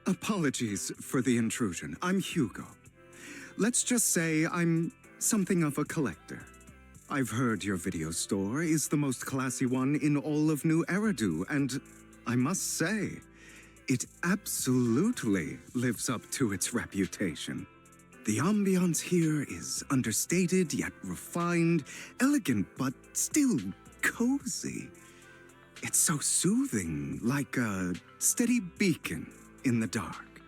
Apologies for the intrusion. I'm Hugo. Let's just say I'm something of a collector. I've heard your video store is the most classy one in all of New Eridu, and I must say, it absolutely lives up to its reputation. The ambiance here is understated yet refined, elegant but still cozy. It's so soothing, like a steady beacon in the dark.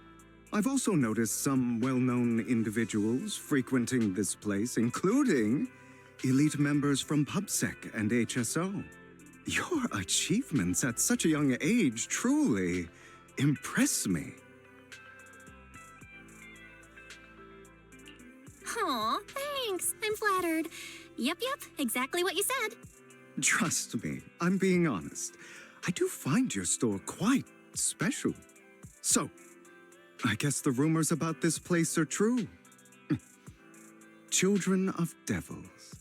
I've also noticed some well-known individuals frequenting this place, including elite members from PubSec and HSO. Your achievements at such a young age truly impress me. Aw, thanks. I'm flattered. Yep, exactly what you said. Trust me, I'm being honest. I do find your store quite special. So, I guess the rumors about this place are true. Children of devils.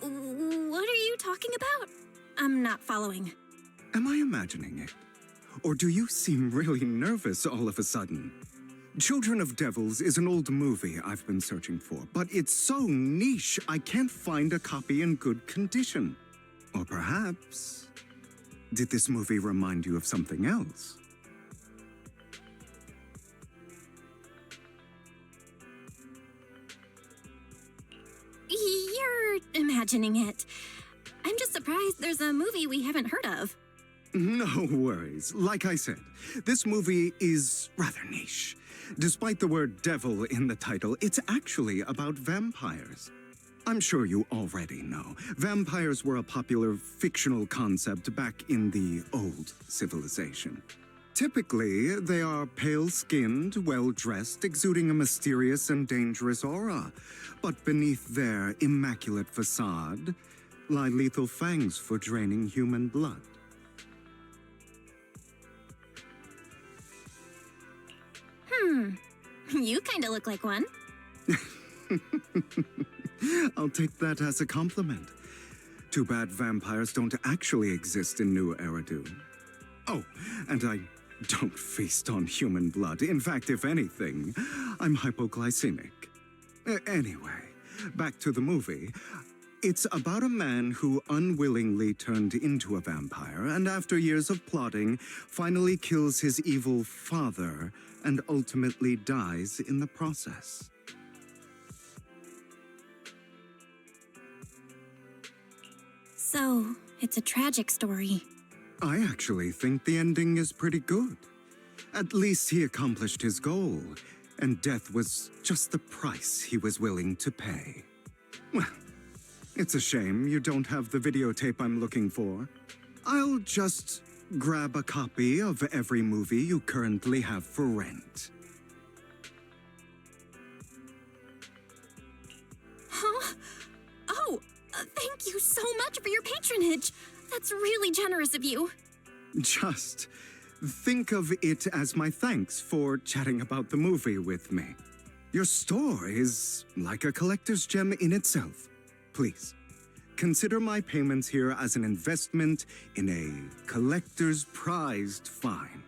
What are you talking about? I'm not following. Am I imagining it? Or do you seem really nervous all of a sudden? Children of Devils is an old movie I've been searching for, but it's so niche I can't find a copy in good condition. Or perhaps, did this movie remind you of something else? You're imagining it. I'm just surprised there's a movie we haven't heard of. No worries. Like I said, this movie is rather niche. Despite the word devil in the title, it's actually about vampires. I'm sure you already know. Vampires were a popular fictional concept back in the old civilization. Typically, they are pale-skinned, well-dressed, exuding a mysterious and dangerous aura. But beneath their immaculate facade lie lethal fangs for draining human blood. You kinda look like one. I'll take that as a compliment. Too bad vampires don't actually exist in New Eridu. Oh, and I don't feast on human blood. In fact, if anything, I'm hypoglycemic. Anyway, back to the movie. It's about a man who unwillingly turned into a vampire and after years of plotting, finally kills his evil father and ultimately dies in the process. So, it's a tragic story. I actually think the ending is pretty good. At least he accomplished his goal, and death was just the price he was willing to pay. Well, it's a shame you don't have the videotape I'm looking for. I'll just grab a copy of every movie you currently have for rent. Huh? Oh, thank you so much for your patronage. That's really generous of you. Just think of it as my thanks for chatting about the movie with me. Your store is like a collector's gem in itself. Please, consider my payments here as an investment in a collector's prized find.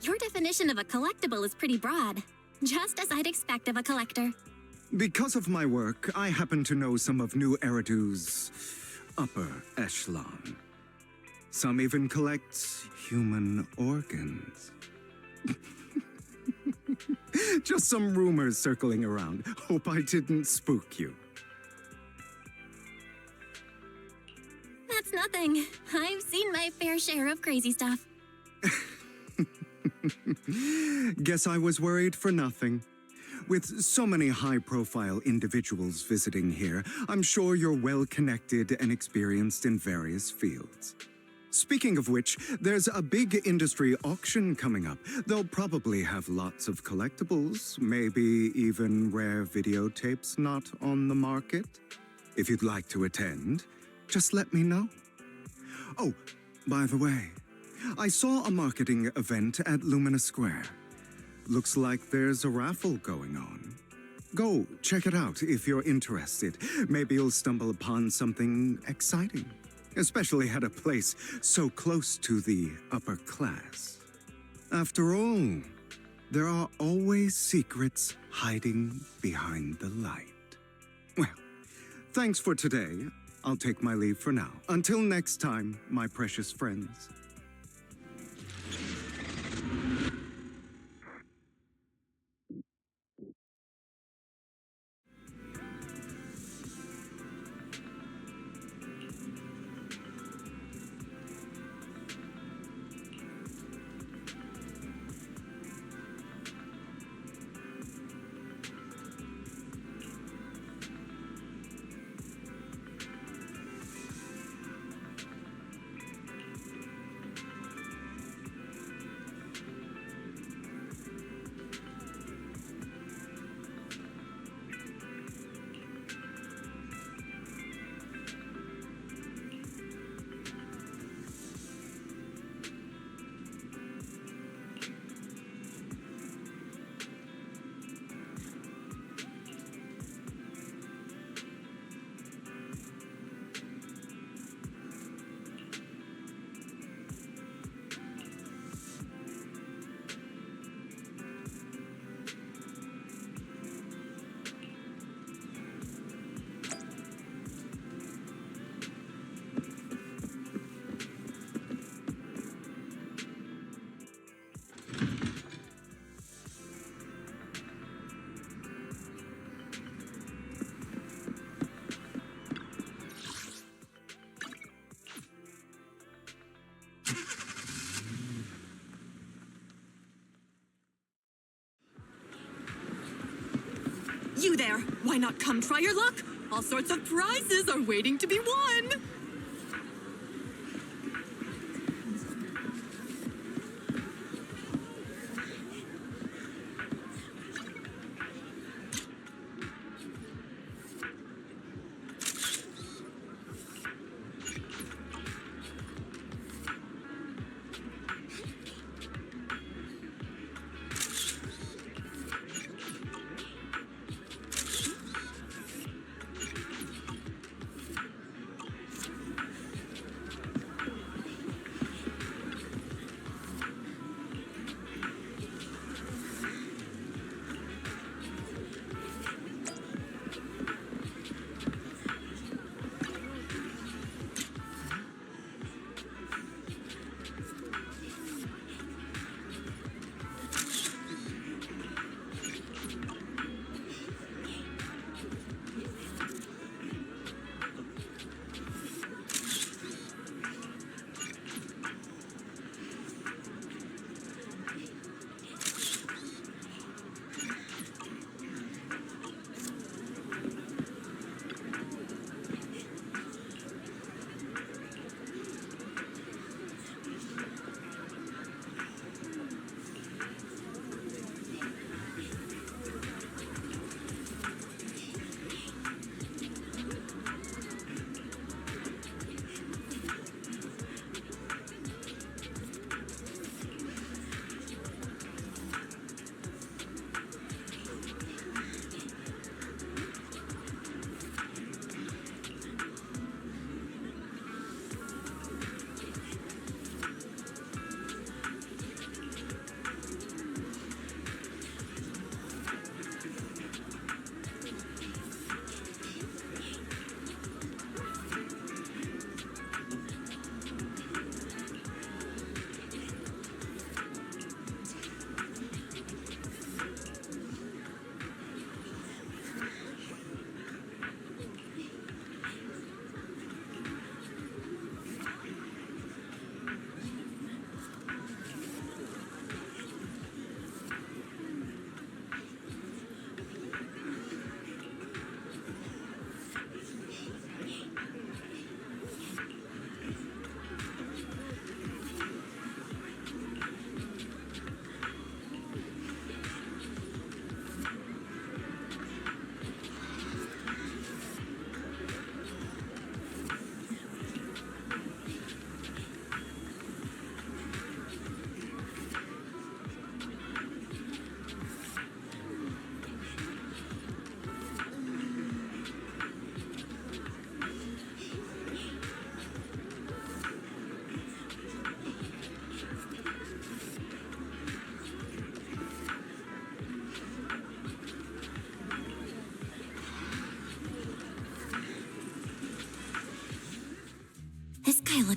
Your definition of a collectible is pretty broad, just as I'd expect of a collector. Because of my work, I happen to know some of New Eridu's upper echelon. Some even collect human organs. Just some rumors circling around. Hope I didn't spook you. That's nothing. I've seen my fair share of crazy stuff. Guess I was worried for nothing. With so many high-profile individuals visiting here, I'm sure you're well-connected and experienced in various fields. Speaking of which, there's a big industry auction coming up. They'll probably have lots of collectibles, maybe even rare videotapes not on the market. If you'd like to attend, just let me know. Oh, by the way, I saw a marketing event at Lumina Square. Looks like there's a raffle going on. Go, check it out if you're interested. Maybe you'll stumble upon something exciting, especially at a place so close to the upper class. After all, there are always secrets hiding behind the light. Well, thanks for today. I'll take my leave for now. Until next time, my precious friends. You there! Why not come try your luck? All sorts of prizes are waiting to be won!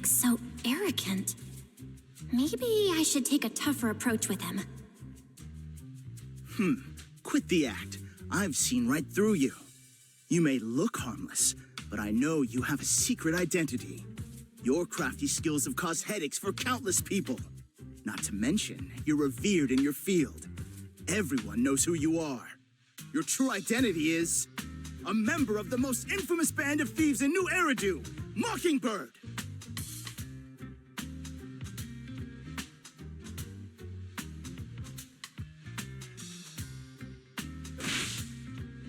looks so arrogant. Maybe I should take a tougher approach with him. Quit the act. I've seen right through you. You may look harmless, but I know you have a secret identity. Your crafty skills have caused headaches for countless people. Not to mention, you're revered in your field. Everyone knows who you are. Your true identity is a member of the most infamous band of thieves in New Eridu, Mockingbird.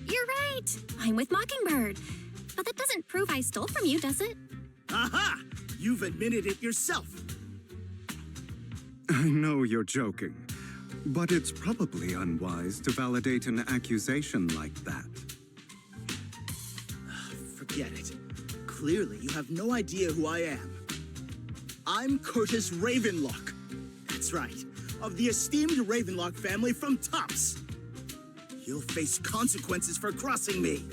You're right. I'm with Mockingbird. But that doesn't prove I stole from you, does it? Aha! You've admitted it yourself. I know you're joking, but it's probably unwise to validate an accusation like that. Forget it. Clearly, you have no idea who I am. I'm Curtis Ravenlock. That's right, of the esteemed Ravenlock family from Tops. You'll face consequences for crossing me.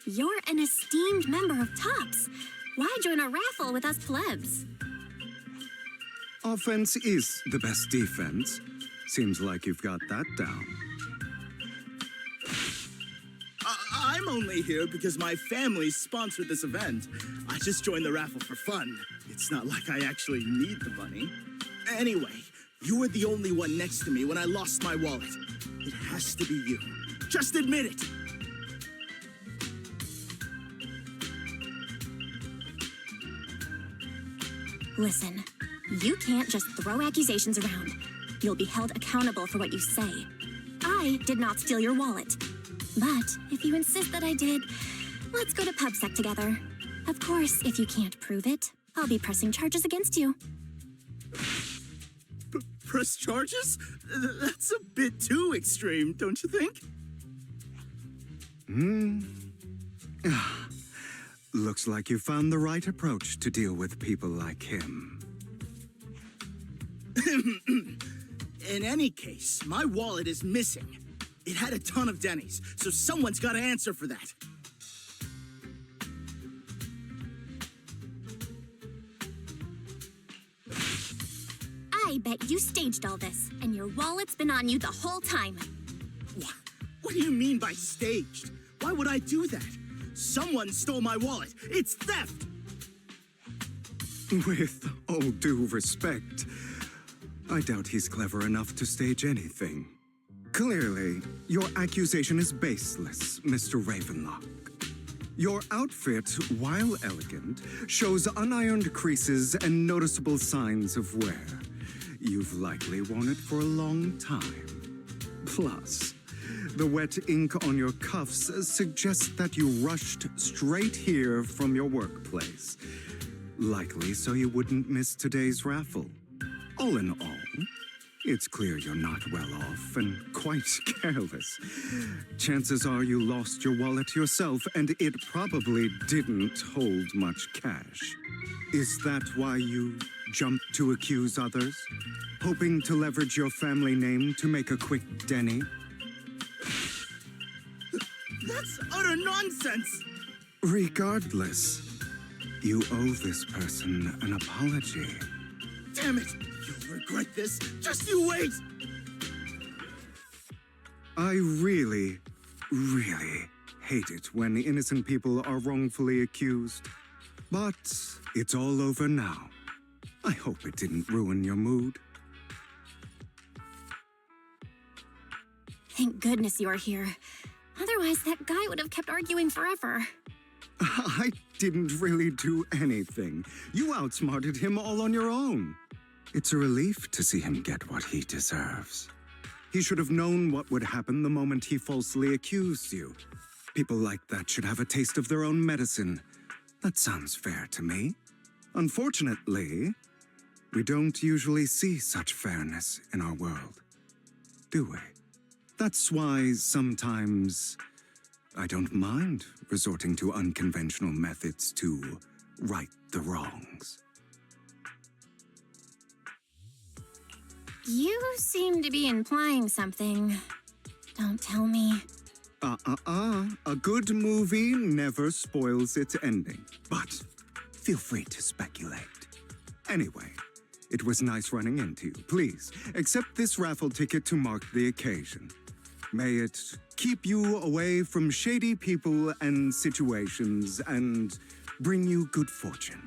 You're an esteemed member of Tops. Why join a raffle with us plebs? Offense is the best defense. Seems like you've got that down. I'm only here because my family sponsored this event. I just joined the raffle for fun. It's not like I actually need the money. Anyway, you were the only one next to me when I lost my wallet. It has to be you. Just admit it. Listen, you can't just throw accusations around. You'll be held accountable for what you say. I did not steal your wallet. But if you insist that I did, let's go to PubSec together. Of course, if you can't prove it, I'll be pressing charges against you. Press charges? That's a bit too extreme, don't you think? Looks like you found the right approach to deal with people like him. In any case, my wallet is missing. It had a ton of Denny's, so someone's got to answer for that. I bet you staged all this, and your wallet's been on you the whole time. What do you mean by staged? Why would I do that? Someone stole my wallet. It's theft! With all due respect, I doubt he's clever enough to stage anything. Clearly, your accusation is baseless, Mr. Ravenlock. Your outfit, while elegant, shows unironed creases and noticeable signs of wear. You've likely worn it for a long time. Plus, the wet ink on your cuffs suggests that you rushed straight here from your workplace. Likely so you wouldn't miss today's raffle. All in all, it's clear you're not well off and quite careless. Chances are you lost your wallet yourself, and it probably didn't hold much cash. Is that why you jumped to accuse others? Hoping to leverage your family name to make a quick Denny? That's utter nonsense! Regardless, you owe this person an apology. Damn it! You'll regret this. Just you wait! I really hate it when innocent people are wrongfully accused. But it's all over now. I hope it didn't ruin your mood. Thank goodness you're here. Otherwise, that guy would have kept arguing forever. I didn't really do anything. You outsmarted him all on your own. It's a relief to see him get what he deserves. He should have known what would happen the moment he falsely accused you. People like that should have a taste of their own medicine. That sounds fair to me. Unfortunately, we don't usually see such fairness in our world, do we? That's why sometimes I don't mind resorting to unconventional methods to right the wrongs. You seem to be implying something. Don't tell me. A good movie never spoils its ending. But feel free to speculate. Anyway, it was nice running into you. Please, accept this raffle ticket to mark the occasion. May it keep you away from shady people and situations and bring you good fortune.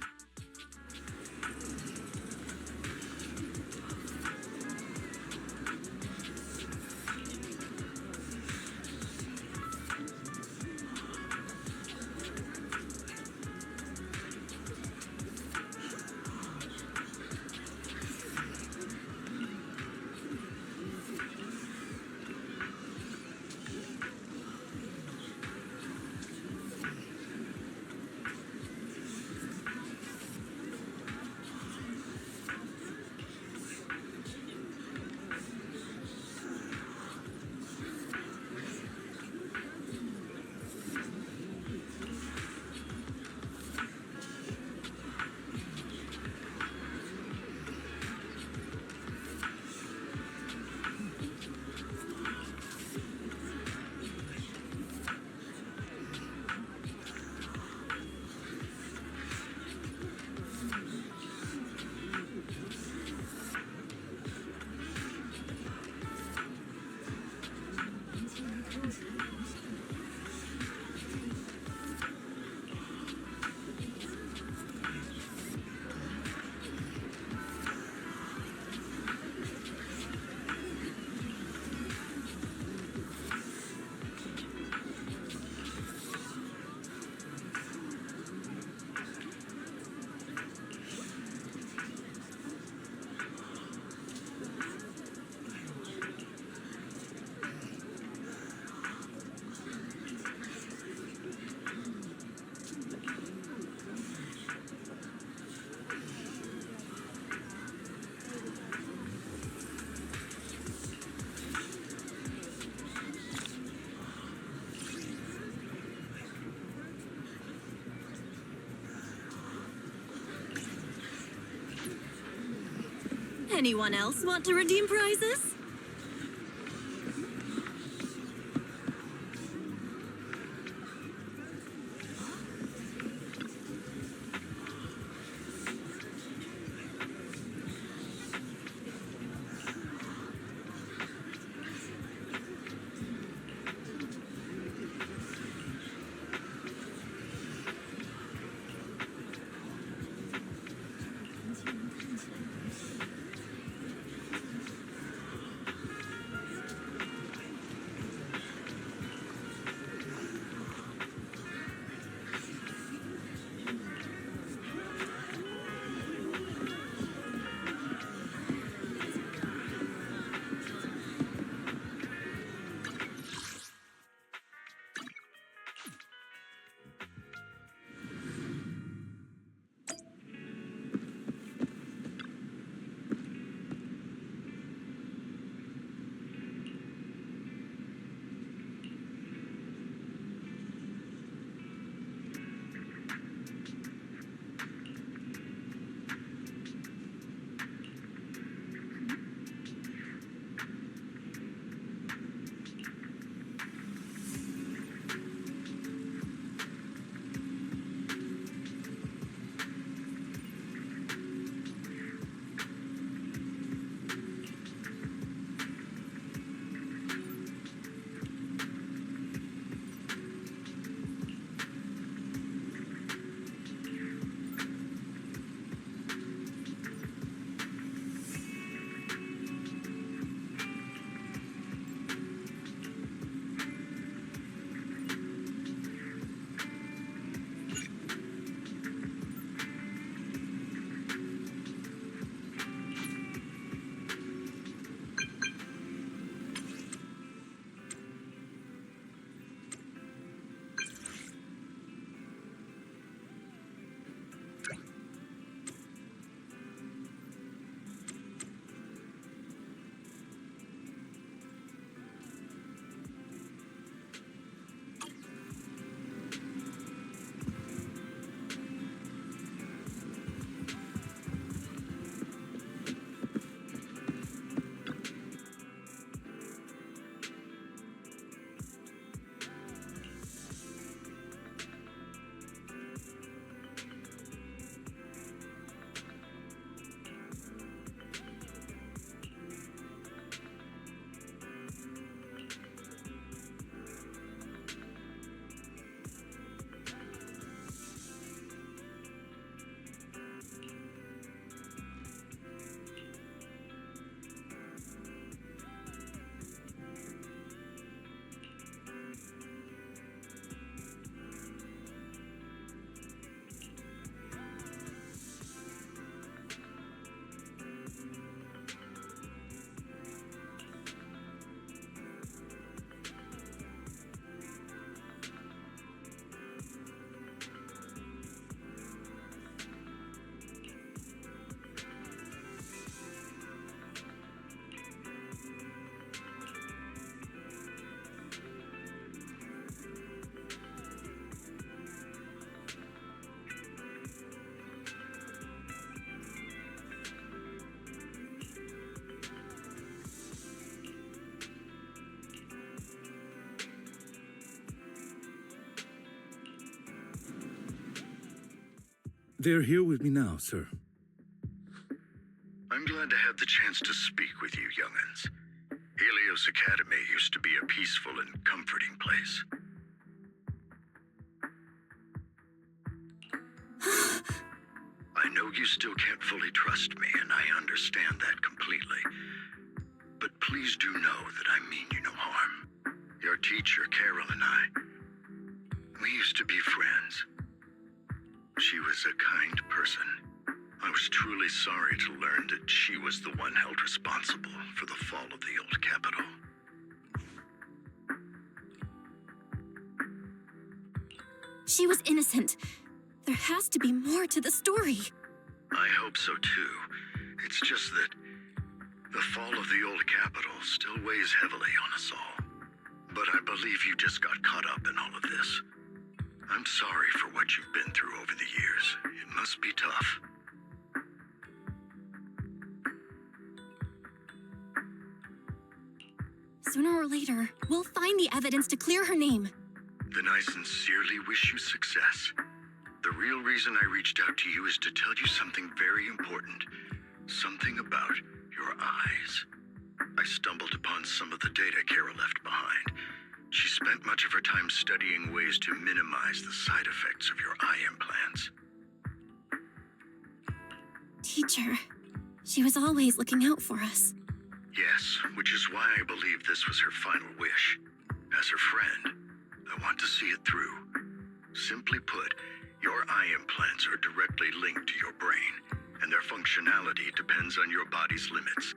Anyone else want to redeem prizes? They're here with me now, sir. I'm glad to have the chance to speak with you, young'uns. Helios Academy used to be a peaceful and comforting place. I know you still can't fully trust me, and I understand that completely. But please do know that I mean you no harm. Your teacher, Carol, and I, we used to be friends. She was a kind person. I was truly sorry to learn that she was the one held responsible for the fall of the old capital. She was innocent. There has to be more to the story. I hope so too. It's just that the fall of the old capital still weighs heavily on us all. But I believe you just got caught up in all of this. I'm sorry for what you've been through over the years. It must be tough. Sooner or later, we'll find the evidence to clear her name. Then I sincerely wish you success. The real reason I reached out to you is to tell you something very important. Something about your eyes. I stumbled upon some of the data Carol left behind. She spent much of her time studying ways to minimize the side effects of your eye implants. Teacher, she was always looking out for us. Yes, which is why I believe this was her final wish. As her friend, I want to see it through. Simply put, your eye implants are directly linked to your brain, and their functionality depends on your body's limits.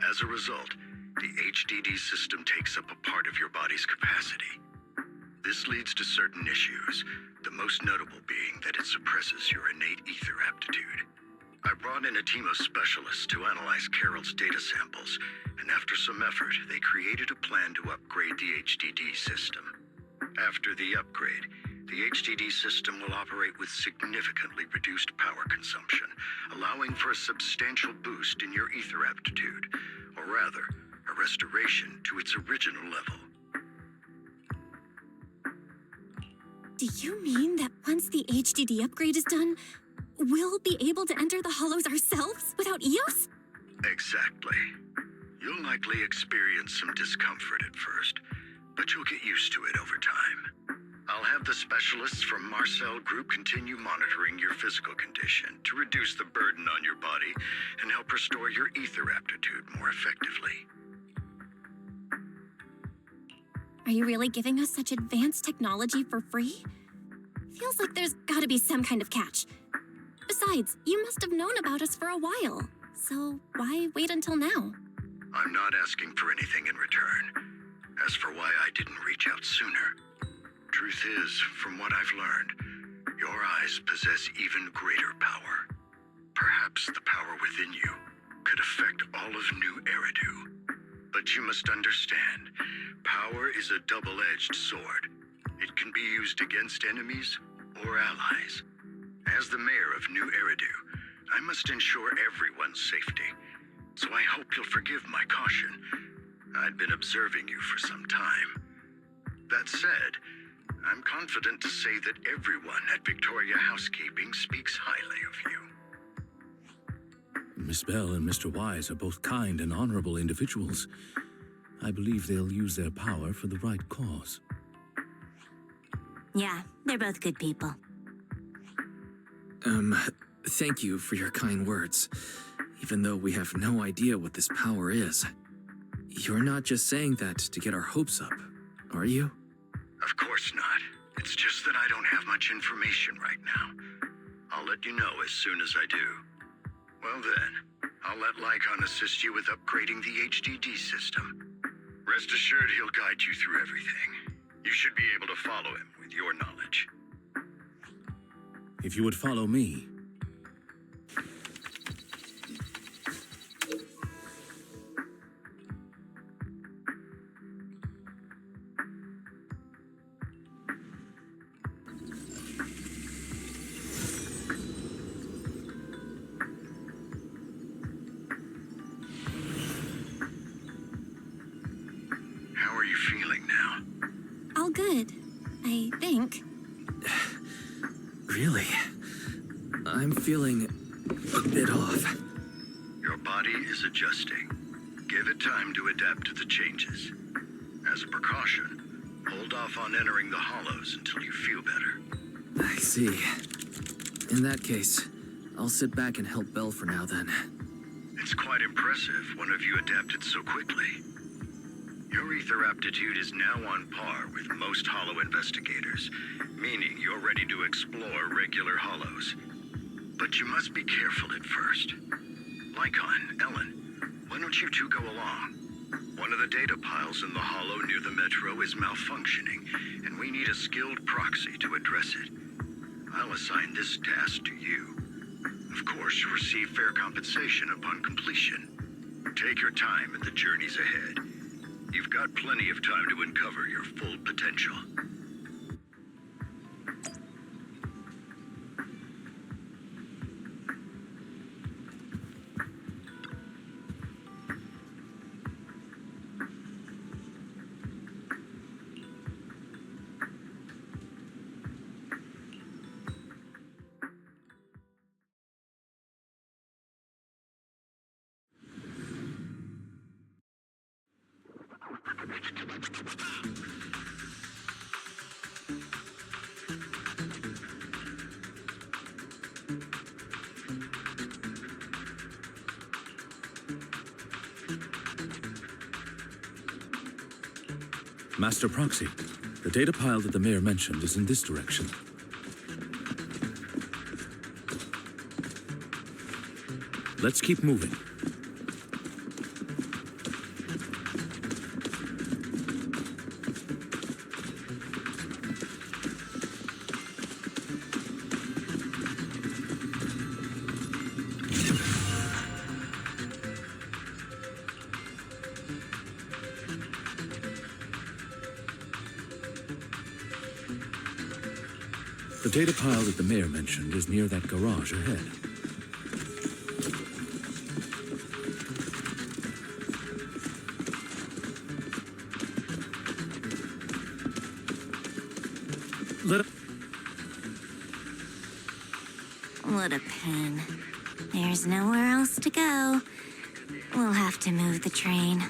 As a result, the HDD system takes up a part of your body's capacity. This leads to certain issues, the most notable being that it suppresses your innate ether aptitude. I brought in a team of specialists to analyze Carol's data samples, and after some effort, they created a plan to upgrade the HDD system. After the upgrade, the HDD system will operate with significantly reduced power consumption, allowing for a substantial boost in your ether aptitude, or rather, a restoration to its original level. Do you mean that once the HDD upgrade is done, we'll be able to enter the hollows ourselves without EOS? Exactly. You'll likely experience some discomfort at first, but you'll get used to it over time. I'll have the specialists from Marcel Group continue monitoring your physical condition to reduce the burden on your body and help restore your ether aptitude more effectively. Are you really giving us such advanced technology for free? Feels like there's gotta be some kind of catch. Besides, you must have known about us for a while, so why wait until now? I'm not asking for anything in return. As for why I didn't reach out sooner, truth is, from what I've learned, your eyes possess even greater power. Perhaps the power within you could affect all of New Eridu. But you must understand, power is a double-edged sword. It can be used against enemies or allies. As the mayor of New Eridu, I must ensure everyone's safety. So I hope you'll forgive my caution. I'd been observing you for some time. That said, I'm confident to say that everyone at Victoria Housekeeping speaks highly of you. Miss Bell and Mr. Wise are both kind and honorable individuals. I believe they'll use their power for the right cause. Yeah, they're both good people. Thank you for your kind words, even though we have no idea what this power is. You're not just saying that to get our hopes up, are you? Of course not. It's just that I don't have much information right now. I'll let you know as soon as I do. Well then, I'll let Lycon assist you with upgrading the HDD system. Rest assured he'll guide you through everything. You should be able to follow him with your knowledge. If you would follow me. How are you feeling now? All good, I think. Really? feeling a bit off. Your body is adjusting. Give it time to adapt to the changes. As a precaution, hold off on entering the hollows until you feel better. I see. In that case, I'll sit back and help Belle for now then. It's quite impressive one of you adapted so quickly. Your ether aptitude is now on par with most hollow investigators, meaning you're ready to explore regular hollows. But you must be careful at first. Lycon, Ellen, why don't you two go along? One of the data piles in the hollow near the metro is malfunctioning, and we need a skilled proxy to address it. I'll assign this task to you. Of course, you'll receive fair compensation upon completion. Take your time in the journeys ahead. You've got plenty of time to uncover your full potential. Master Proxy, the data pile that the mayor mentioned is in this direction. Let's keep moving. The data pile that the mayor mentioned is near that garage ahead. What a pin. There's nowhere else to go. We'll have to move the train.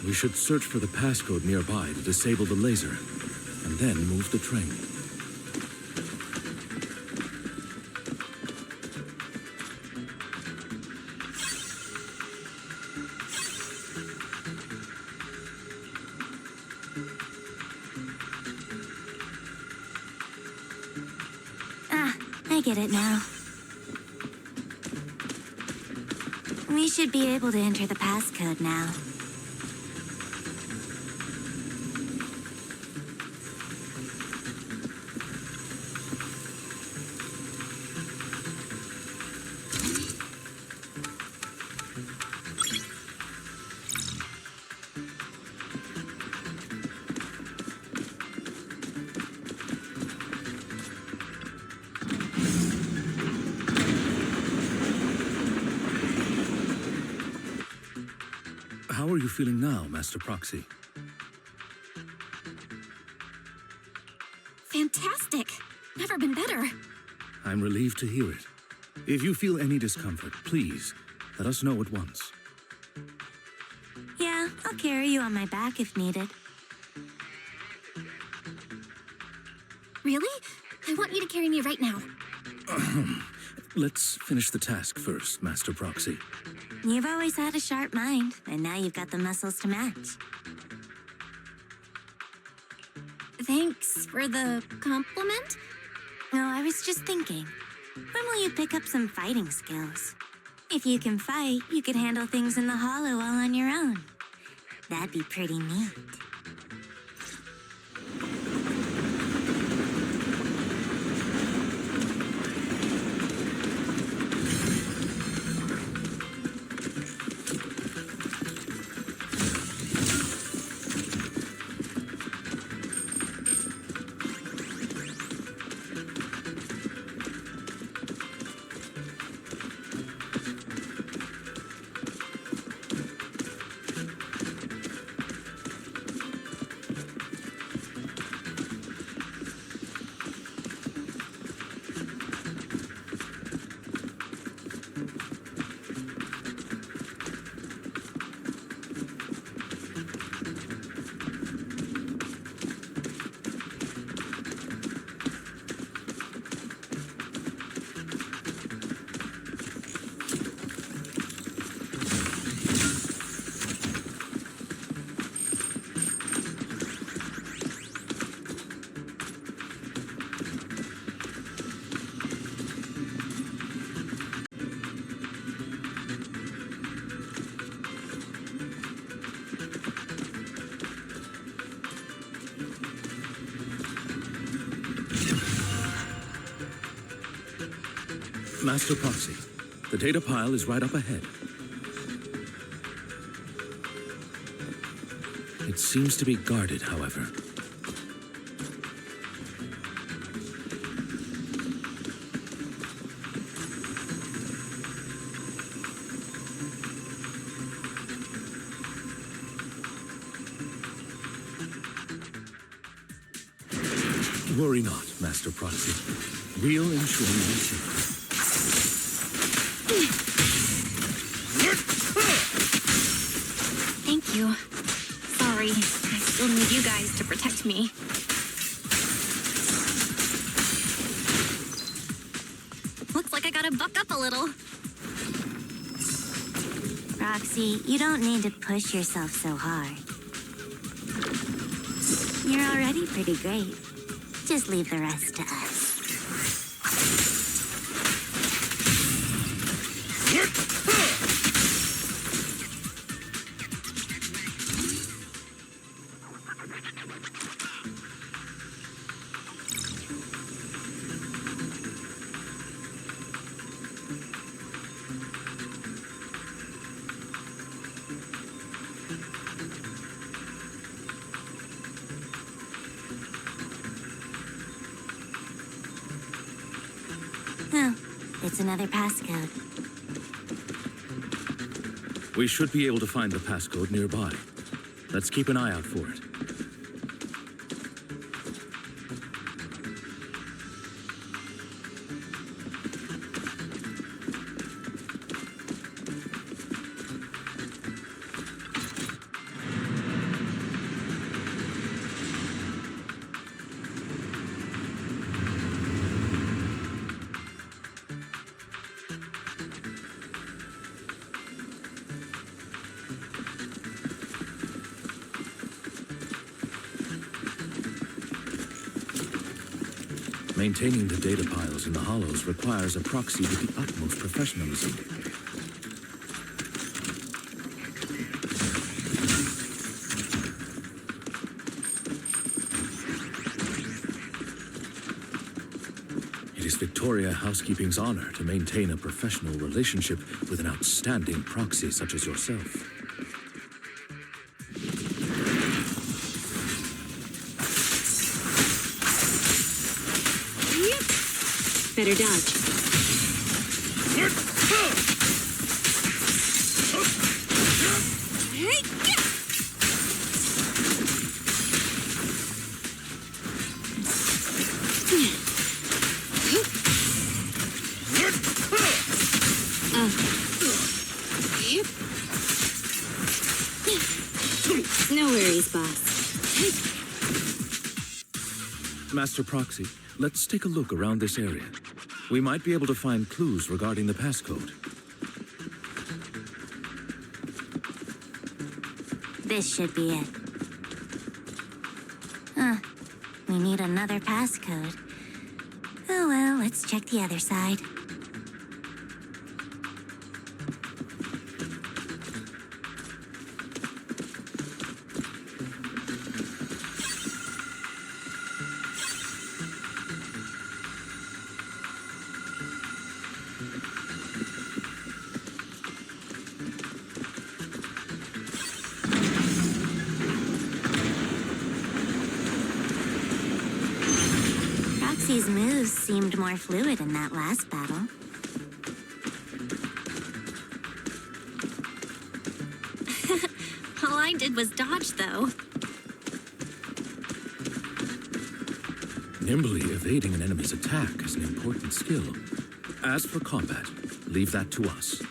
We should search for the passcode nearby to disable the laser, and then move the train. I get it now. We should be able to enter the passcode now. How are you feeling now, Master Proxy? Fantastic! Never been better. I'm relieved to hear it. If you feel any discomfort, please, let us know at once. Yeah, I'll carry you on my back if needed. Really? I want you to carry me right now. Let's finish the task first, Master Proxy. You've always had a sharp mind, and now you've got the muscles to match. Thanks for the compliment. No, I was just thinking. When will you pick up some fighting skills? If you can fight, you could handle things in the hollow all on your own. That'd be pretty neat. Master Proxy, the data pile is right up ahead. It seems to be guarded, however. Worry not, Master Proxy. We'll ensure your safety. Thank you. Sorry, I still need you guys to protect me. Looks like I gotta buck up a little. Roxy, you don't need to push yourself so hard. You're already pretty great. Just leave the rest to us. Oh, it's another passcode. We should be able to find the passcode nearby. Let's keep an eye out for it. Maintaining the data piles in the hollows requires a proxy with the utmost professionalism. It is Victoria Housekeeping's honor to maintain a professional relationship with an outstanding proxy such as yourself. Better dodge. No worries, boss. Master Proxy, let's take a look around this area. We might be able to find clues regarding the passcode. This should be it. We need another passcode. Oh well, let's check the other side. Roxy's moves seemed more fluid in that last battle. All I did was dodge, though. Nimbly evading an enemy's attack is an important skill. As for combat, leave that to us.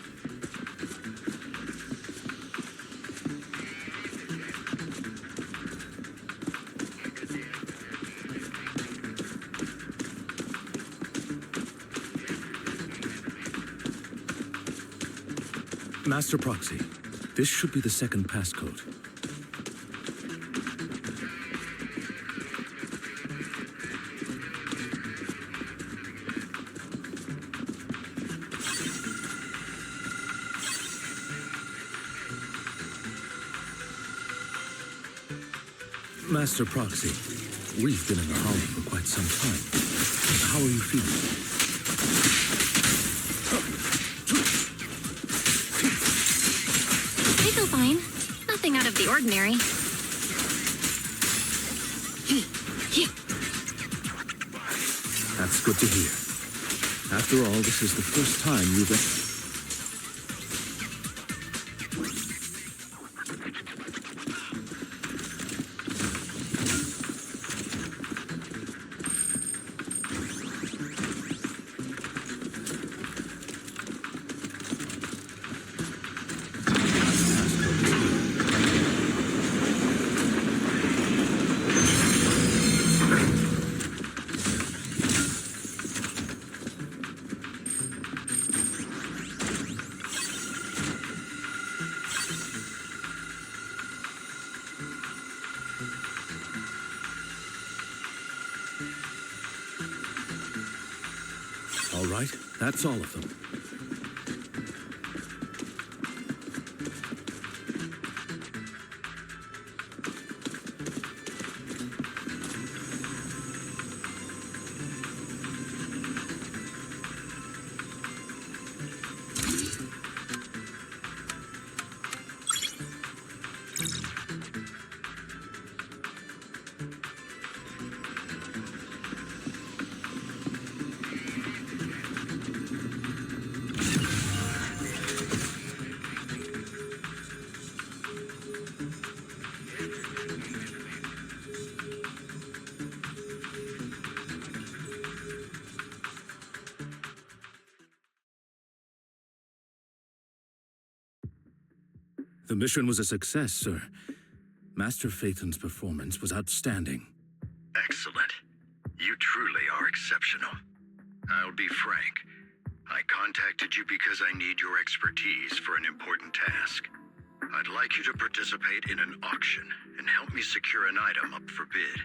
Master Proxy, this should be the second passcode. Master Proxy, we've been in the Hollow for quite some time. How are you feeling? I feel fine. Nothing out of the ordinary. That's good to hear. After all, this is the first time you've... All right, that's all of them. The mission was a success, sir. Master Phaeton's performance was outstanding. Excellent. You truly are exceptional. I'll be frank. I contacted you because I need your expertise for an important task. I'd like you to participate in an auction and help me secure an item up for bid.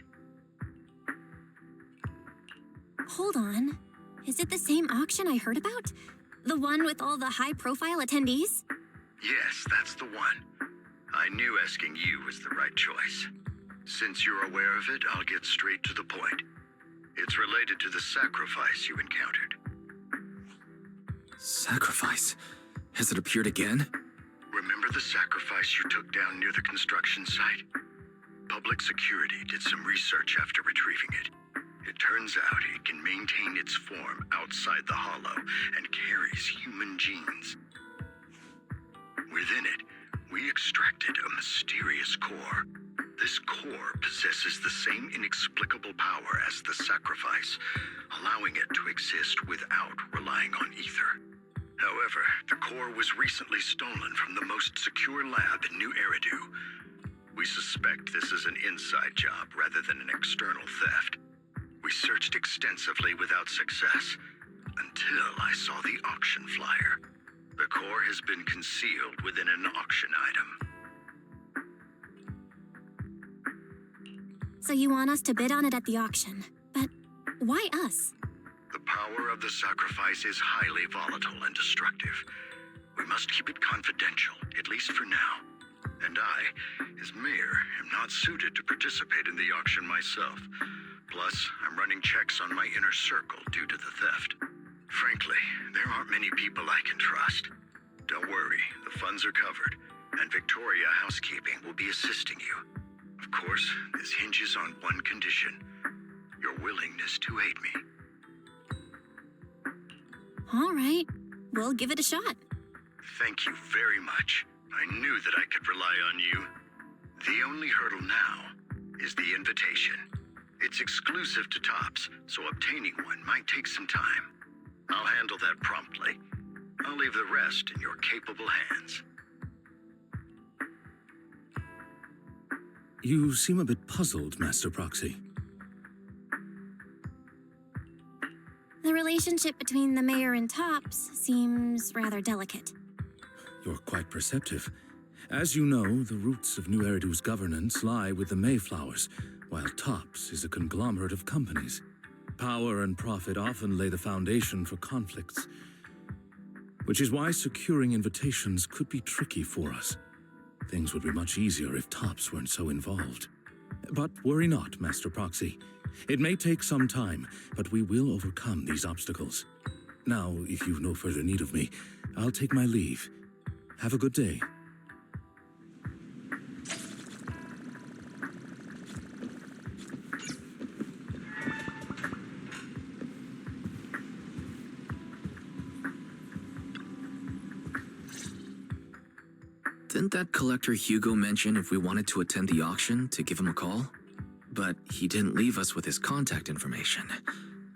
Hold on. Is it the same auction I heard about? The one with all the high-profile attendees? Yes, that's the one. I knew asking you was the right choice. Since you're aware of it, I'll get straight to the point. It's related to the sacrifice you encountered. Sacrifice? Has it appeared again? Remember the sacrifice you took down near the construction site? Public security did some research after retrieving it. It turns out it can maintain its form outside the hollow and carries human genes. Within it, we extracted a mysterious core. This core possesses the same inexplicable power as the sacrifice, allowing it to exist without relying on ether. However, the core was recently stolen from the most secure lab in New Eridu. We suspect this is an inside job rather than an external theft. We searched extensively without success, until I saw the auction flyer. The core has been concealed within an auction item. So you want us to bid on it at the auction. But why us? power of the sacrifice is highly volatile and destructive. We must keep it confidential, at least for now. And I, as mayor, am not suited to participate in the auction myself. Plus, I'm running checks on my inner circle due to the theft. Frankly, there aren't many people I can trust. Don't worry, the funds are covered, and Victoria Housekeeping will be assisting you. Of course, this hinges on one condition: your willingness to aid me. All right, we'll give it a shot. Thank you very much. I knew that I could rely on you. The only hurdle now is the invitation. It's exclusive to Tops, so obtaining one might take some time. I'll handle that promptly. I'll leave the rest in your capable hands. You seem a bit puzzled, Master Proxy. The relationship between the mayor and Tops seems rather delicate. You're quite perceptive. As you know, the roots of New Eridu's governance lie with the Mayflowers, while Tops is a conglomerate of companies. Power and profit often lay the foundation for conflicts, which is why securing invitations could be tricky for us. Things would be much easier if Tops weren't so involved. But worry not, Master Proxy. It may take some time, but we will overcome these obstacles. Now, if you've no further need of me, I'll take my leave. Have a good day. Didn't that collector Hugo mention if we wanted to attend the auction to give him a call? But he didn't leave us with his contact information.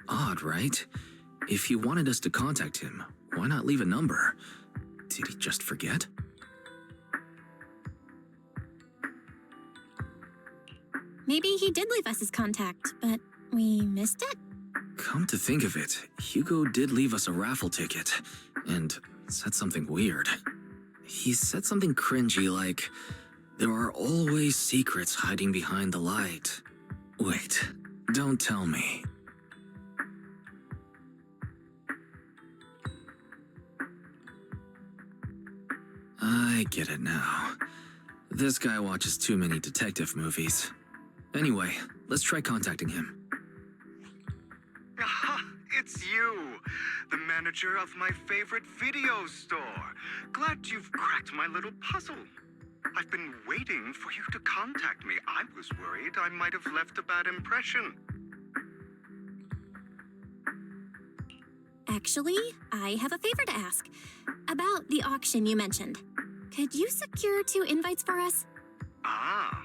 Odd, right? If he wanted us to contact him, why not leave a number? Did he just forget? Maybe he did leave us his contact, but we missed it? Come to think of it, Hugo did leave us a raffle ticket, and said something weird. He said something cringy like, "There are always secrets hiding behind the light." Wait, don't tell me. I get it now. This guy watches too many detective movies. Anyway, let's try contacting him. Aha! It's you! The manager of my favorite video store. Glad you've cracked my little puzzle. I've been waiting for you to contact me. I was worried I might have left a bad impression. Actually, I have a favor to ask. About the auction you mentioned. Could you secure 2 invites for us? Ah,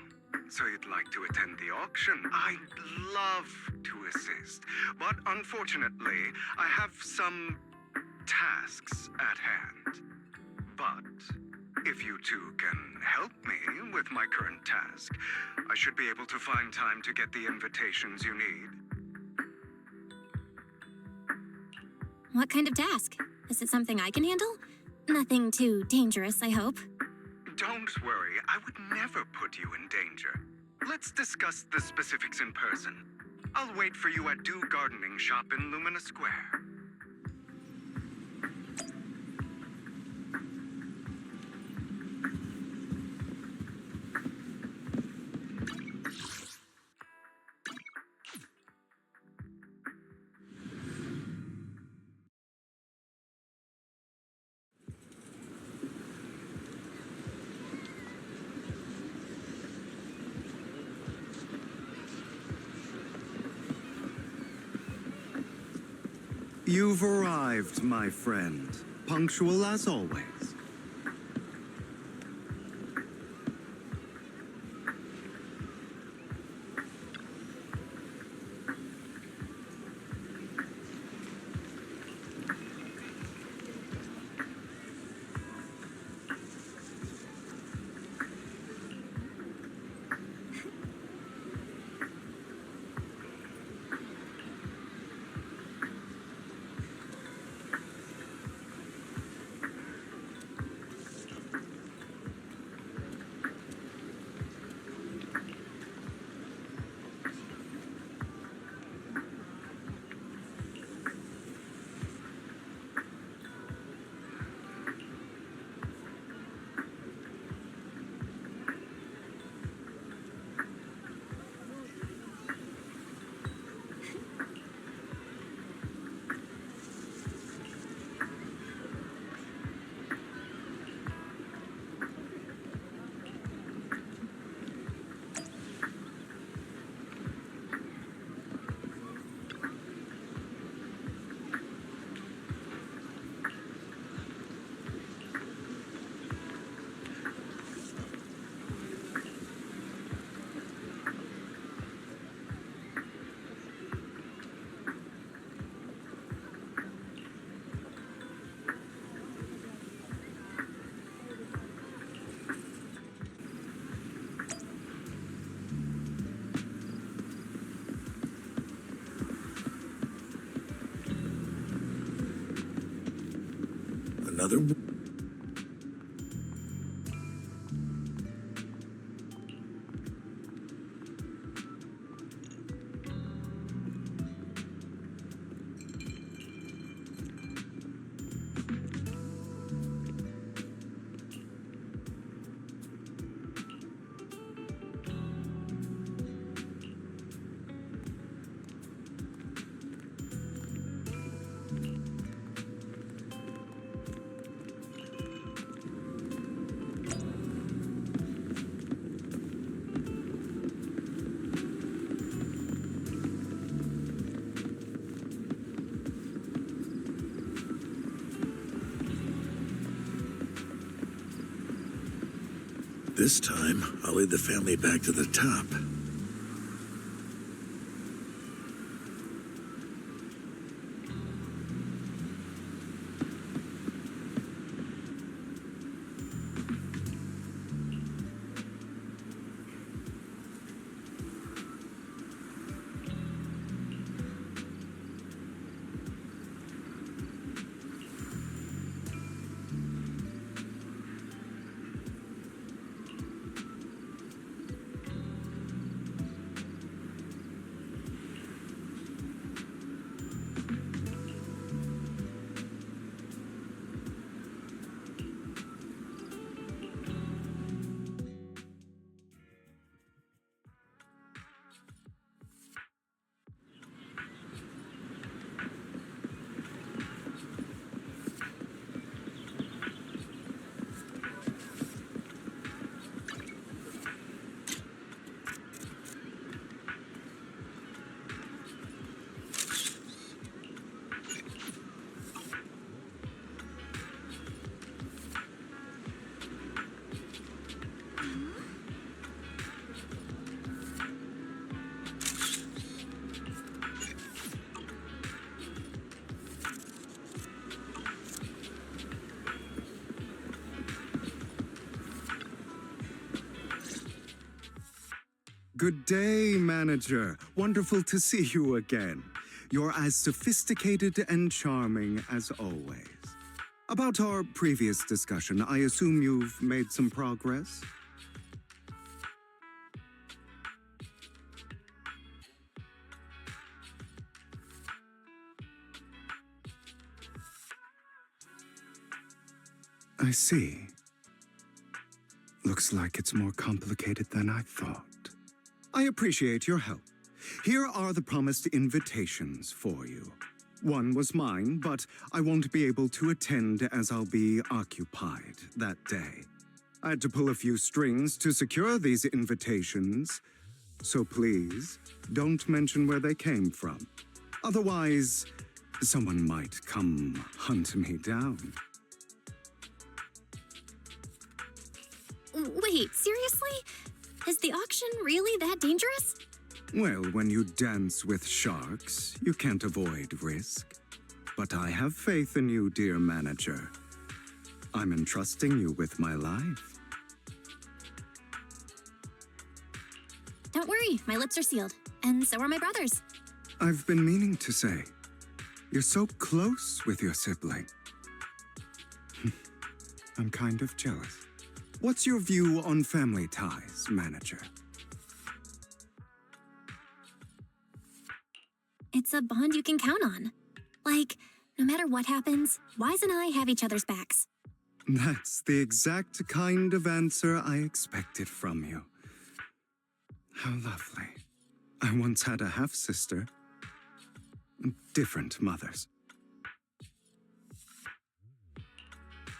so you'd like to attend the auction? I'd love to assist, but unfortunately, I have some tasks at hand. But if you two can help me with my current task, I should be able to find time to get the invitations you need. What kind of task? Is it something I can handle? Nothing too dangerous, I hope. Don't worry, I would never put you in danger. Let's discuss the specifics in person. I'll wait for you at Do Gardening Shop in Lumina Square. You've arrived, my friend. Punctual as always. another... This time, I'll lead the family back to the top. Good day, Manager. Wonderful to see you again. You're as sophisticated and charming as always. About our previous discussion, I assume you've made some progress? I see. Looks like it's more complicated than I thought. I appreciate your help. Here are the promised invitations for you. One was mine, but I won't be able to attend as I'll be occupied that day. I had to pull a few strings to secure these invitations, so please don't mention where they came from. Otherwise, someone might come hunt me down. Wait, seriously? Is the auction really that dangerous? Well, when you dance with sharks, you can't avoid risk. But I have faith in you, dear manager. I'm entrusting you with my life. Don't worry, my lips are sealed. And so are my brothers. I've been meaning to say, you're so close with your sibling. I'm kind of jealous. What's your view on family ties, manager? It's a bond you can count on. Like, no matter what happens, Wise and I have each other's backs. That's the exact kind of answer I expected from you. How lovely. I once had a half-sister. Different mothers.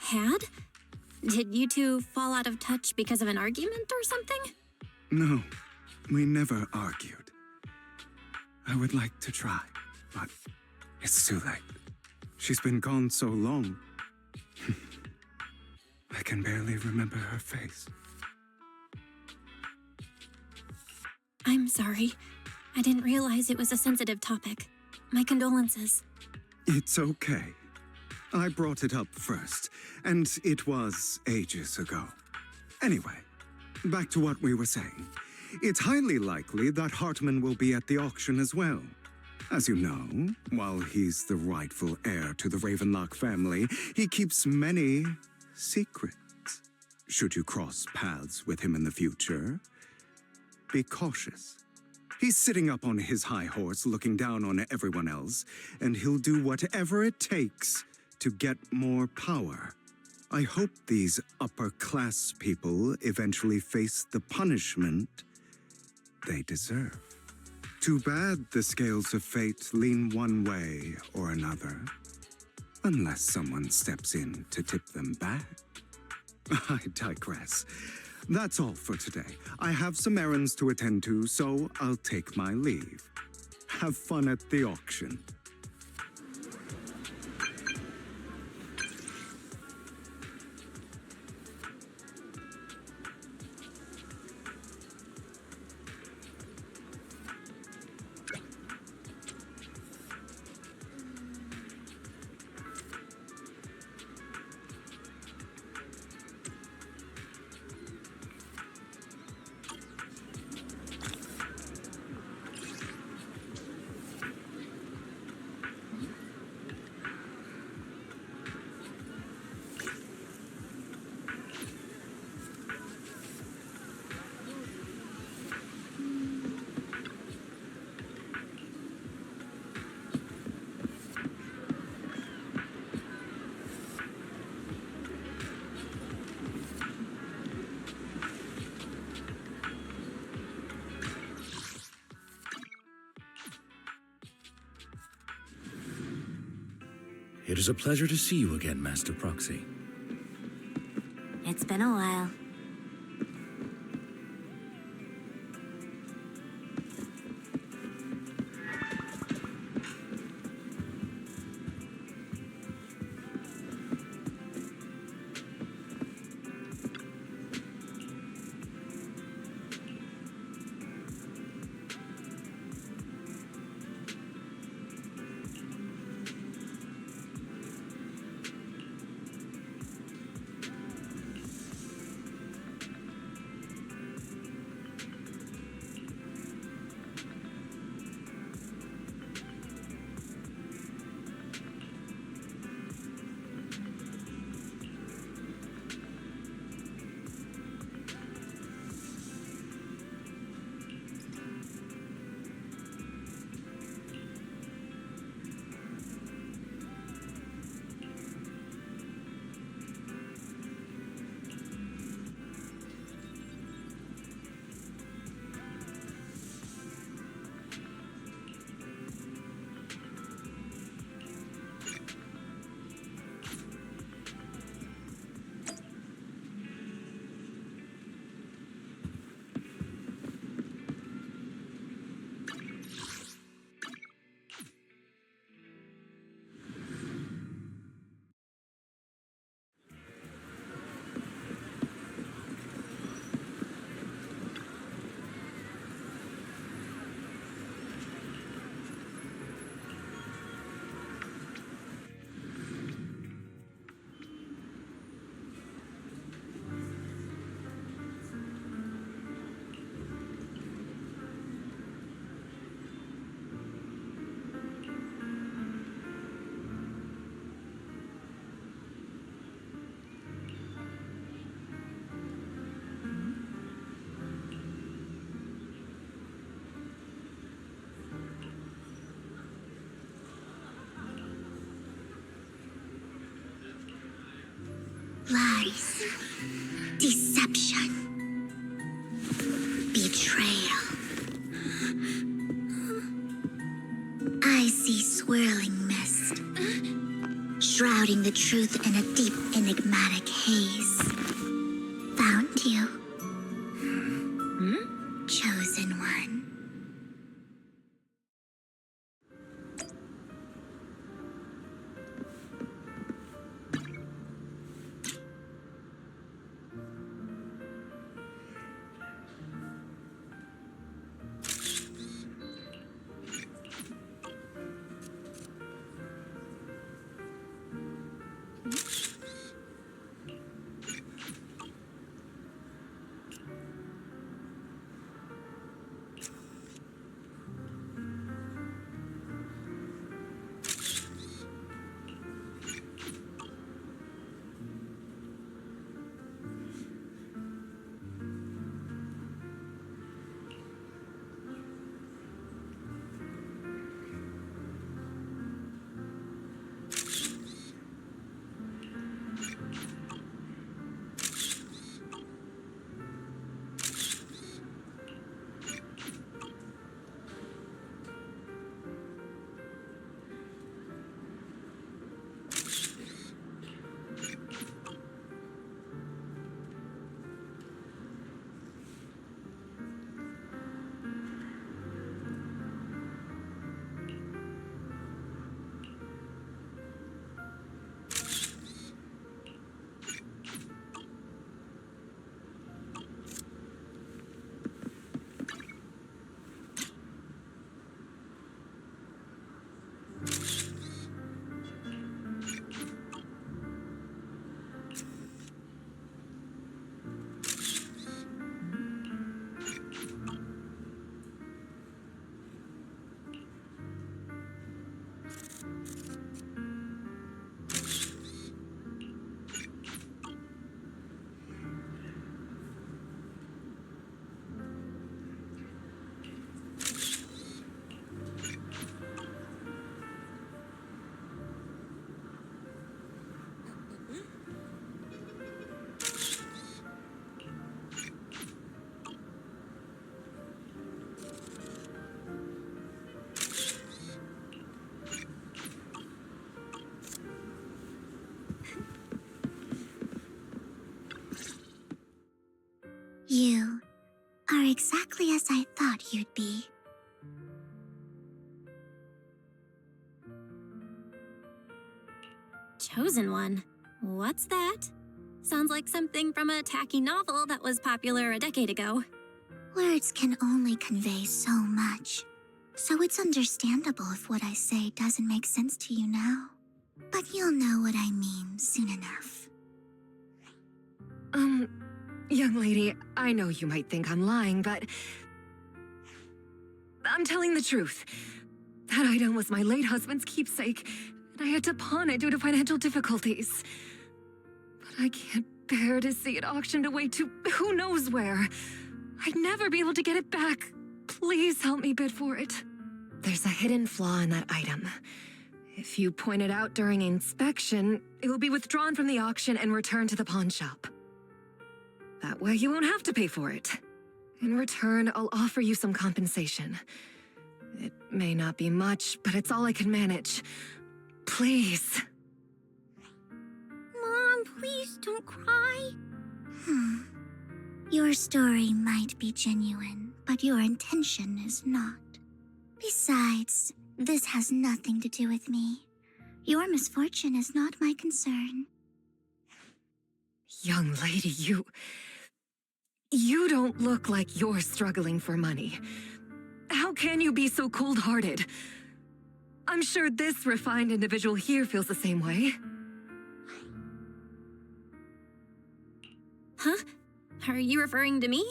Had? Did you two fall out of touch because of an argument or something? No, we never argued. I would like to try, but it's too late. She's been gone so long. I can barely remember her face. I'm sorry. I didn't realize it was a sensitive topic. My condolences. It's okay. I brought it up first, and it was ages ago. Anyway, back to what we were saying. It's highly likely that Hartman will be at the auction as well. As you know, while he's the rightful heir to the Ravenlock family, he keeps many secrets. Should you cross paths with him in the future, be cautious. He's sitting up on his high horse looking down on everyone else, and he'll do whatever it takes to get more power. I hope these upper-class people eventually face the punishment they deserve. Too bad the scales of fate lean one way or another, unless someone steps in to tip them back. I digress. That's all for today. I have some errands to attend to, so I'll take my leave. Have fun at the auction. It is a pleasure to see you again, Master Proxy. It's been a while. Lies, deception, betrayal. I see swirling mist, shrouding the truth in a deep, enigmatic haze. Found you, chosen one. exactly as I thought you'd be. Chosen one? What's that? Sounds like something from a tacky novel that was popular a decade ago. Words can only convey so much, so it's understandable if what I say doesn't make sense to you now. But you'll know what I mean soon enough. Young lady, I know you might think I'm lying, but I'm telling the truth. That item was my late husband's keepsake, and I had to pawn it due to financial difficulties. But I can't bear to see it auctioned away to who knows where. I'd never be able to get it back. Please help me bid for it. There's a hidden flaw in that item. If you point it out during inspection, it will be withdrawn from the auction and returned to the pawn shop. That way you won't have to pay for it. In return, I'll offer you some compensation. It may not be much, but it's all I can manage. Please. Mom, please don't cry. Your story might be genuine, but your intention is not. Besides, this has nothing to do with me. Your misfortune is not my concern. Young lady, you don't look like you're struggling for money. How can you be so cold-hearted? I'm sure this refined individual here feels the same way. Huh? Are you referring to me?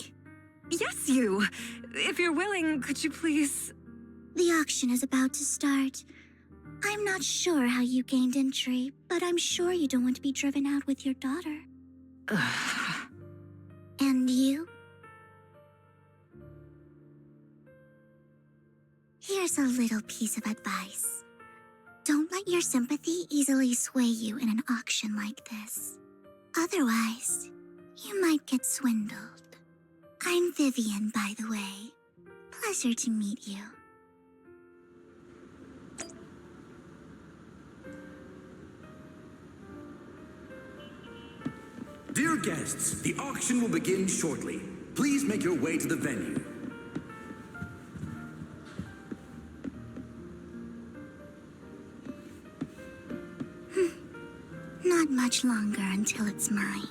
Yes, you. If you're willing, could you please... The auction is about to start. I'm not sure how you gained entry, but I'm sure you don't want to be driven out with your daughter. And you? Here's a little piece of advice. Don't let your sympathy easily sway you in an auction like this. Otherwise, you might get swindled. I'm Vivian, by the way. Pleasure to meet you. Dear guests, the auction will begin shortly. Please make your way to the venue. Not much longer until it's mine.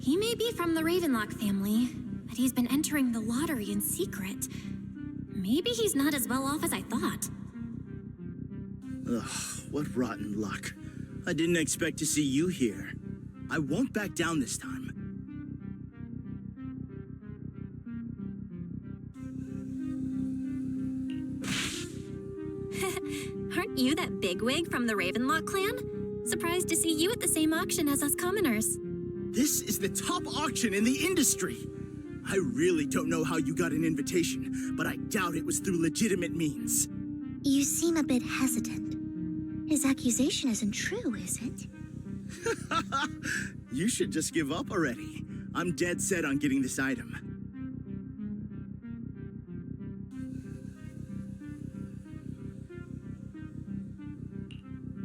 He may be from the Ravenlock family, but he's been entering the lottery in secret. Maybe he's not as well off as I thought. Ugh, what rotten luck. I didn't expect to see you here. I won't back down this time. Aren't you that bigwig from the Ravenlock clan? Surprised to see you at the same auction as us commoners. This is the top auction in the industry. I really don't know how you got an invitation, but I doubt it was through legitimate means. You seem a bit hesitant. His accusation isn't true, is it? You should just give up already. I'm dead set on getting this item.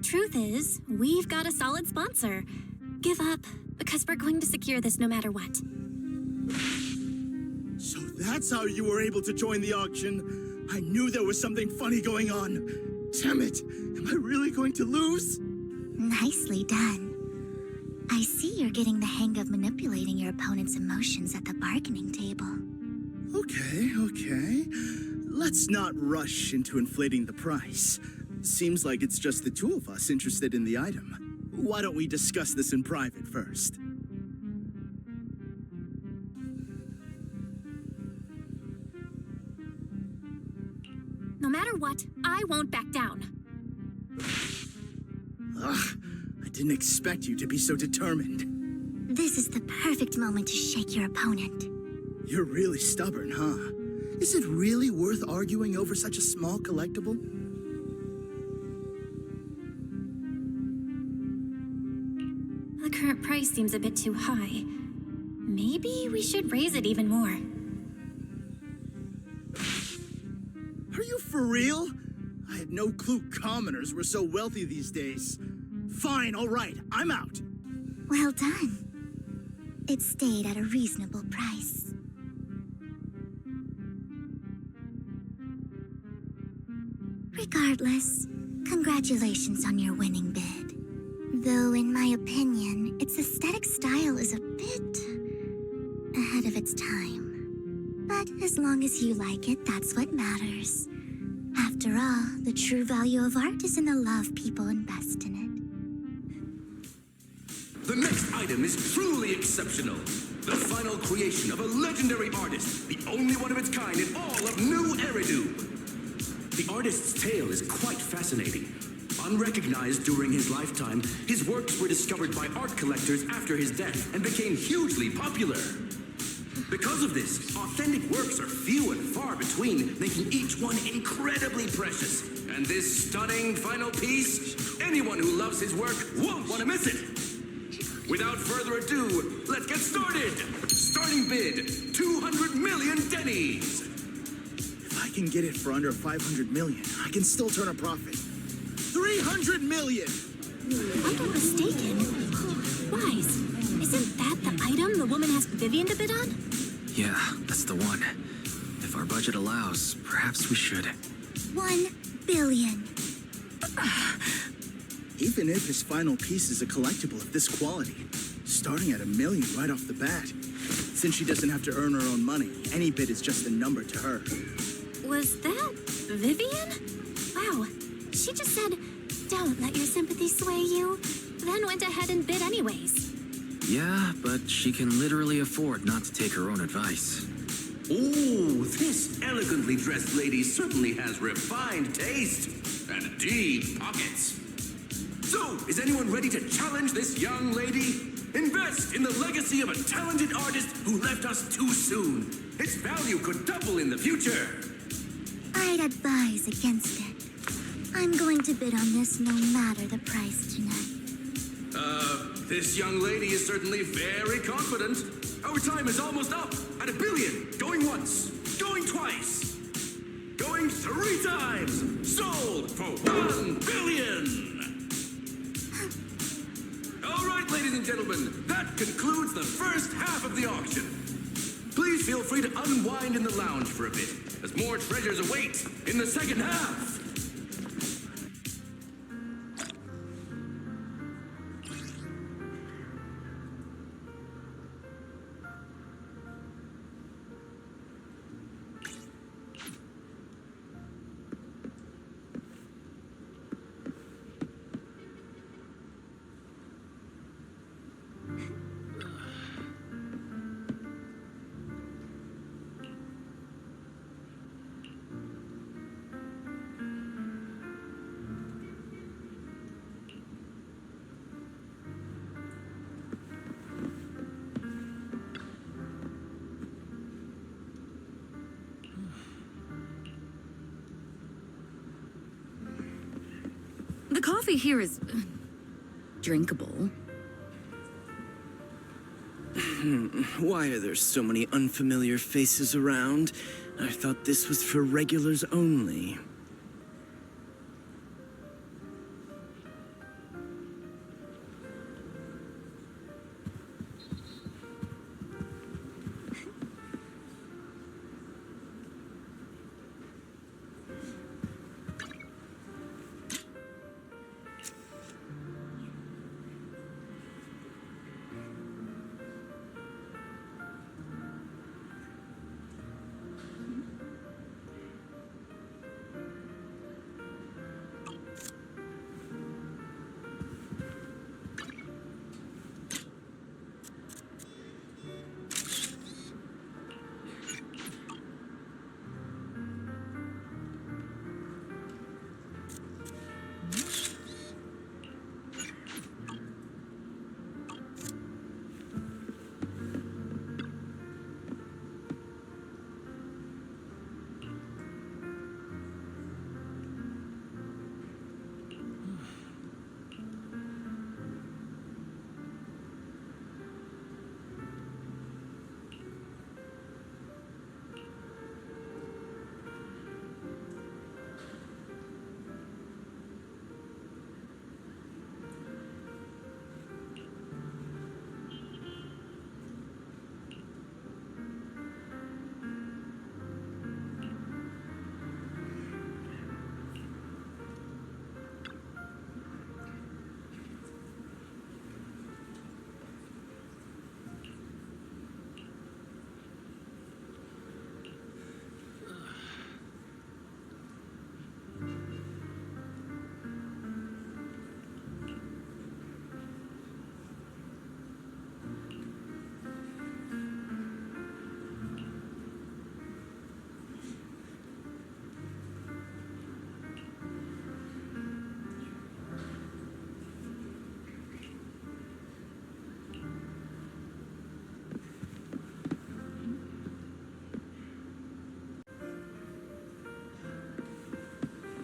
Truth is, we've got a solid sponsor. Give up, because we're going to secure this no matter what. So that's how you were able to join the auction? I knew there was something funny going on. Damn it! Am I really going to lose? Nicely done. I see you're getting the hang of manipulating your opponent's emotions at the bargaining table. Okay. Let's not rush into inflating the price. Seems like it's just the two of us interested in the item. Why don't we discuss this in private first? No matter what, I won't back down. Ugh, I didn't expect you to be so determined. This is the perfect moment to shake your opponent. You're really stubborn, huh? Is it really worth arguing over such a small collectible? The current price seems a bit too high. Maybe we should raise it even more. Are you for real? I had no clue commoners were so wealthy these days. Fine, all right, I'm out. Well done. It stayed at a reasonable price. Regardless, congratulations on your winning bid. Though, in my opinion, its aesthetic style is a bit ahead of its time. But as long as you like it, that's what matters. After all, the true value of art is in the love people invest in it. The next item is truly exceptional. The final creation of a legendary artist, the only one of its kind in all of New Eridu. The artist's tale is quite fascinating. Unrecognized during his lifetime, his works were discovered by art collectors after his death and became hugely popular. Because of this, authentic works are few and far between, making each one incredibly precious. And this stunning final piece, anyone who loves his work won't want to miss it. Without further ado, let's get started. Starting bid, 200 million dennies. If I can get it for under 500 million, I can still turn a profit. 300 million! I'm not mistaken. Wise, isn't that the item the woman asked Vivian to bid on? Yeah, that's the one. If our budget allows, perhaps we should. 1 billion. Even if his final piece is a collectible of this quality, starting at $1 million right off the bat. Since she doesn't have to earn her own money, any bid is just a number to her. Was that Vivian? Wow, she just said, "Don't let your sympathy sway you," then went ahead and bid anyways. Yeah, but she can literally afford not to take her own advice. Ooh, this elegantly dressed lady certainly has refined taste and deep pockets. So, is anyone ready to challenge this young lady? Invest in the legacy of a talented artist who left us too soon. Its value could double in the future. I'd advise against it. I'm going to bid on this no matter the price tonight. This young lady is certainly very confident. Our time is almost up at $1 billion. Going once, going twice, going 3 times. Sold for $1 billion. All right, ladies and gentlemen, that concludes the first half of the auction. Please feel free to unwind in the lounge for a bit, as more treasures await in the second half. coffee here is drinkable. Why are there so many unfamiliar faces around? I thought this was for regulars only.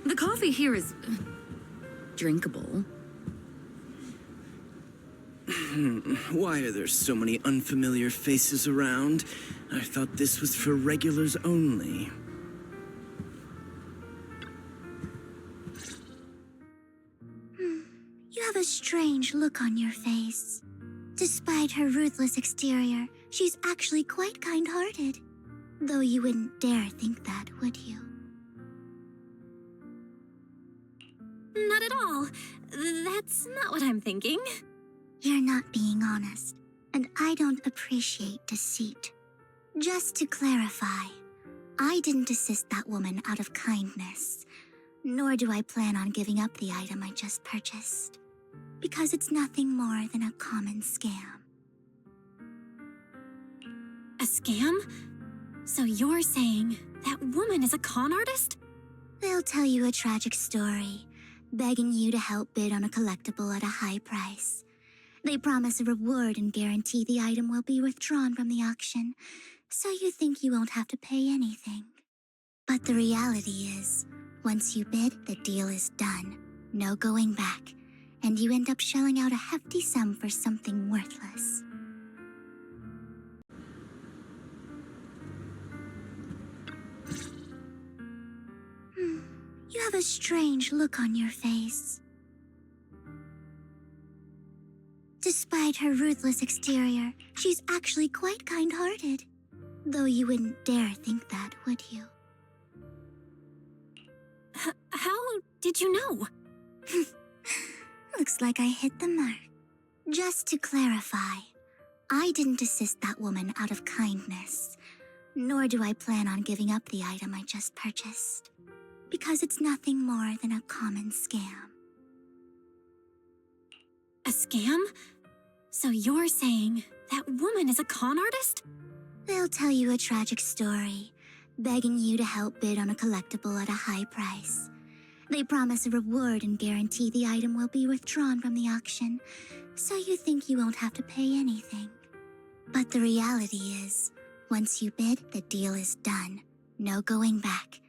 The coffee here is drinkable. Why are there so many unfamiliar faces around? I thought this was for regulars only. You have a strange look on your face. Despite her ruthless exterior, she's actually quite kind-hearted. Though you wouldn't dare think that, would you? Not at all. That's not what I'm thinking. You're not being honest, and I don't appreciate deceit. Just to clarify, I didn't assist that woman out of kindness, nor do I plan on giving up the item I just purchased, because it's nothing more than a common scam. A scam? So you're saying that woman is a con artist? They'll tell you a tragic story, begging you to help bid on a collectible at a high price. They promise a reward and guarantee the item will be withdrawn from the auction, so you think you won't have to pay anything. But the reality is, once you bid, the deal is done. No going back, and you end up shelling out a hefty sum for something worthless. You have a strange look on your face. Despite her ruthless exterior, she's actually quite kind-hearted. Though you wouldn't dare think that, would you? How did you know? Looks like I hit the mark. Just to clarify, I didn't assist that woman out of kindness, nor do I plan on giving up the item I just purchased, because it's nothing more than a common scam. A scam? So you're saying that woman is a con artist? They'll tell you a tragic story, begging you to help bid on a collectible at a high price. They promise a reward and guarantee the item will be withdrawn from the auction, so you think you won't have to pay anything. But the reality is, once you bid, the deal is done. No going back,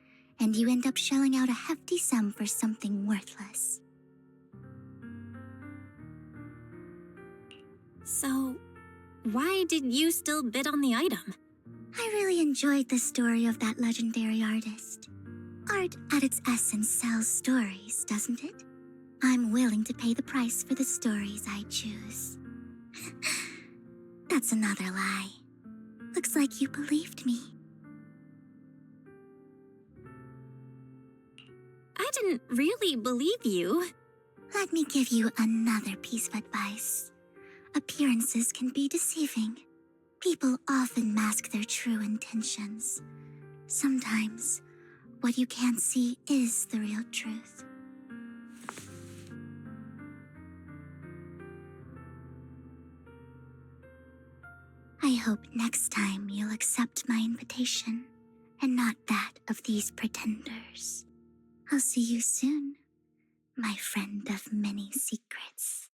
and you end up shelling out a hefty sum for something worthless. So, why did you still bid on the item? I really enjoyed the story of that legendary artist. Art at its essence sells stories, doesn't it? I'm willing to pay the price for the stories I choose. That's another lie. Looks like you believed me. I didn't really believe you. Let me give you another piece of advice. Appearances can be deceiving. People often mask their true intentions. Sometimes, what you can't see is the real truth. I hope next time you'll accept my invitation, and not that of these pretenders. I'll see you soon, my friend of many secrets.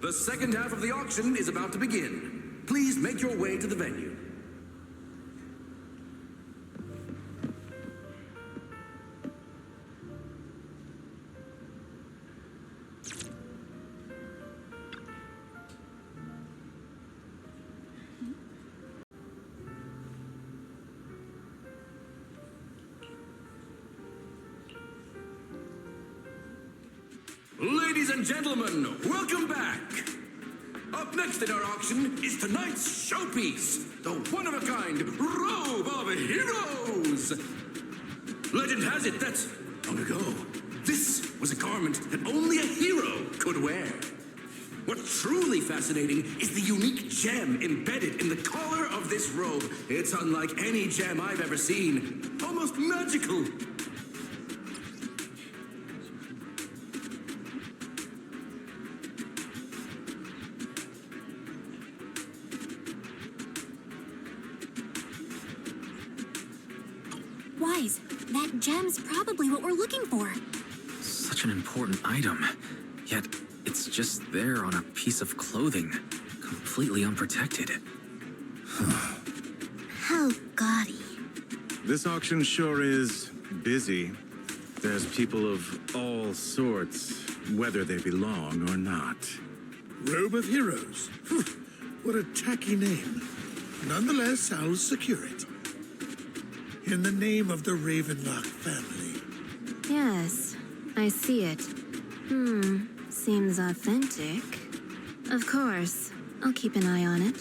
The second half of the auction is about to begin. Please make your way to the venue. Ladies and gentlemen, welcome back! Up next in our auction is tonight's showpiece, the one-of-a-kind Robe of Heroes! Legend has it that, long ago, this was a garment that only a hero could wear. What's truly fascinating is the unique gem embedded in the collar of this robe. It's unlike any gem I've ever seen. Almost magical. Wise, that gem's probably what we're looking for. Such an important item, yet it's just there on a piece of clothing, completely unprotected. How gaudy. This auction sure is busy. There's people of all sorts, whether they belong or not. Robe of Heroes. What a tacky name. Nonetheless, I'll secure it. In the name of the Ravenlock family. Yes, I see it. Seems authentic. Of course, I'll keep an eye on it.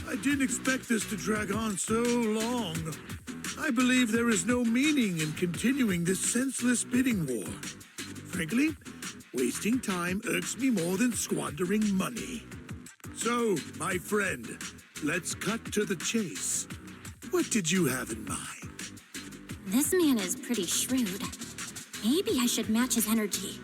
I didn't expect this to drag on so long. I believe there is no meaning in continuing this senseless bidding war. Frankly, wasting time irks me more than squandering money. So, my friend, let's cut to the chase. What did you have in mind? This man is pretty shrewd. Maybe I should match his energy.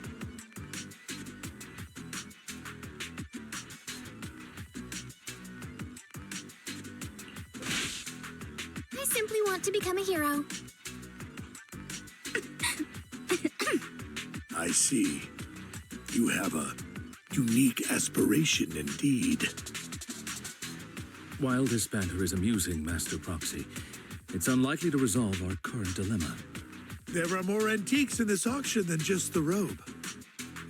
I simply want to become a hero. I see. You have a unique aspiration indeed. While this banter is amusing, Master Proxy, it's unlikely to resolve our current dilemma. There are more antiques in this auction than just the robe.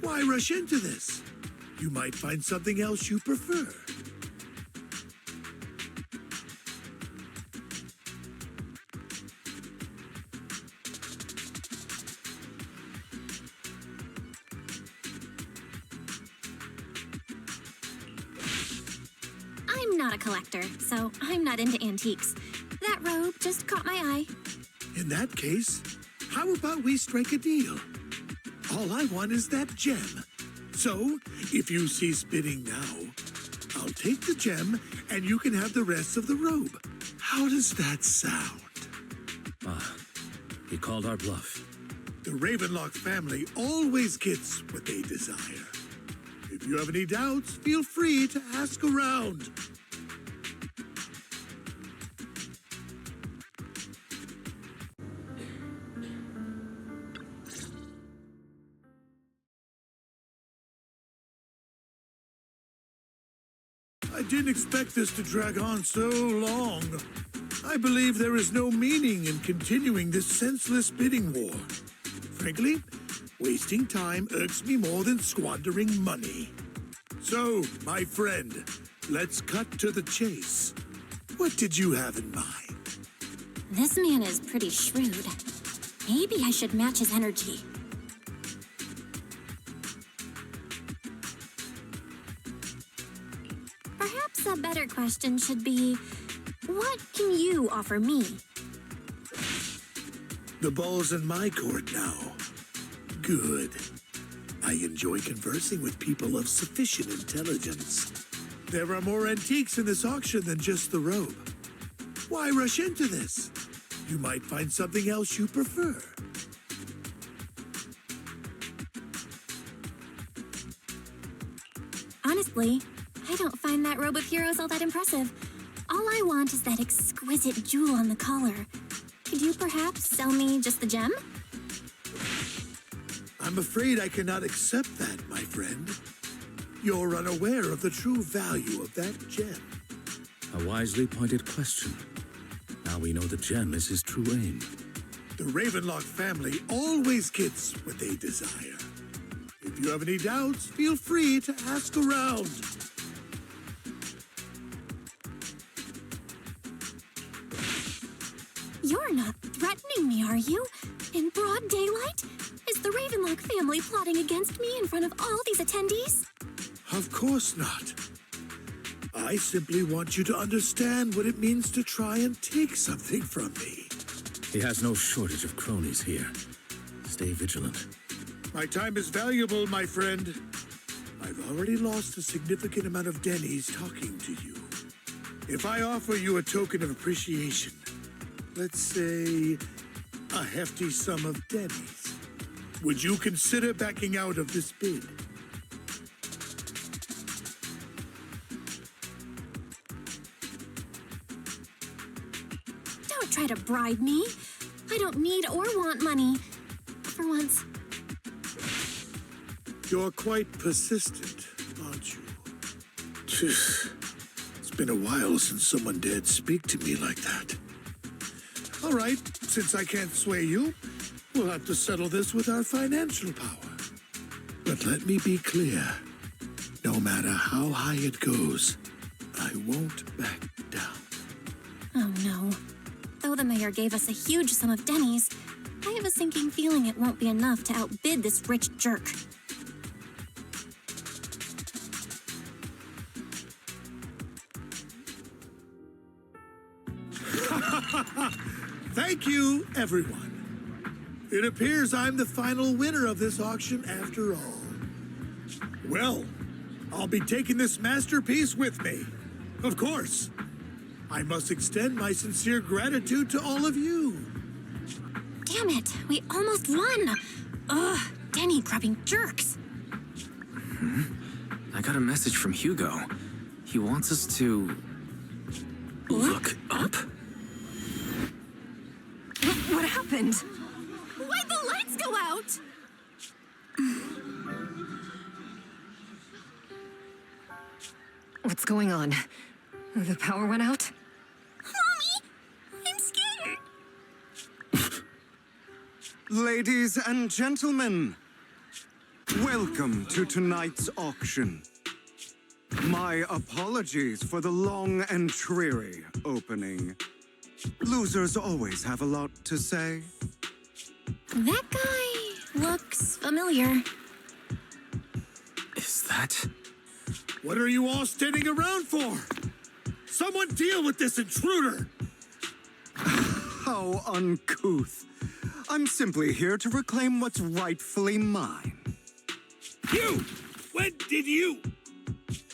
Why rush into this? You might find something else you prefer. I'm not a collector, so I'm not into antiques. That robe just caught my eye. In that case, how about we strike a deal? All I want is that gem. So, if you cease bidding now, I'll take the gem and you can have the rest of the robe. How does that sound? He called our bluff. The Ravenlock family always gets what they desire. If If you have any doubts, feel free to ask around. I didn't expect this to drag on so long. I believe there is no meaning in continuing this senseless bidding war. Frankly, wasting time irks me more than squandering money. So, my friend, let's cut to the chase. What did you have in mind? This man is pretty shrewd. Maybe I should match his energy. Perhaps a better question should be, what can you offer me? The ball's in my court now. Good. I enjoy conversing with people of sufficient intelligence. There are more antiques in this auction than just the robe. Why rush into this? You might find something else you prefer. Honestly, I don't find that robe of heroes all that impressive. All I want is that exquisite jewel on the collar. Could you perhaps sell me just the gem? I'm afraid I cannot accept that, my friend. You're unaware of the true value of that gem. A wisely pointed question. Now we know the gem is his true aim. The Ravenlock family always gets what they desire. If you have any doubts, feel free to ask around. You're not threatening me, are you? In broad daylight? Is the Ravenlock family plotting against me in front of all these attendees? Of course not. I simply want you to understand what it means to try and take something from me. He has no shortage of cronies here. Stay vigilant. My time is valuable, my friend. I've already lost a significant amount of dennies talking to you. If I offer you a token of appreciation, let's say a hefty sum of dennies, would you consider backing out of this bid? Don't try to bribe me. I don't need or want money. For once. You're quite persistent, aren't you? It's been a while since someone dared speak to me like that. All right, since I can't sway you, we'll have to settle this with our financial power. But let me be clear. No matter how high it goes, I won't back down. Oh no. Though the mayor gave us a huge sum of dennies, I have a sinking feeling it won't be enough to outbid this rich jerk. Thank you, everyone. It appears I'm the final winner of this auction after all. Well, I'll be taking this masterpiece with me. Of course. I must extend my sincere gratitude to all of you. Damn it, we almost won! Ugh, denny grubbing jerks. I got a message from Hugo. He wants us to... look up? What happened? Why'd the lights go out? What's going on? The power went out? Mommy! I'm scared! Ladies and gentlemen, welcome to tonight's auction. My apologies for the long and dreary opening. Losers always have a lot to say. That guy looks familiar. Is that... What are you all standing around for? Someone deal with this intruder! How uncouth. I'm simply here to reclaim what's rightfully mine. You! When did you...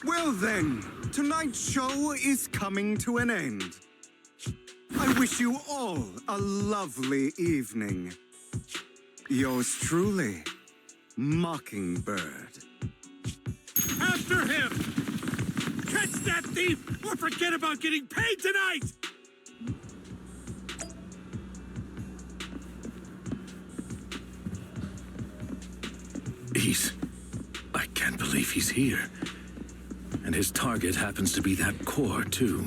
Well then, tonight's show is coming to an end. I wish you all a lovely evening. Yours truly, Mockingbird. After him! Catch that thief, or forget about getting paid tonight! I can't believe he's here. And his target happens to be that core, too.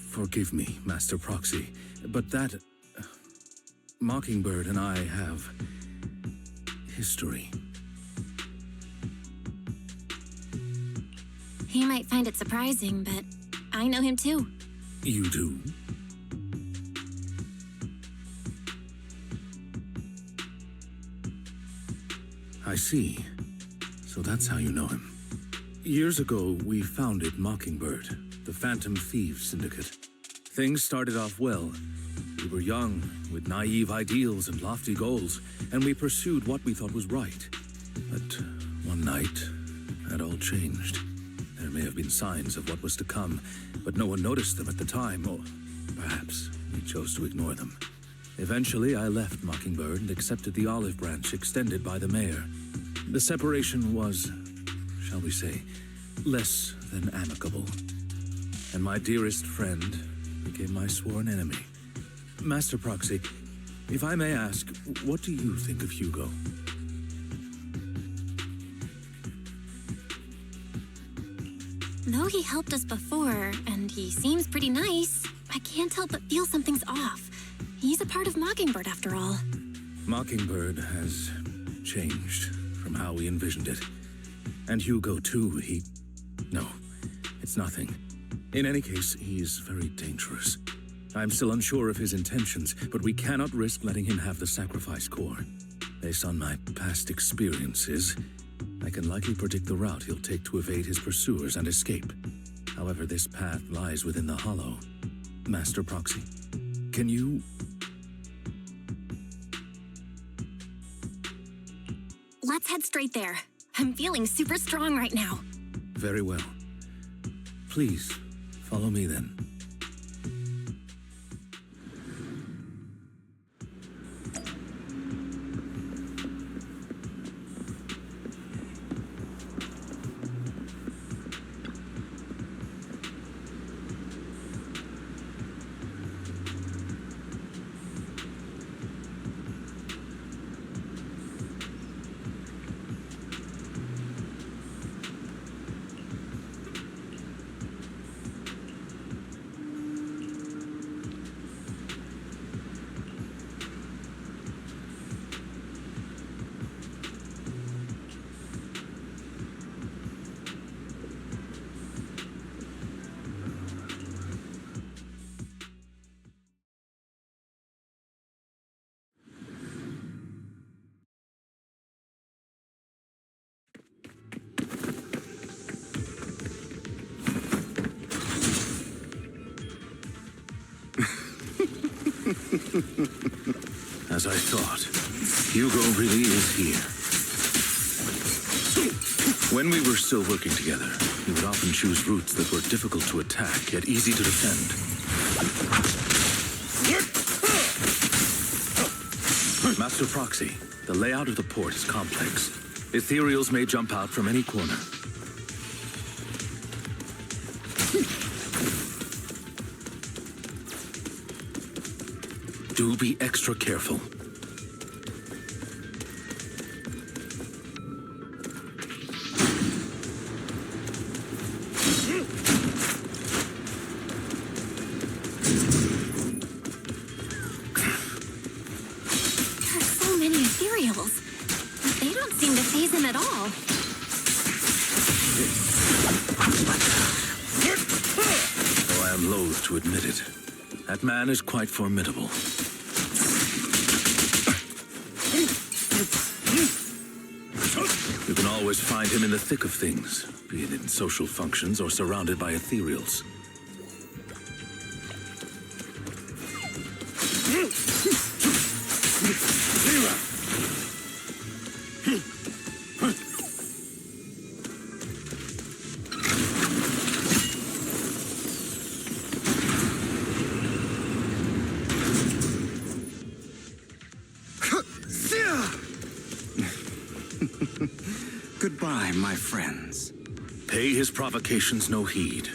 Forgive me, Master Proxy, but that... Mockingbird and I have... history. He might find it surprising, but I know him too. You do? I see. So that's how you know him. Years ago, we founded Mockingbird, the Phantom Thieves Syndicate. Things started off well. We were young, with naive ideals and lofty goals, and we pursued what we thought was right. But one night, that all changed. There may have been signs of what was to come, but no one noticed them at the time, or perhaps we chose to ignore them. Eventually, I left Mockingbird and accepted the olive branch extended by the mayor. The separation was, shall we say, less than amicable. And my dearest friend became my sworn enemy. Master Proxy, if I may ask, what do you think of Hugo? Though he helped us before, and he seems pretty nice, I can't help but feel something's off. He's a part of Mockingbird, after all. Mockingbird has changed from how we envisioned it. And Hugo, too, No, it's nothing. In any case, he's very dangerous. I'm still unsure of his intentions, but we cannot risk letting him have the sacrifice core. Based on my past experiences, I can likely predict the route he'll take to evade his pursuers and escape. However, this path lies within the Hollow. Master Proxy, can you... Let's head straight there. I'm feeling super strong right now. Very well. Please, follow me then. As I thought, Hugo really is here. When we were still working together, he would often choose routes that were difficult to attack, yet easy to defend. Master Proxy, the layout of the port is complex. Ethereals may jump out from any corner. Do be extra careful. There are so many ethereals, but they don't seem to faze him at all. Though I am loath to admit it, that man is quite formidable. You can always find him in the thick of things, be it in social functions or surrounded by ethereals. Goodbye, my friends. Pay his provocations no heed.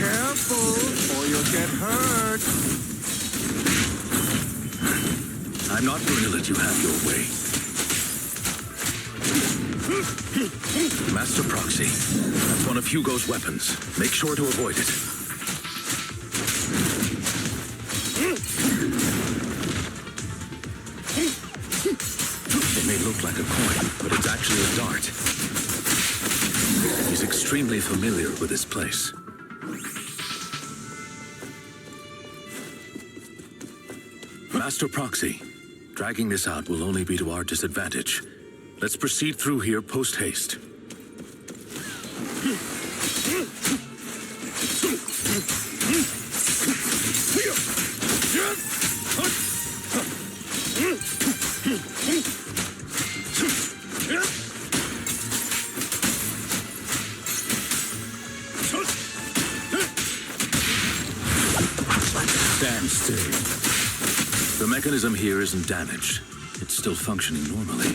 Careful, or you'll get hurt. I'm not going to let you have your way. Master Proxy, that's one of Hugo's weapons. Make sure to avoid it. It may look like a coin, but it's actually a dart. He's extremely familiar with this place. Master Proxy, dragging this out will only be to our disadvantage. Let's proceed through here post-haste. Stand still. The mechanism here isn't damaged. It's still functioning normally.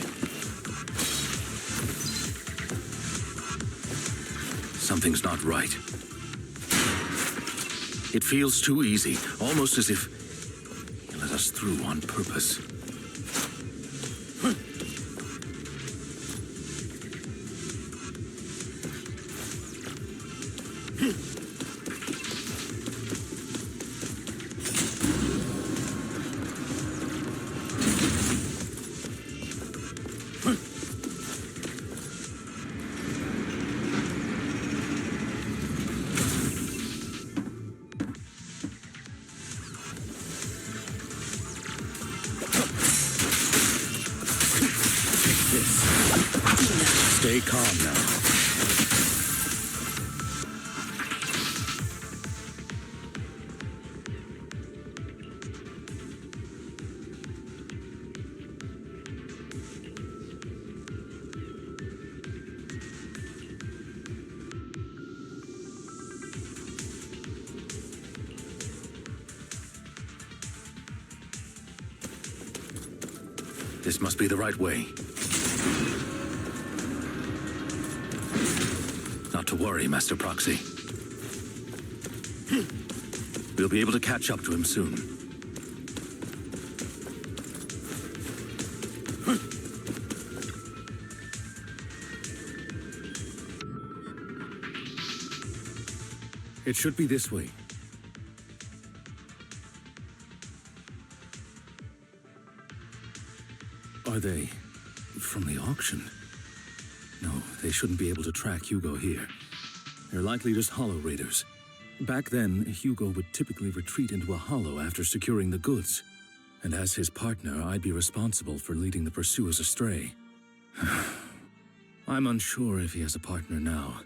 Something's not right. It feels too easy, almost as if he let us through on purpose. Stay calm now. This must be the right way. Not to worry, Master Proxy. We'll be able to catch up to him soon. It should be this way. Are they from the auction? No, they shouldn't be able to track Hugo here. They're likely just hollow raiders. Back then, Hugo would typically retreat into a hollow after securing the goods. And as his partner, I'd be responsible for leading the pursuers astray. I'm unsure if he has a partner now,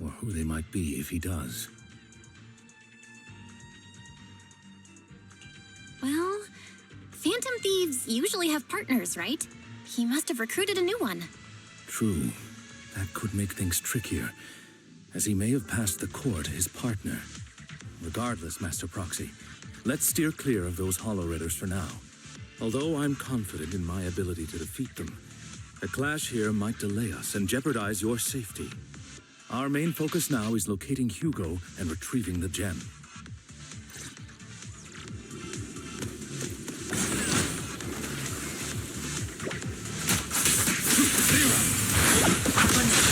or who they might be if he does. Well, Phantom Thieves usually have partners, right? He must have recruited a new one. True. That could make things trickier, as he may have passed the core to his partner. Regardless, Master Proxy, let's steer clear of those hollow raiders for now. Although I'm confident in my ability to defeat them, A clash here might delay us and jeopardize your safety. Our main focus now is locating Hugo and retrieving the gem.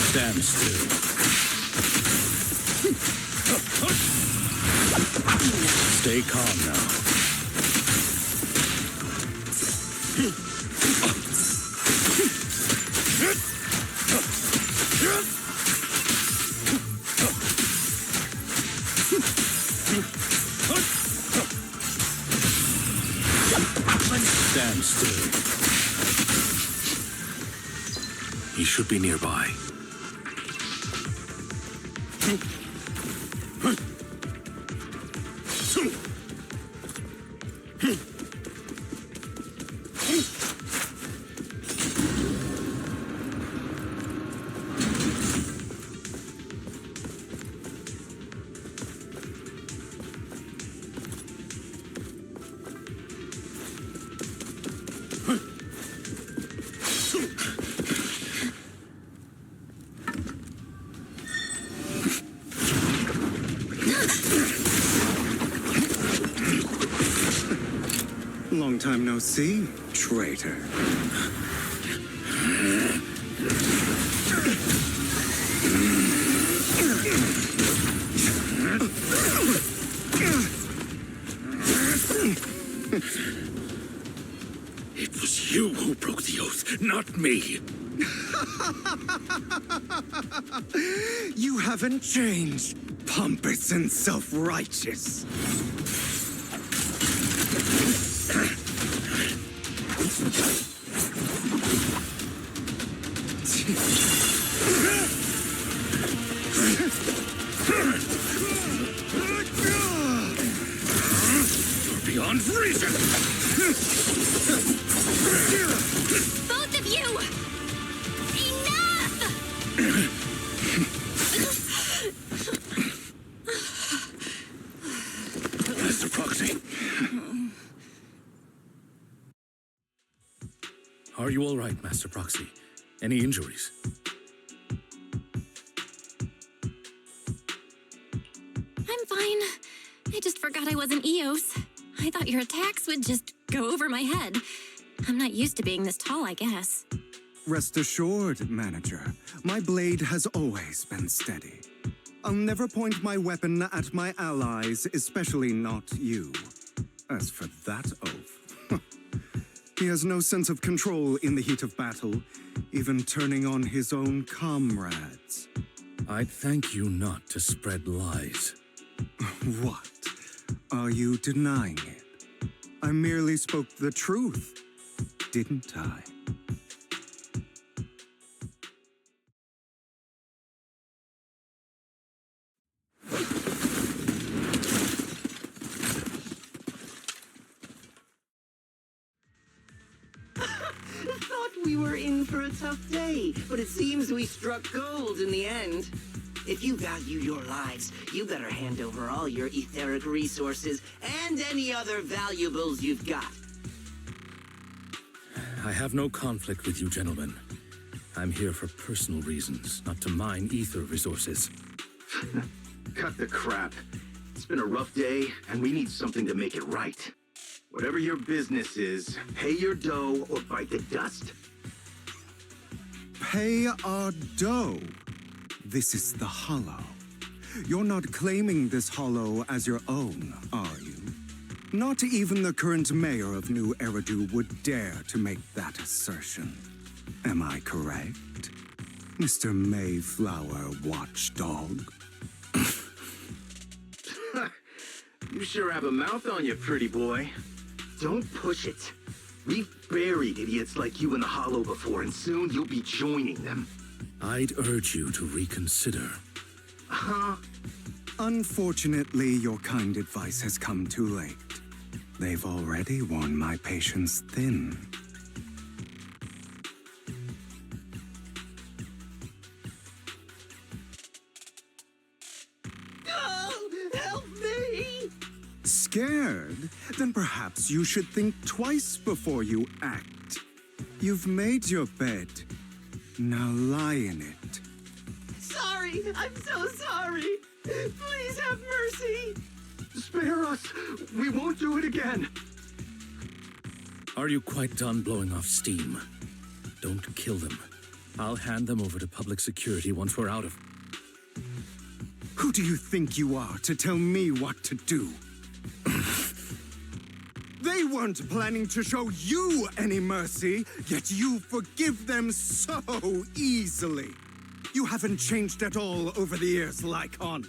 Stand still. Stay calm now. Stand still. He should be nearby. Long time no see, traitor. It was you who broke the oath, not me. You haven't changed, pompous and self-righteous. You're beyond reason. Both of you! Enough! Master Proxy. Are you all right, Master Proxy? Any injuries? I'm fine. I just forgot I wasn't Eos. I thought your attacks would just go over my head. I'm not used to being this tall, I guess. Rest assured, Manager, my blade has always been steady. I'll never point my weapon at my allies, especially not you. As for that oath, he has no sense of control in the heat of battle, even turning on his own comrades. I'd thank you not to spread lies. What? Are you denying it? I merely spoke the truth, didn't I? Thought we were in for a tough day, but it seems we struck gold in the end. If you value your lives, you better hand over all your etheric resources and any other valuables you've got. I have no conflict with you, gentlemen. I'm here for personal reasons, not to mine ether resources. Cut the crap. It's been a rough day, and we need something to make it right. Whatever your business is, pay your dough or bite the dust. Pay our dough. This is the Hollow. You're not claiming this Hollow as your own, are you? Not even the current mayor of New Eridu would dare to make that assertion. Am I correct, Mr. Mayflower Watchdog? You sure have a mouth on you, pretty boy. Don't push it. We've buried idiots like you in the Hollow before, and soon you'll be joining them. I'd urge you to reconsider. Huh? Unfortunately, your kind advice has come too late. They've already worn my patience thin. Oh, help me! Scared? Then perhaps you should think twice before you act. You've made your bed. Now lie in it. Sorry, I'm so sorry. Please have mercy. Spare us! We won't do it again! Are you quite done blowing off steam? Don't kill them. I'll hand them over to public security once we're out of... Who do you think you are to tell me what to do? They weren't planning to show you any mercy, yet you forgive them so easily. You haven't changed at all over the years, Lycon.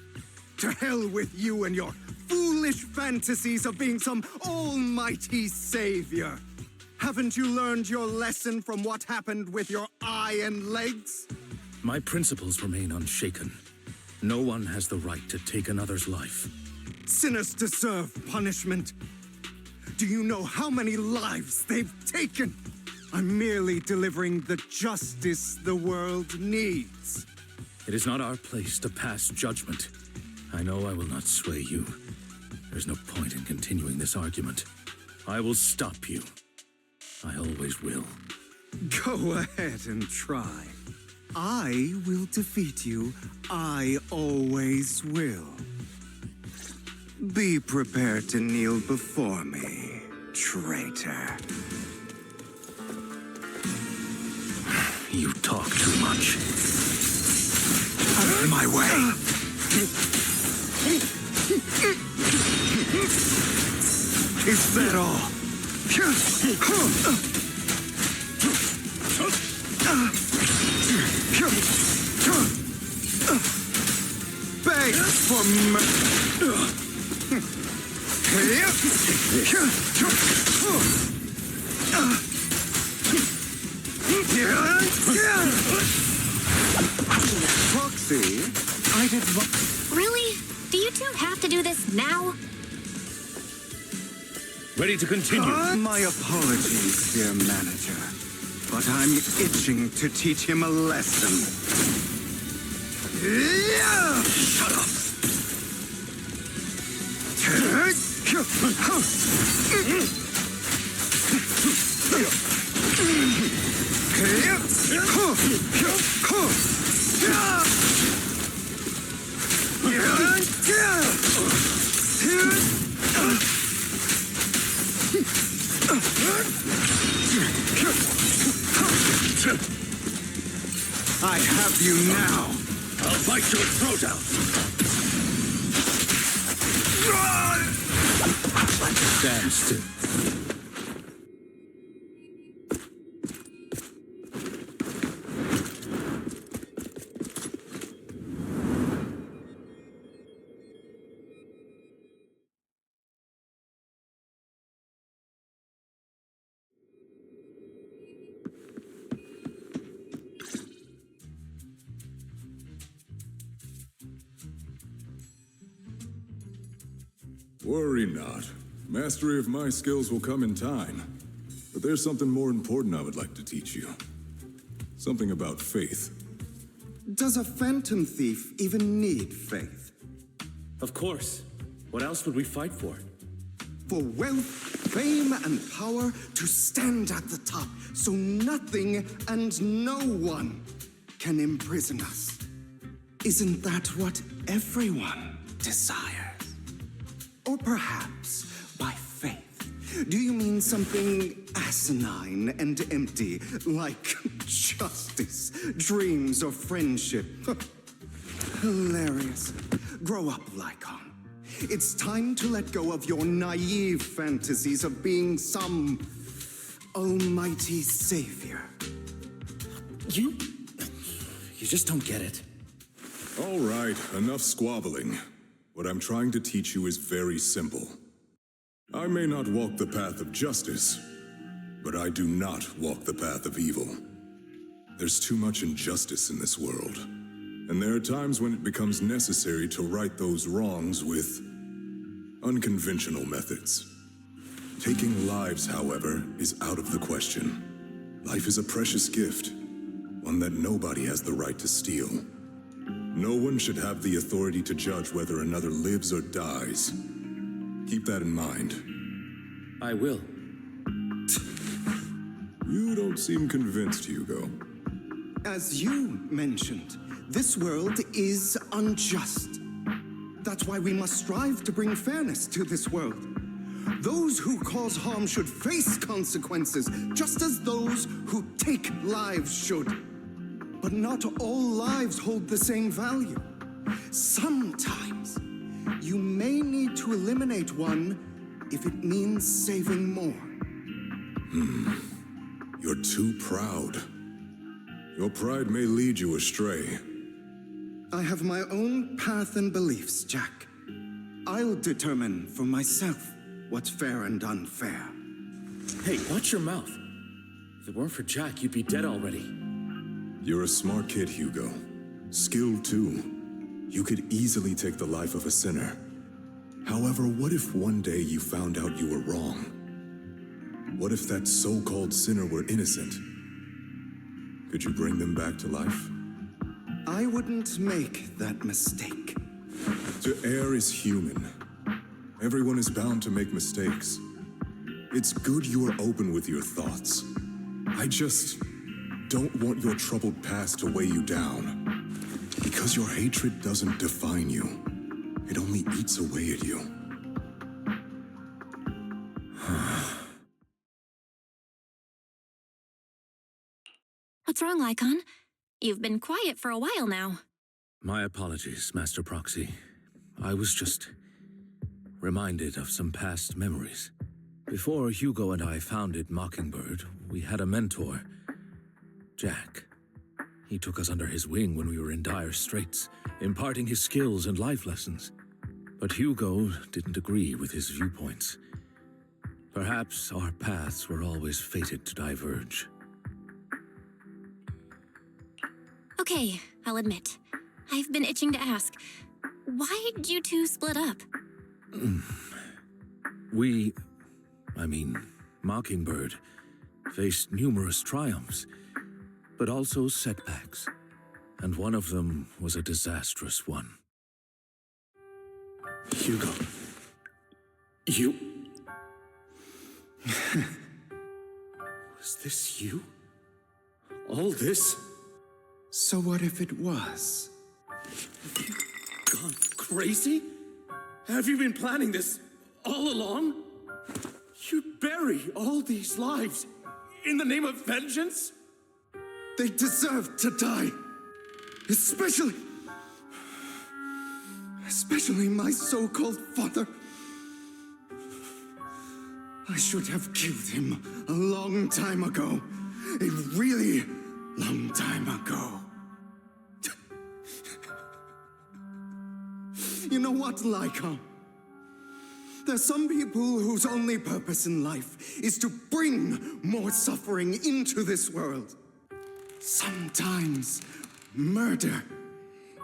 To hell with you and your foolish fantasies of being some almighty savior. Haven't you learned your lesson from what happened with your eye and legs? My principles remain unshaken. No one has the right to take another's life. Sinners deserve punishment. Do you know how many lives they've taken? I'm merely delivering the justice the world needs. It is not our place to pass judgment. I know I will not sway you. There's no point in continuing this argument. I will stop you. I always will. Go ahead and try. I will defeat you. I always will. Be prepared to kneel before me, traitor. You talk too much. Out of my way! Is that all? Beg for Foxy, I did what? Really? Do you two have to do this now? Ready to continue. My apologies, dear manager, but I'm itching to teach him a lesson. Shut up. I have you now. I'll bite your throat out. Stand still. Worry not. Mastery of my skills will come in time. But there's something more important I would like to teach you. Something about faith. Does a phantom thief even need faith? Of course. What else would we fight for? For wealth, fame, and power to stand at the top, so nothing and no one can imprison us. Isn't that what everyone desires? Or perhaps by faith, do you mean something asinine and empty, like justice, dreams, or friendship? Hilarious. Grow up, Lycon. It's time to let go of your naive fantasies of being some almighty savior. You just don't get it. All right, enough squabbling. What I'm trying to teach you is very simple. I may not walk the path of justice, but I do not walk the path of evil. There's too much injustice in this world, and there are times when it becomes necessary to right those wrongs with unconventional methods. Taking lives, however, is out of the question. Life is a precious gift, one that nobody has the right to steal. No one should have the authority to judge whether another lives or dies. Keep that in mind. I will. You don't seem convinced, Hugo. As you mentioned, this world is unjust. That's why we must strive to bring fairness to this world. Those who cause harm should face consequences, just as those who take lives should. But not all lives hold the same value. Sometimes, you may need to eliminate one if it means saving more. You're too proud. Your pride may lead you astray. I have my own path and beliefs, Jack. I'll determine for myself what's fair and unfair. Hey, watch your mouth. If it weren't for Jack, you'd be dead already. You're a smart kid, Hugo. Skilled too. You could easily take the life of a sinner. However, what if one day you found out you were wrong? What if that so-called sinner were innocent? Could you bring them back to life? I wouldn't make that mistake. To err is human. Everyone is bound to make mistakes. It's good you are open with your thoughts. I just don't want your troubled past to weigh you down. Because your hatred doesn't define you. It only eats away at you. What's wrong, Lycon? You've been quiet for a while now. My apologies, Master Proxy. I was just reminded of some past memories. Before Hugo and I founded Mockingbird, we had a mentor, Jack. He took us under his wing when we were in dire straits, imparting his skills and life lessons. But Hugo didn't agree with his viewpoints. Perhaps our paths were always fated to diverge. Okay, I'll admit. I've been itching to ask. Why did you two split up? Mockingbird, faced numerous triumphs, but also setbacks. And one of them was a disastrous one. Hugo, you... Was this you? All this? So what if it was? Gone crazy? Have you been planning this all along? You'd bury all these lives in the name of vengeance? They deserve to die. Especially my so-called father. I should have killed him a long time ago. A really long time ago. You know what, Lycon? There's some people whose only purpose in life is to bring more suffering into this world. Sometimes murder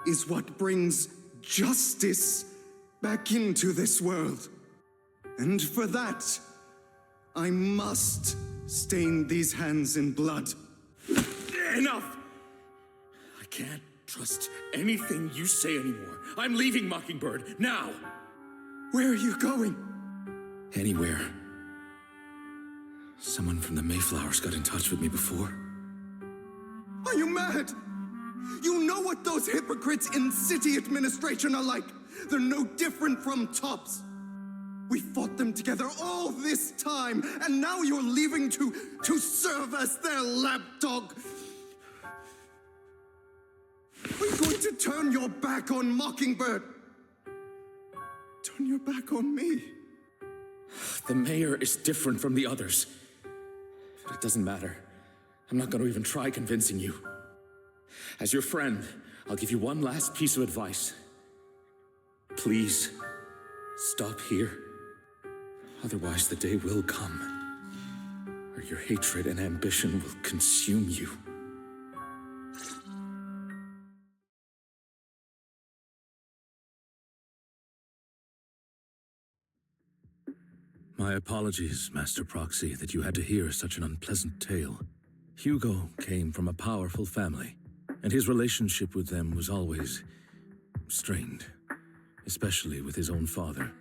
is what brings justice back into this world. And for that, I must stain these hands in blood. Enough! I can't trust anything you say anymore. I'm leaving Mockingbird, now! Where are you going? Anywhere. Someone from the Mayflowers got in touch with me before. Are you mad? You know what those hypocrites in city administration are like. They're no different from tops. We fought them together all this time, and now you're leaving to serve as their lapdog. Are you going to turn your back on Mockingbird? Turn your back on me? The mayor is different from the others. But it doesn't matter. I'm not going to even try convincing you. As your friend, I'll give you one last piece of advice. Please, stop here. Otherwise, the day will come where your hatred and ambition will consume you. My apologies, Master Proxy, that you had to hear such an unpleasant tale. Hugo came from a powerful family, and his relationship with them was always strained, especially with his own father.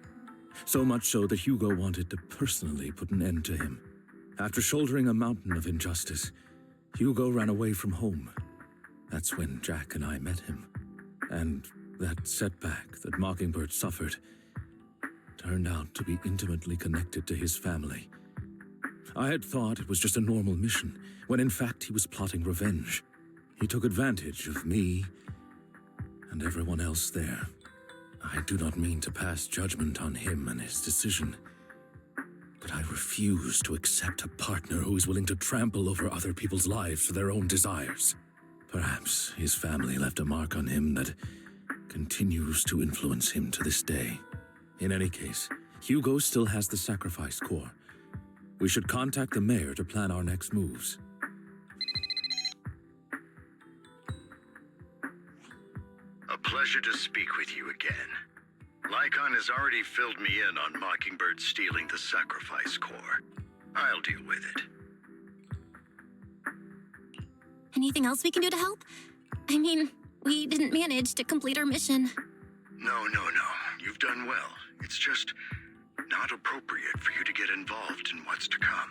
So much so that Hugo wanted to personally put an end to him. After shouldering a mountain of injustice, Hugo ran away from home That's when Jack and I met him. And that setback that Mockingbird suffered turned out to be intimately connected to his family. I had thought it was just a normal mission, when in fact he was plotting revenge. He took advantage of me and everyone else there. I do not mean to pass judgment on him and his decision, but I refuse to accept a partner who is willing to trample over other people's lives for their own desires. Perhaps his family left a mark on him that continues to influence him to this day. In any case, Hugo still has the sacrifice core. We should contact the mayor to plan our next moves. A pleasure to speak with you again. Lycon has already filled me in on Mockingbird stealing the sacrifice core. I'll deal with it. Anything else we can do to help? I mean, we didn't manage to complete our mission. No. You've done well. It's just not appropriate for you to get involved in what's to come.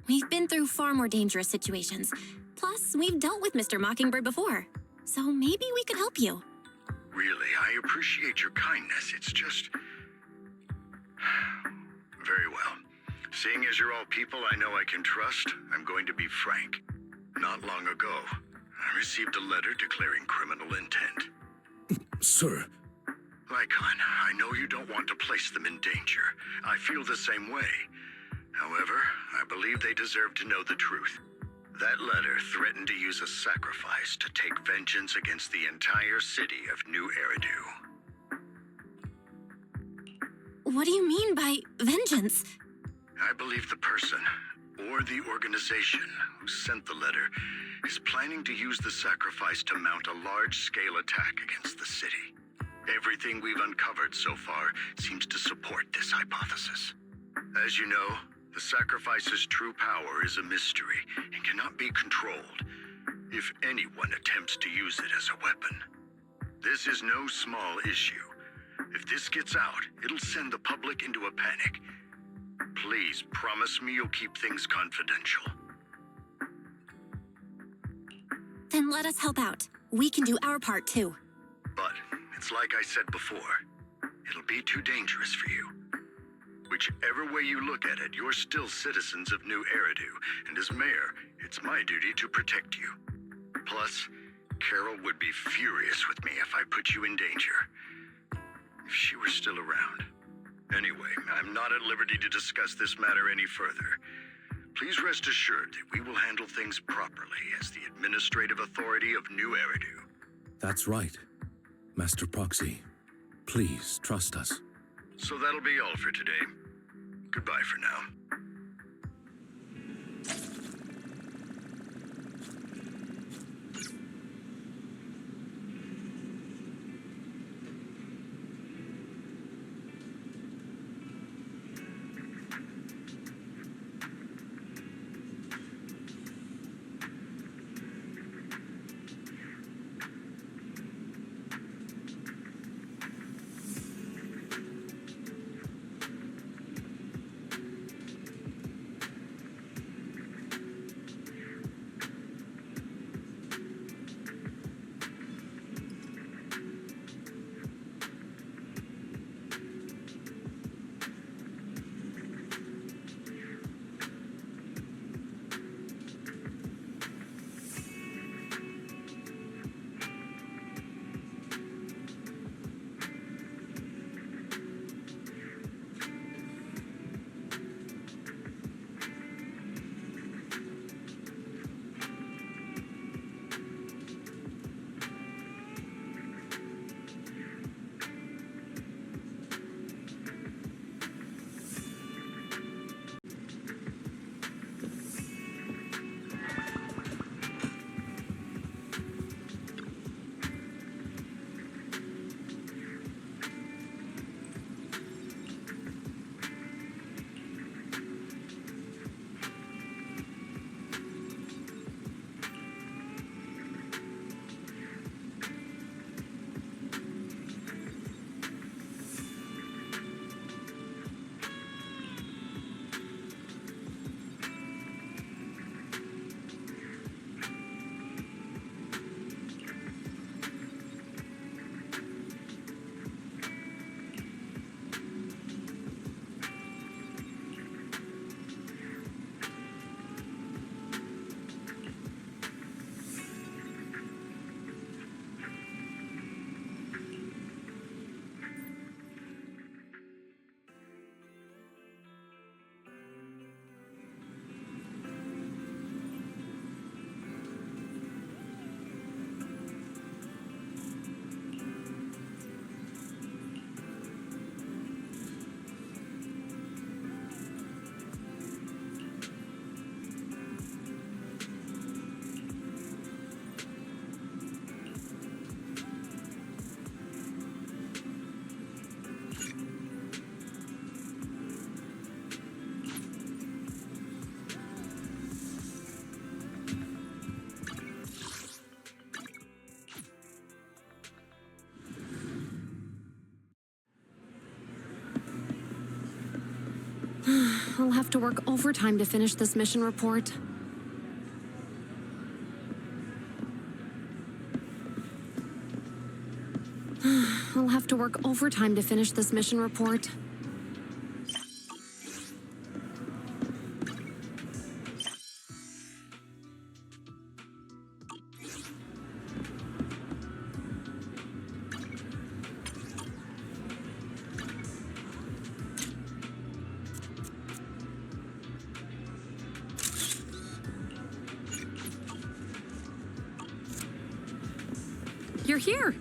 We've been through far more dangerous situations. Plus, we've dealt with Mr. Mockingbird before. So maybe we could help you. Really, I appreciate your kindness. It's just... Very well. Seeing as you're all people I know I can trust, I'm going to be frank. Not long ago, I received a letter declaring criminal intent. Sir. Lycon, I know you don't want to place them in danger. I feel the same way. However, I believe they deserve to know the truth. That letter threatened to use a sacrifice to take vengeance against the entire city of New Eridu. What do you mean by vengeance? I believe the person, or the organization, who sent the letter is planning to use the sacrifice to mount a large-scale attack against the city. Everything we've uncovered so far seems to support this hypothesis. As you know, the sacrifice's true power is a mystery and cannot be controlled if anyone attempts to use it as a weapon. This is no small issue. If this gets out, it'll send the public into a panic. Please promise me you'll keep things confidential. Then let us help out. We can do our part too. But it's like I said before, it'll be too dangerous for you. Whichever way you look at it, you're still citizens of New Eridu, and as mayor, it's my duty to protect you. Plus, Carol would be furious with me if I put you in danger. If she were still around. Anyway, I'm not at liberty to discuss this matter any further. Please rest assured that we will handle things properly as the administrative authority of New Eridu. That's right. Master Proxy, please trust us. So that'll be all for today. Goodbye for now. I'll have to work overtime to finish this mission report. I'll have to work overtime to finish this mission report. You're here!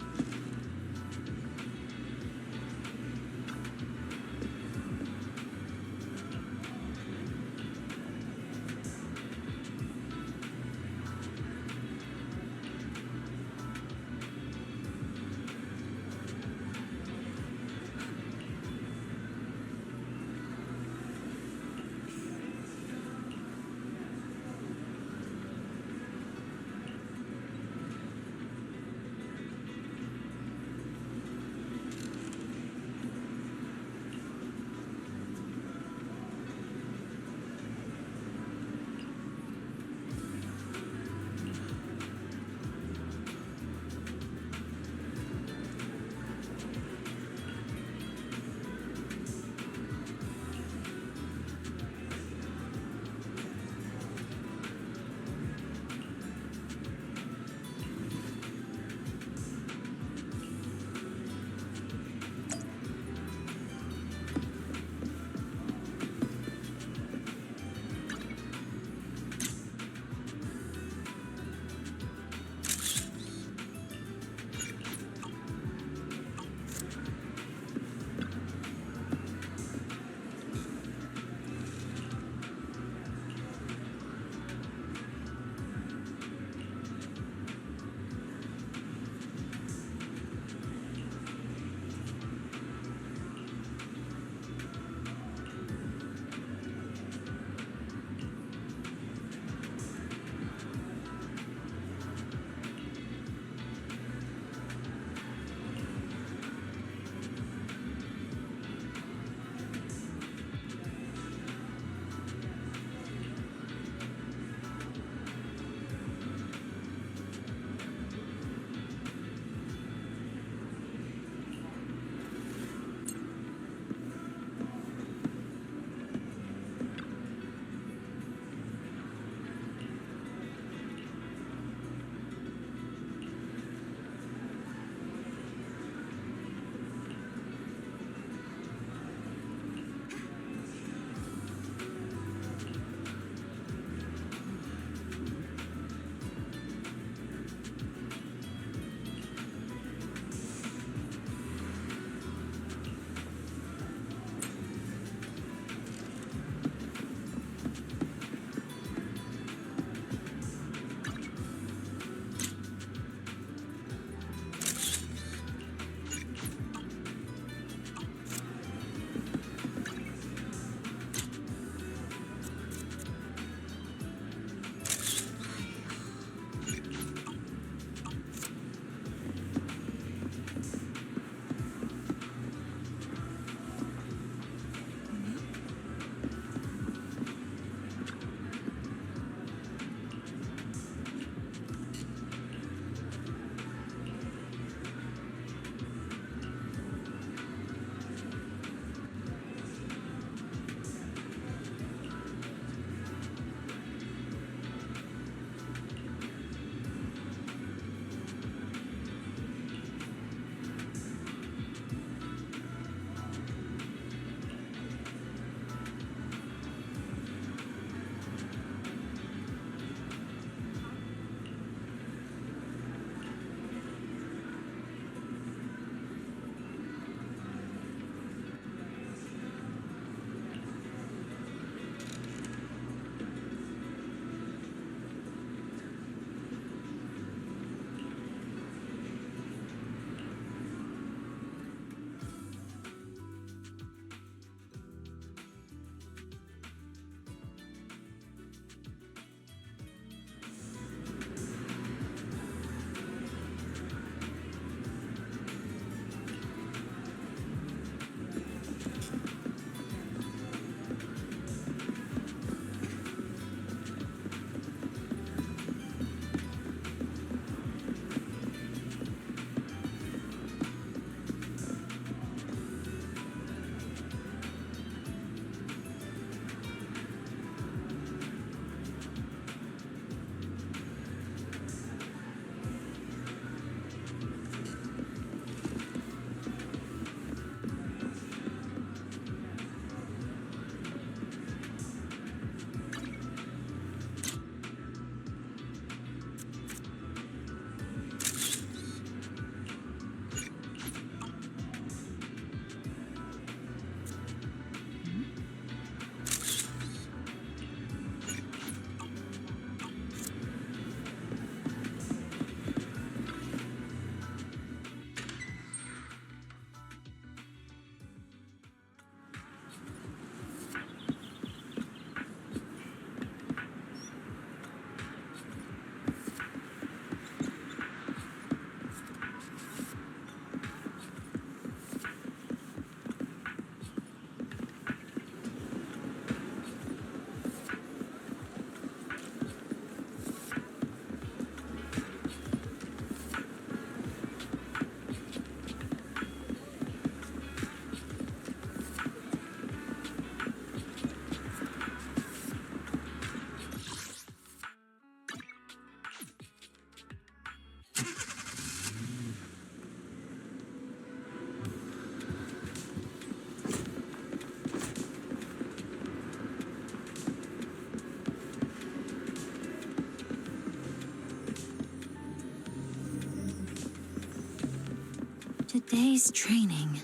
Today's training.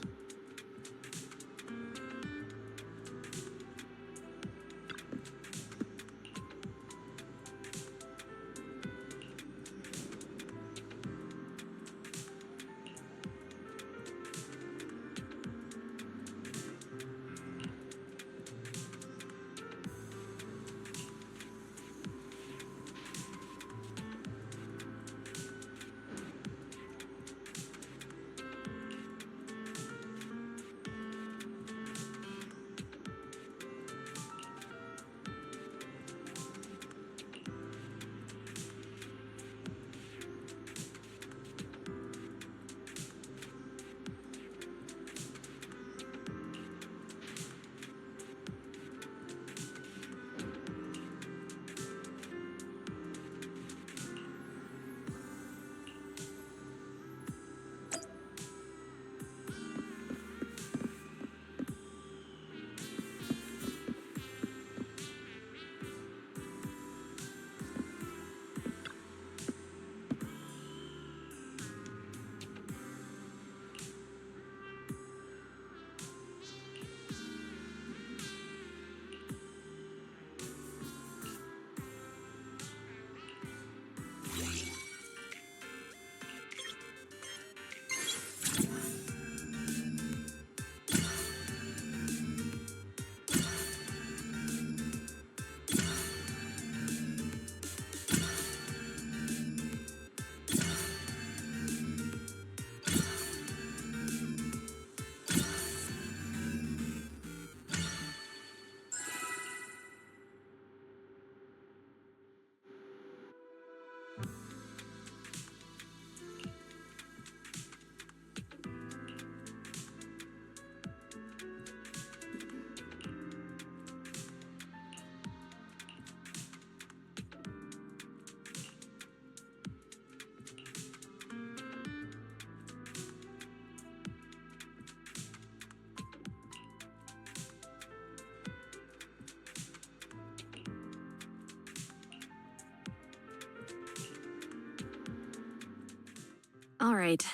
All right,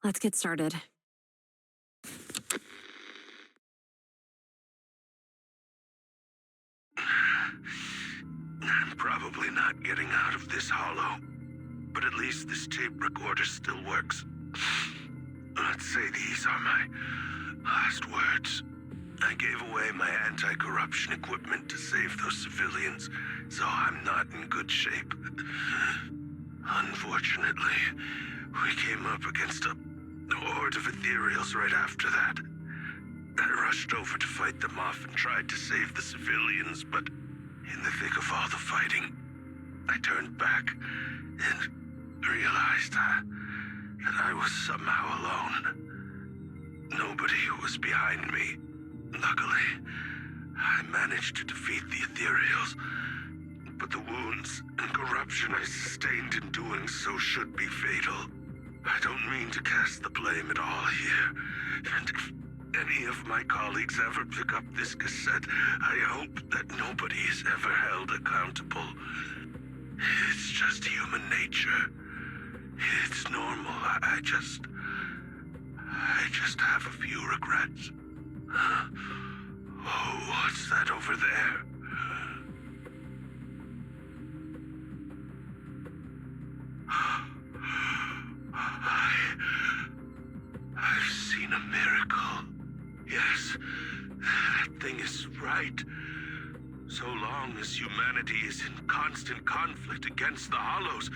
let's get started. I'm probably not getting out of this hollow, but at least this tape recorder still works. Let's say these are my last words. I gave away my anti-corruption equipment to save those civilians, so I'm not in good shape. Unfortunately, we came up against a horde of ethereals right after that. I rushed over to fight them off and tried to save the civilians, but in the thick of all the fighting, I turned back and realized that I was somehow alone. Nobody was behind me. Luckily, I managed to defeat the ethereals, but the wounds and corruption I sustained in doing so should be fatal. I don't mean to cast the blame at all here, and if any of my colleagues ever pick up this cassette, I hope that nobody is ever held accountable. It's just human nature. It's normal. I just have a few regrets. Oh, what's that over there? I've seen a miracle. Yes, that thing is right. So long as humanity is in constant conflict against the Hollows,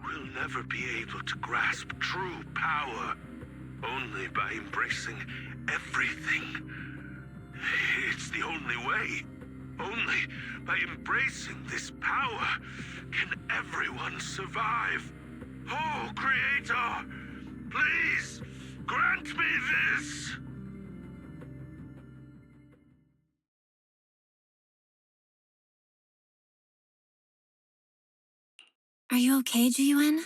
we'll never be able to grasp true power. Only by embracing everything. It's the only way. Only by embracing this power can everyone survive. Oh, Creator, please grant me this. Are you okay, Jiyuan?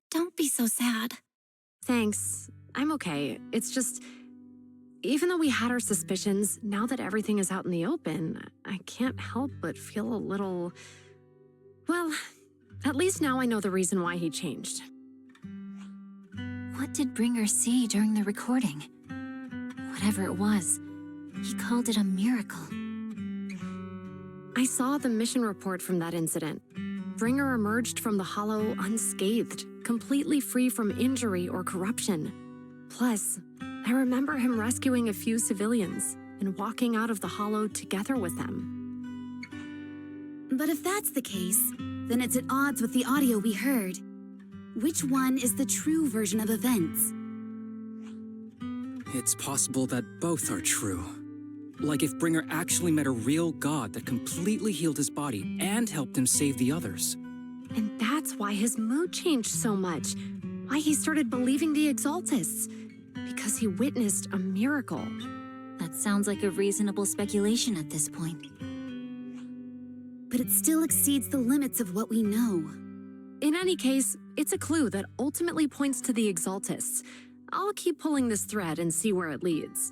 Don't be so sad. Thanks. I'm okay. It's just, even though we had our suspicions, now that everything is out in the open, I can't help but feel a little... Well, at least now I know the reason why he changed. What did Bringer see during the recording? Whatever it was, he called it a miracle. I saw the mission report from that incident. Bringer emerged from the Hollow unscathed, completely free from injury or corruption. Plus, I remember him rescuing a few civilians and walking out of the Hollow together with them. But if that's the case, then it's at odds with the audio we heard. Which one is the true version of events? It's possible that both are true. Like if Bringer actually met a real god that completely healed his body and helped him save the others. And that's why his mood changed so much. Why he started believing the Exaltists. Because he witnessed a miracle. That sounds like a reasonable speculation at this point. But it still exceeds the limits of what we know. In any case, it's a clue that ultimately points to the Exaltists. I'll keep pulling this thread and see where it leads.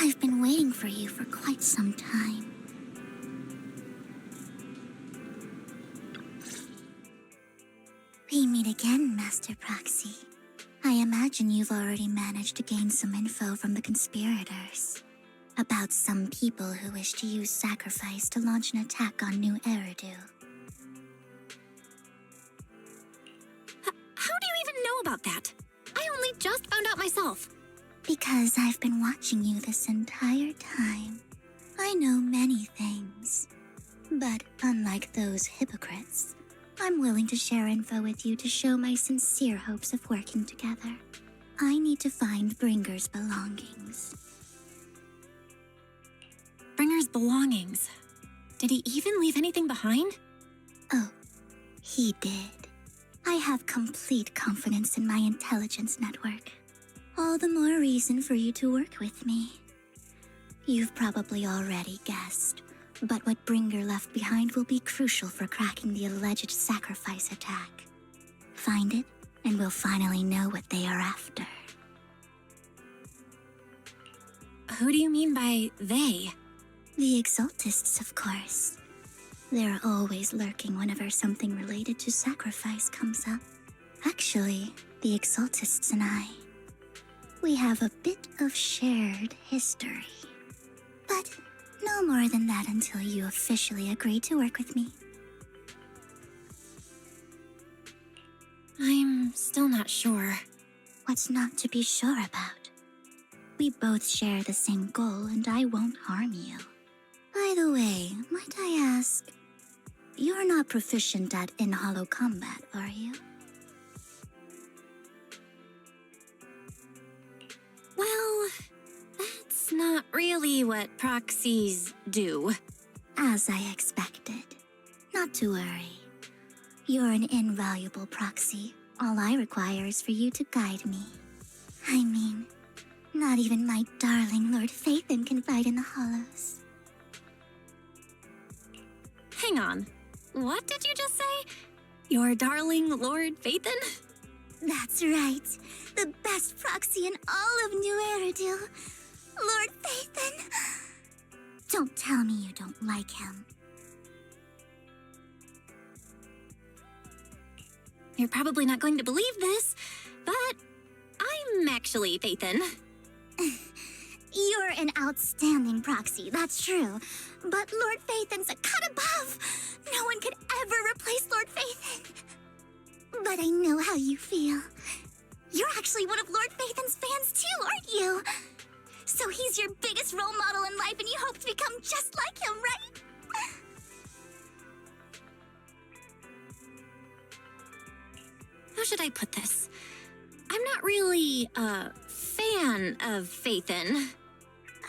I've been waiting for you for quite some time. We meet again, Master Proxy. I imagine you've already managed to gain some info from the conspirators about some people who wish to use sacrifice to launch an attack on New Eridu. How do you even know about that? I only just found out myself. Because I've been watching you this entire time. I know many things. But unlike those hypocrites, I'm willing to share info with you to show my sincere hopes of working together. I need to find Bringer's belongings. Bringer's belongings? Did he even leave anything behind? Oh, he did. I have complete confidence in my intelligence network. All the more reason for you to work with me. You've probably already guessed, but what Bringer left behind will be crucial for cracking the alleged sacrifice attack. find it, and we'll finally know what they are after. Who do you mean by they? The Exaltists, of course. They're always lurking whenever something related to sacrifice comes up. Actually, the Exaltists and I, we have a bit of shared history. But no more than that until you officially agree to work with me. I'm still not sure. What's not to be sure about? We both share the same goal, and I won't harm you. By the way, might I ask, you're not proficient at in-hollow combat, are you? Well, that's not really what proxies do. As I expected. Not to worry. You're an invaluable proxy. All I require is for you to guide me. I mean, not even my darling Lord Phaethon can fight in the hollows. Hang on. What did you just say? Your darling Lord Phaethon? That's right. The best proxy in all of New Eridu. Lord Phaethon. Don't tell me you don't like him. You're probably not going to believe this, but I'm actually Phaethon. You're an outstanding proxy, that's true. But Lord Phaethon's a cut above. No one could ever replace Lord Phaethon. But I know how you feel. You're actually one of Lord Phaethon's fans too, aren't you? So he's your biggest role model in life and you hope to become just like him, right? How should I put this? I'm not really a fan of Phaethon.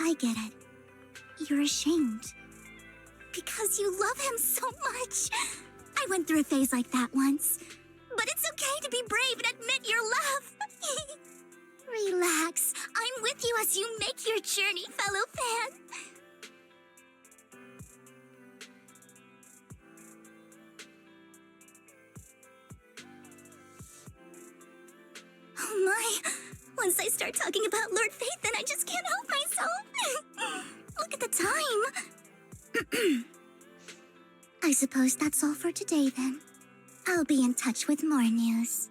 I get it. You're ashamed. Because you love him so much. I went through a phase like that once. But it's okay to be brave and admit your love. Relax. I'm with you as you make your journey, fellow fan. Oh my. Once I start talking about Lord Phaethon, I just can't help myself. Look at the time. I suppose that's all for today then. I'll be in touch with more news.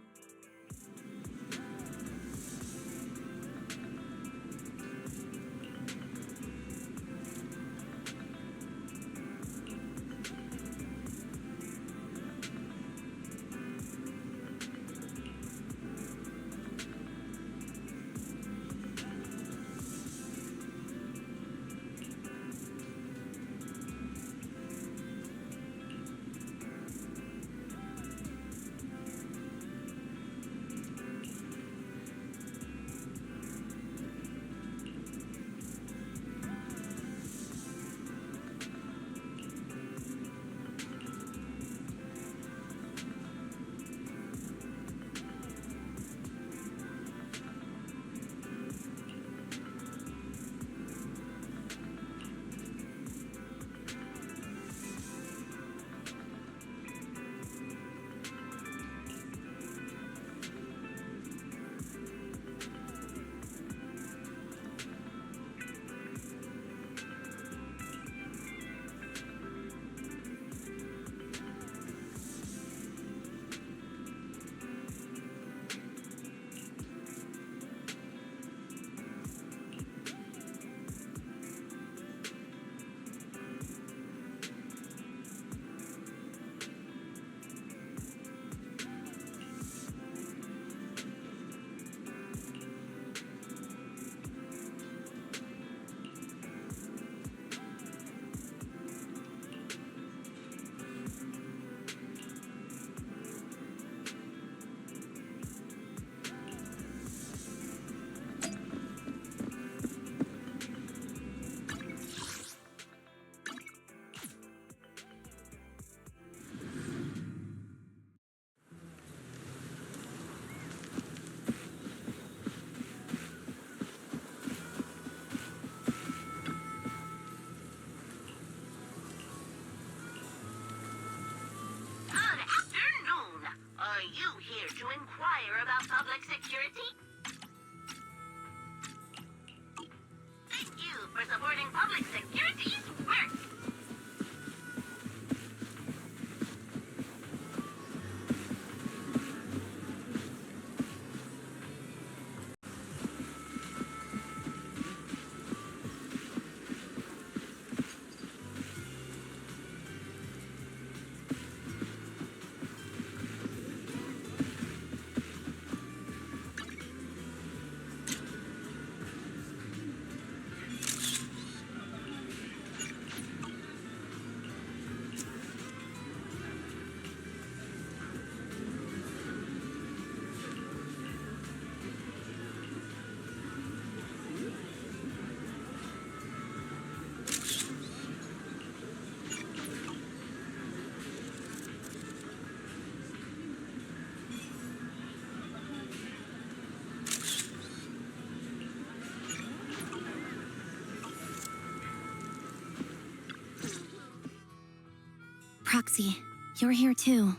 Proxy, you're here too.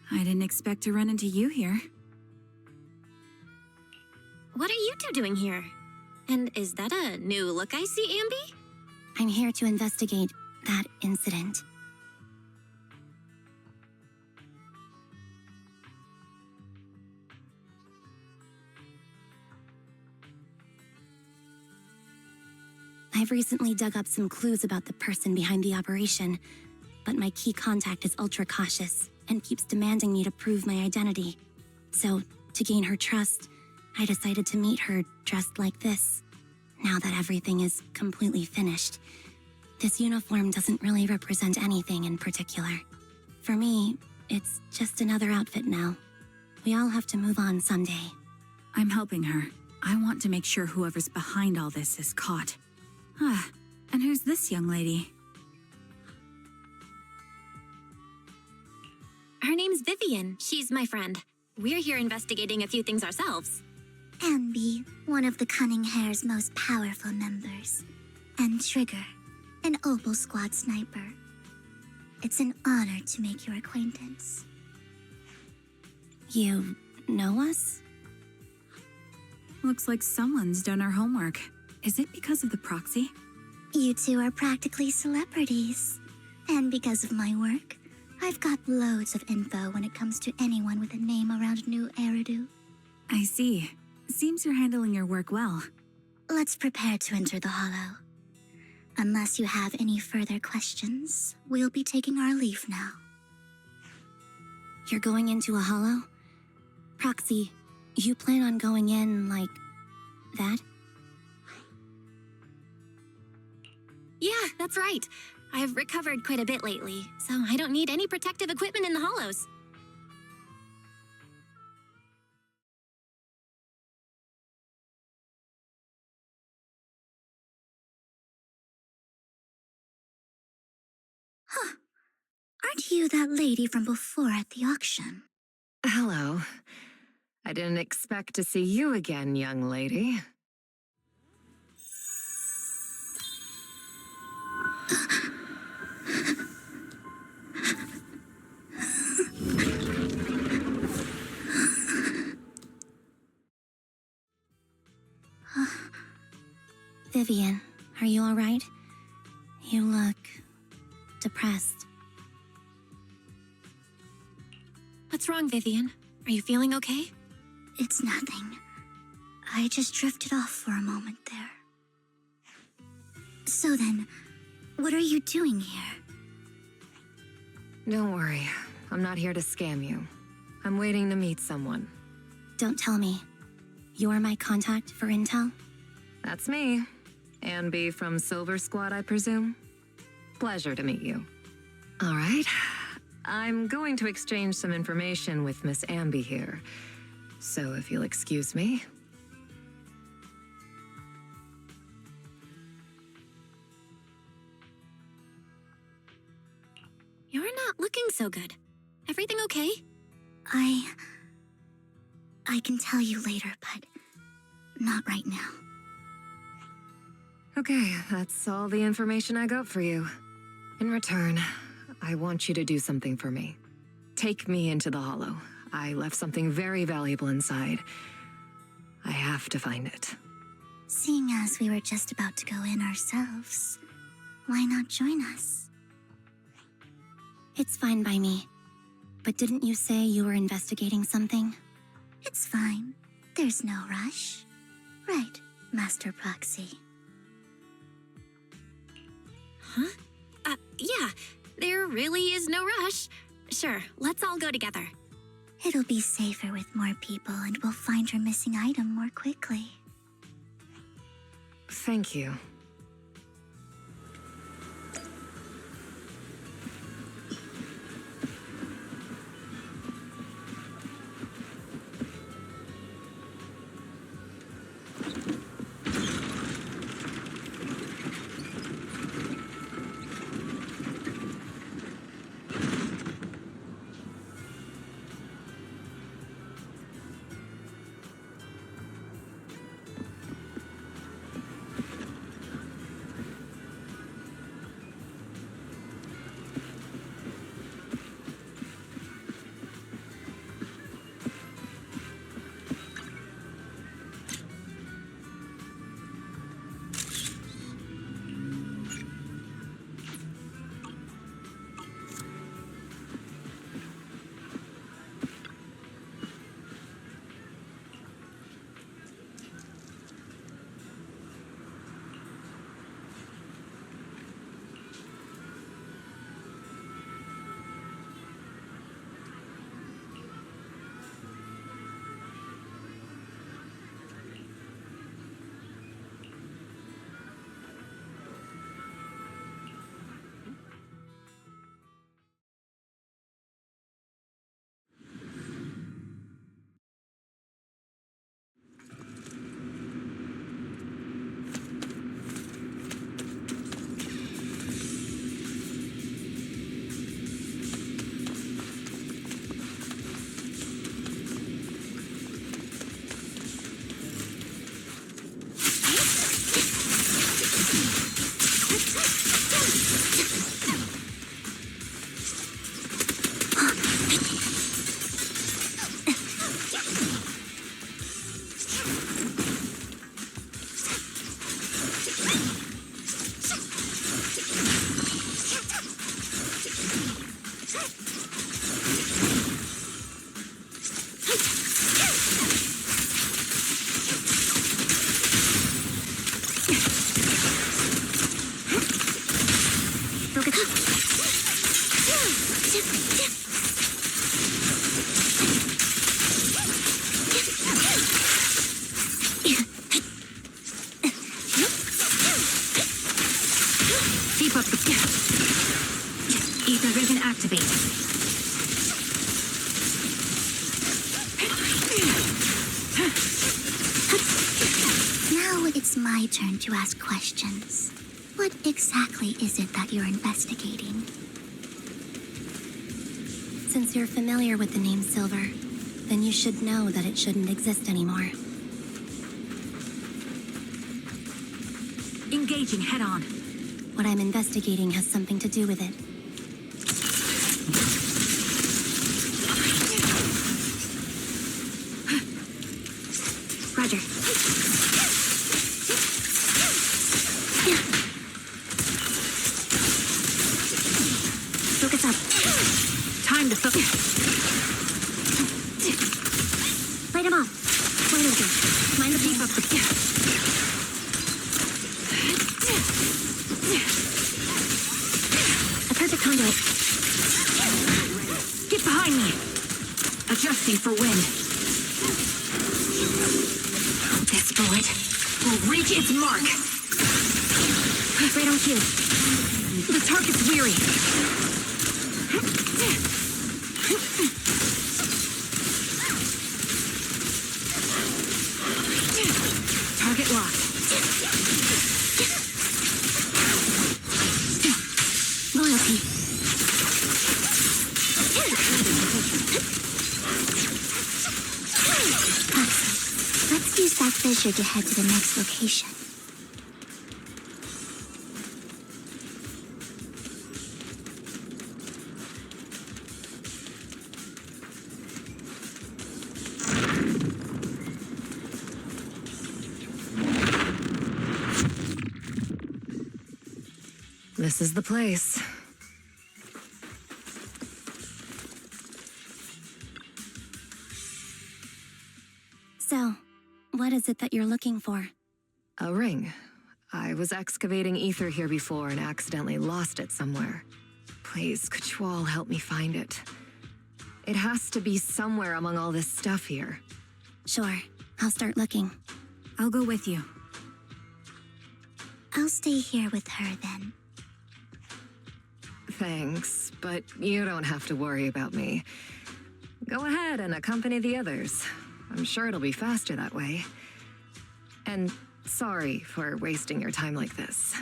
I didn't expect to run into you here. What are you two doing here? And is that a new look I see, Ambi? I'm here to investigate that incident. I've recently dug up some clues about the person behind the operation, but my key contact is ultra cautious and keeps demanding me to prove my identity. So, to gain her trust, I decided to meet her dressed like this. Now that everything is completely finished, this uniform doesn't really represent anything in particular. For me, it's just another outfit now. We all have to move on someday. I'm helping her. I want to make sure whoever's behind all this is caught. Ah, and who's this young lady? Her name's Vivian. She's my friend. We're here investigating a few things ourselves. Ambi, one of the Cunning Hair's most powerful members. And Trigger, an Opal Squad sniper. It's an honor to make your acquaintance. You know us? Looks like someone's done our homework. Is it because of the proxy? You two are practically celebrities. And because of my work, I've got loads of info when it comes to anyone with a name around New Eridu. I see. Seems you're handling your work well. Let's prepare to enter the Hollow. Unless you have any further questions, we'll be taking our leave now. You're going into a hollow? Proxy, you plan on going in like that? Yeah, that's right. I've recovered quite a bit lately, so I don't need any protective equipment in the hollows. Huh. Aren't you that lady from before at the auction? Hello. I didn't expect to see you again, young lady. Vivian, are you alright? You look depressed. What's wrong, Vivian? Are you feeling okay? It's nothing. I just drifted off for a moment there. So then, what are you doing here? Don't worry. I'm not here to scam you. I'm waiting to meet someone. Don't tell me. You're my contact for intel? That's me. Ambi from Silver Squad, I presume? Pleasure to meet you. All right. I'm going to exchange some information with Miss Ambi here. So if you'll excuse me. You're not looking so good. Everything okay? I can tell you later, but not right now. Okay, that's all the information I got for you. In return, I want you to do something for me. Take me into the Hollow. I left something very valuable inside. I have to find it. Seeing as we were just about to go in ourselves, why not join us? It's fine by me. But didn't you say you were investigating something? It's fine. There's no rush. Right, Master Proxy. Huh? Yeah. There really is no rush. Sure, let's all go together. It'll be safer with more people and we'll find your missing item more quickly. Thank you. Keep up the... Ether vision activate. Now it's my turn to ask questions. What exactly is it that you're investigating? Since you're familiar with the name Silver, then you should know that it shouldn't exist anymore. Engaging head on. What I'm investigating has something to do with it. Roger. Focus up. Time to focus. Light him off. Wait a minute. Mind the Keep up the... A perfect conduit. Get behind me. Adjusting for wind. This bullet will reach its mark. Right on cue. The target's weary. Target locked. Loyalty. Let's use that fissure to head to the next location. This is the place. So, what is it that you're looking for? A ring. I was excavating ether here before and accidentally lost it somewhere. Please, could you all help me find it? It has to be somewhere among all this stuff here. Sure, I'll start looking. I'll go with you. I'll stay here with her then. Thanks, but you don't have to worry about me. Go ahead and accompany the others. I'm sure it'll be faster that way. And sorry for wasting your time like this.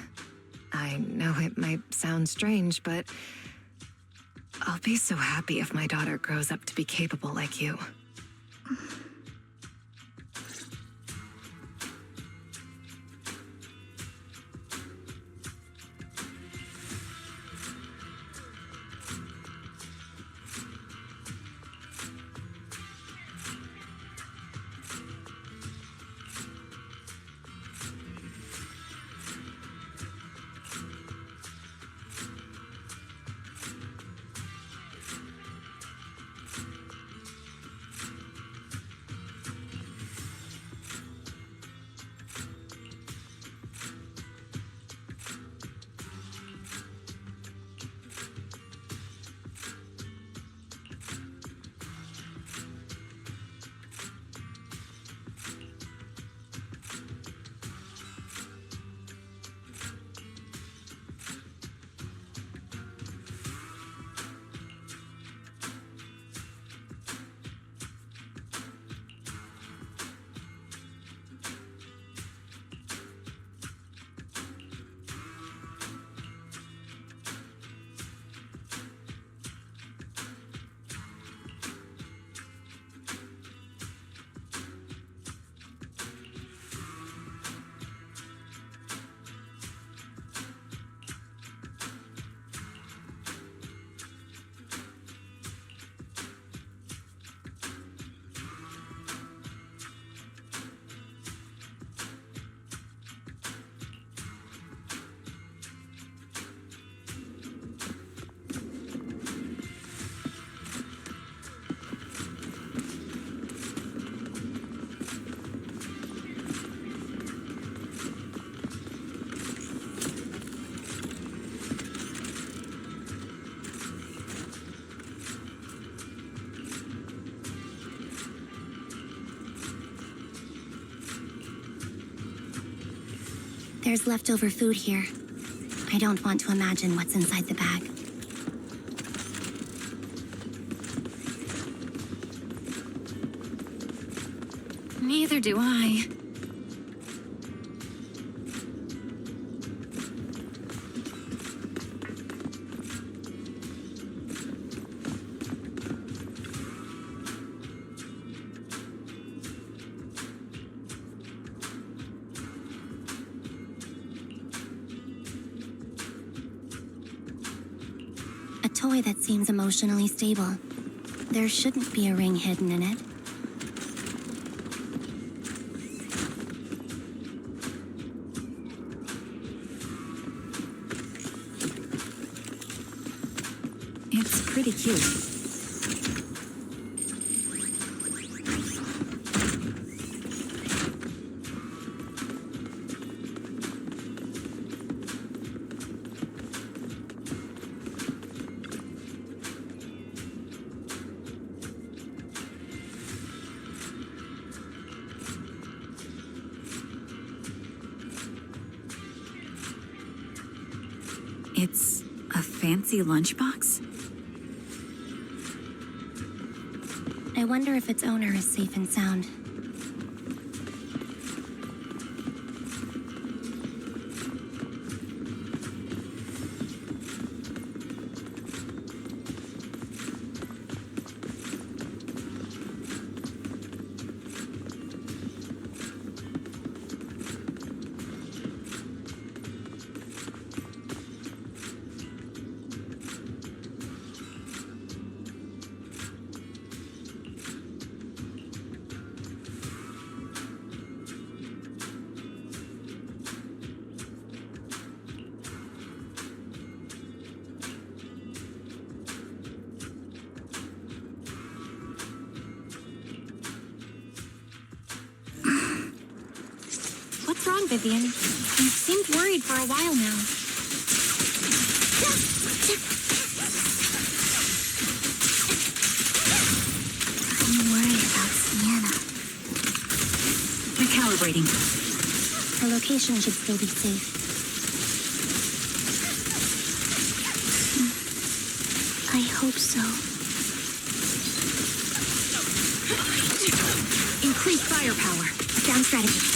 I know it might sound strange, but I'll be so happy if my daughter grows up to be capable like you. There's leftover food here. I don't want to imagine what's inside the bag. Neither do I. A toy that seems emotionally stable. There shouldn't be a ring hidden in it. It's pretty cute. It's a fancy lunchbox? I wonder if its owner is safe and sound. What's wrong, Vivian? You seemed worried for a while now. I'm worried about Sienna. Recalibrating. Her location should still be safe. I hope so. Increase firepower. Sound strategy.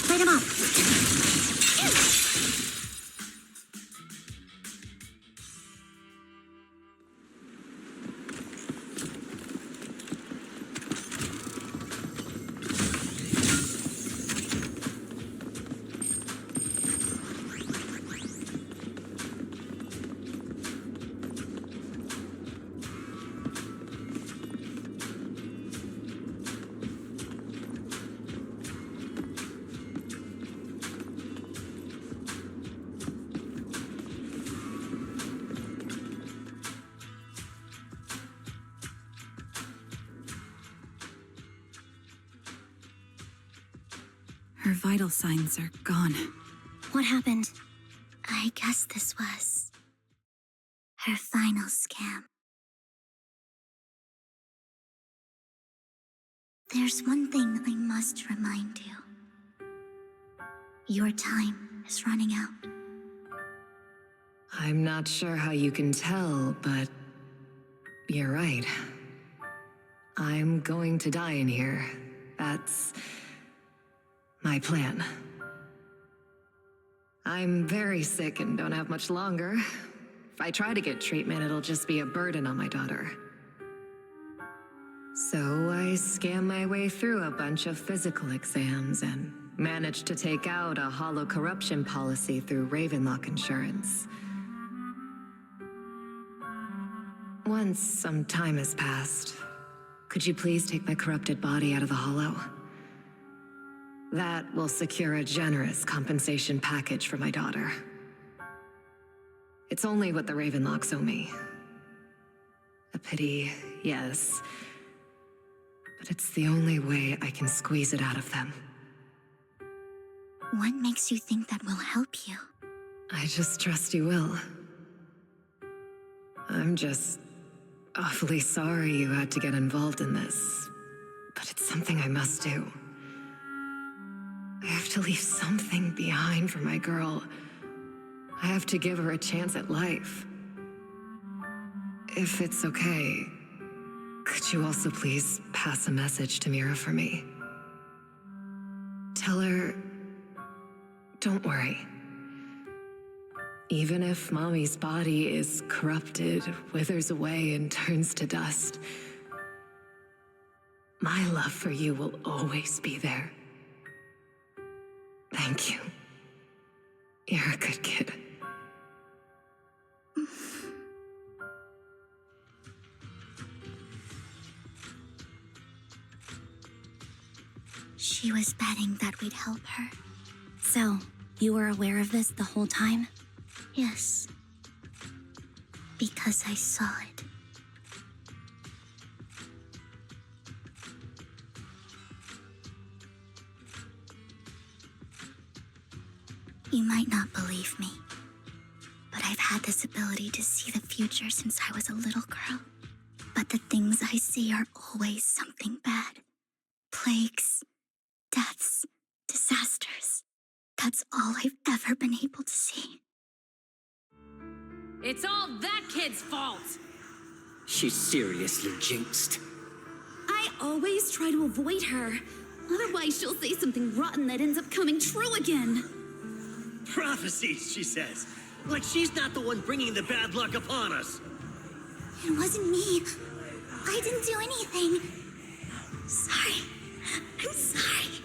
Light him up. Her vital signs are gone. What happened? I guess this was her final scam. There's one thing I must remind you. Your time is running out. I'm not sure how you can tell, but you're right. I'm going to die in here. That's my plan. I'm very sick and don't have much longer. If I try to get treatment, it'll just be a burden on my daughter. So I scam my way through a bunch of physical exams and managed to take out a hollow corruption policy through Ravenlock Insurance. Once some time has passed, could you please take my corrupted body out of the hollow? That will secure a generous compensation package for my daughter. It's only what the Ravenlocks owe me. A pity, yes. But it's the only way I can squeeze it out of them. What makes you think that will help you? I just trust you will. I'm just awfully sorry you had to get involved in this. but it's something I must do. I have to leave something behind for my girl. I have to give her a chance at life. If it's okay, could you also please pass a message to Mira for me? Tell her, don't worry. Even if Mommy's body is corrupted, withers away, and turns to dust, my love for you will always be there. Thank you. You're a good kid. She was betting that we'd help her. So, you were aware of this the whole time? Yes. Because I saw it. You might not believe me, but I've had this ability to see the future since I was a little girl. But the things I see are always something bad. Plagues, deaths, disasters. That's all I've ever been able to see. It's all that kid's fault! She's seriously jinxed. I always try to avoid her. Otherwise, she'll say something rotten that ends up coming true again. Prophecies, she says. Like she's not the one bringing the bad luck upon us. It wasn't me. I didn't do anything. Sorry. I'm sorry.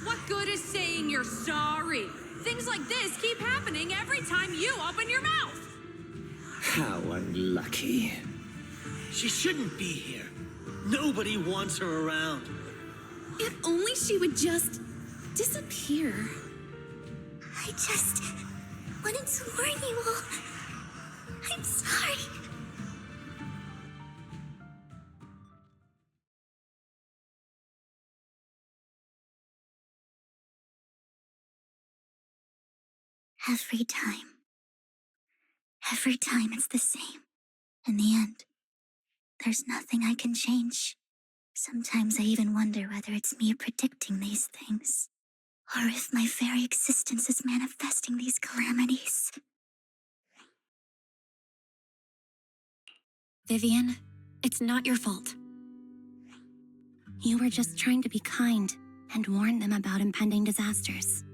What good is saying you're sorry? Things like this keep happening every time you open your mouth. How unlucky. She shouldn't be here. Nobody wants her around. If only she would just disappear. I just wanted to warn you all. I'm sorry. Every time it's the same. In the end, there's nothing I can change. Sometimes I even wonder whether it's me predicting these things, or if my very existence is manifesting these calamities. Vivian, it's not your fault. You were just trying to be kind and warn them about impending disasters.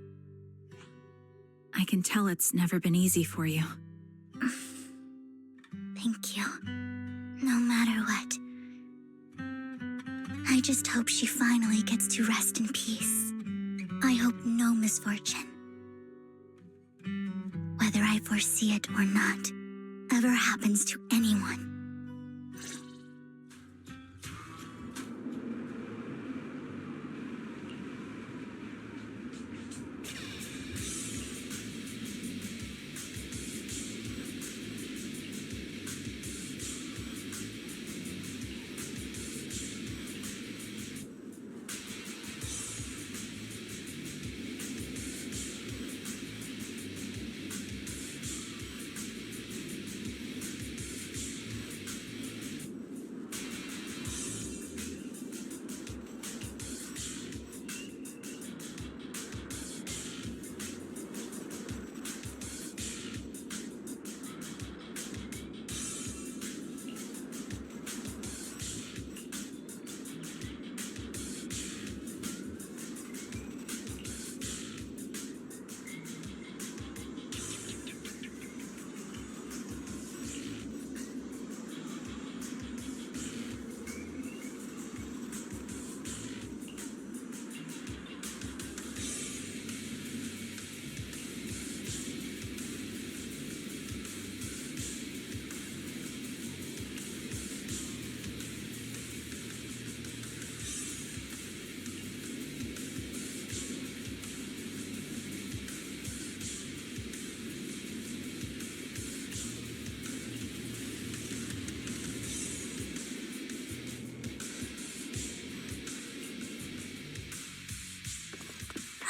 I can tell it's never been easy for you. Thank you. No matter what. I just hope she finally gets to rest in peace. I hope no misfortune, whether I foresee it or not, ever happens to anyone.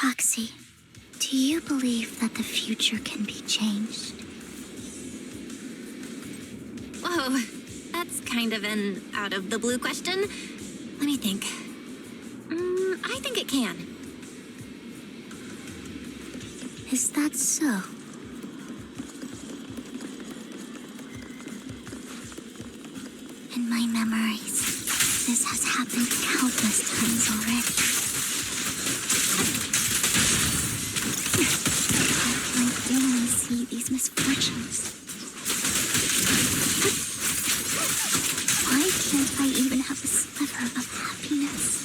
Roxy, do you believe that the future can be changed? Whoa, that's kind of an out-of-the-blue question. Let me think. I think it can. Is that so? In my memories, this has happened countless times already. I only see these misfortunes. Why can't I even have a sliver of happiness?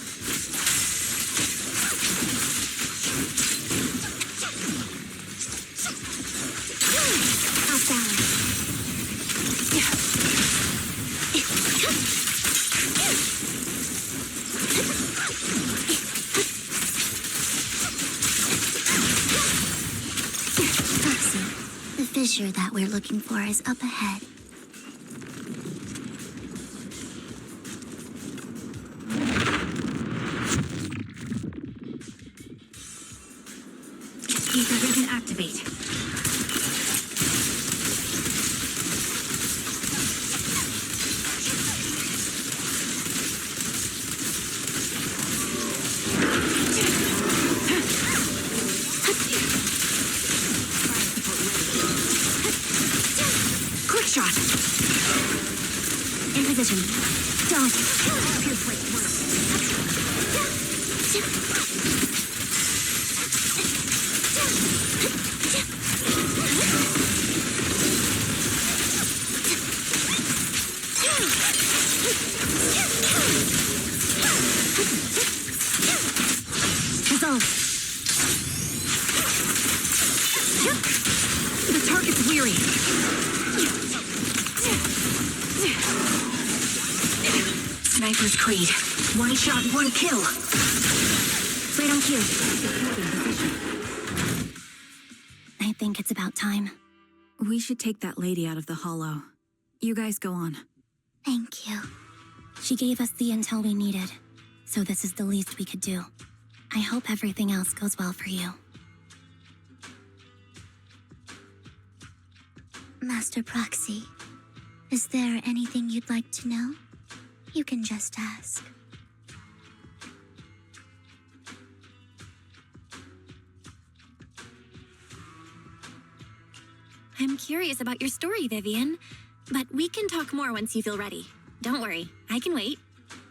Off balance. The fissure that we're looking for is up ahead. Escape revision activate. Quick shot. In position. Dodge. Pierce right through. Resolve. The target's weary. Sniper's Creed. One shot, one kill. Right on cue. I think it's about time. We should take that lady out of the hollow. You guys go on. Thank you. She gave us the intel we needed, so this is the least we could do. I hope everything else goes well for you. Master Proxy, is there anything you'd like to know? You can just ask. I'm curious about your story, Vivian. But we can talk more once you feel ready. Don't worry, I can wait.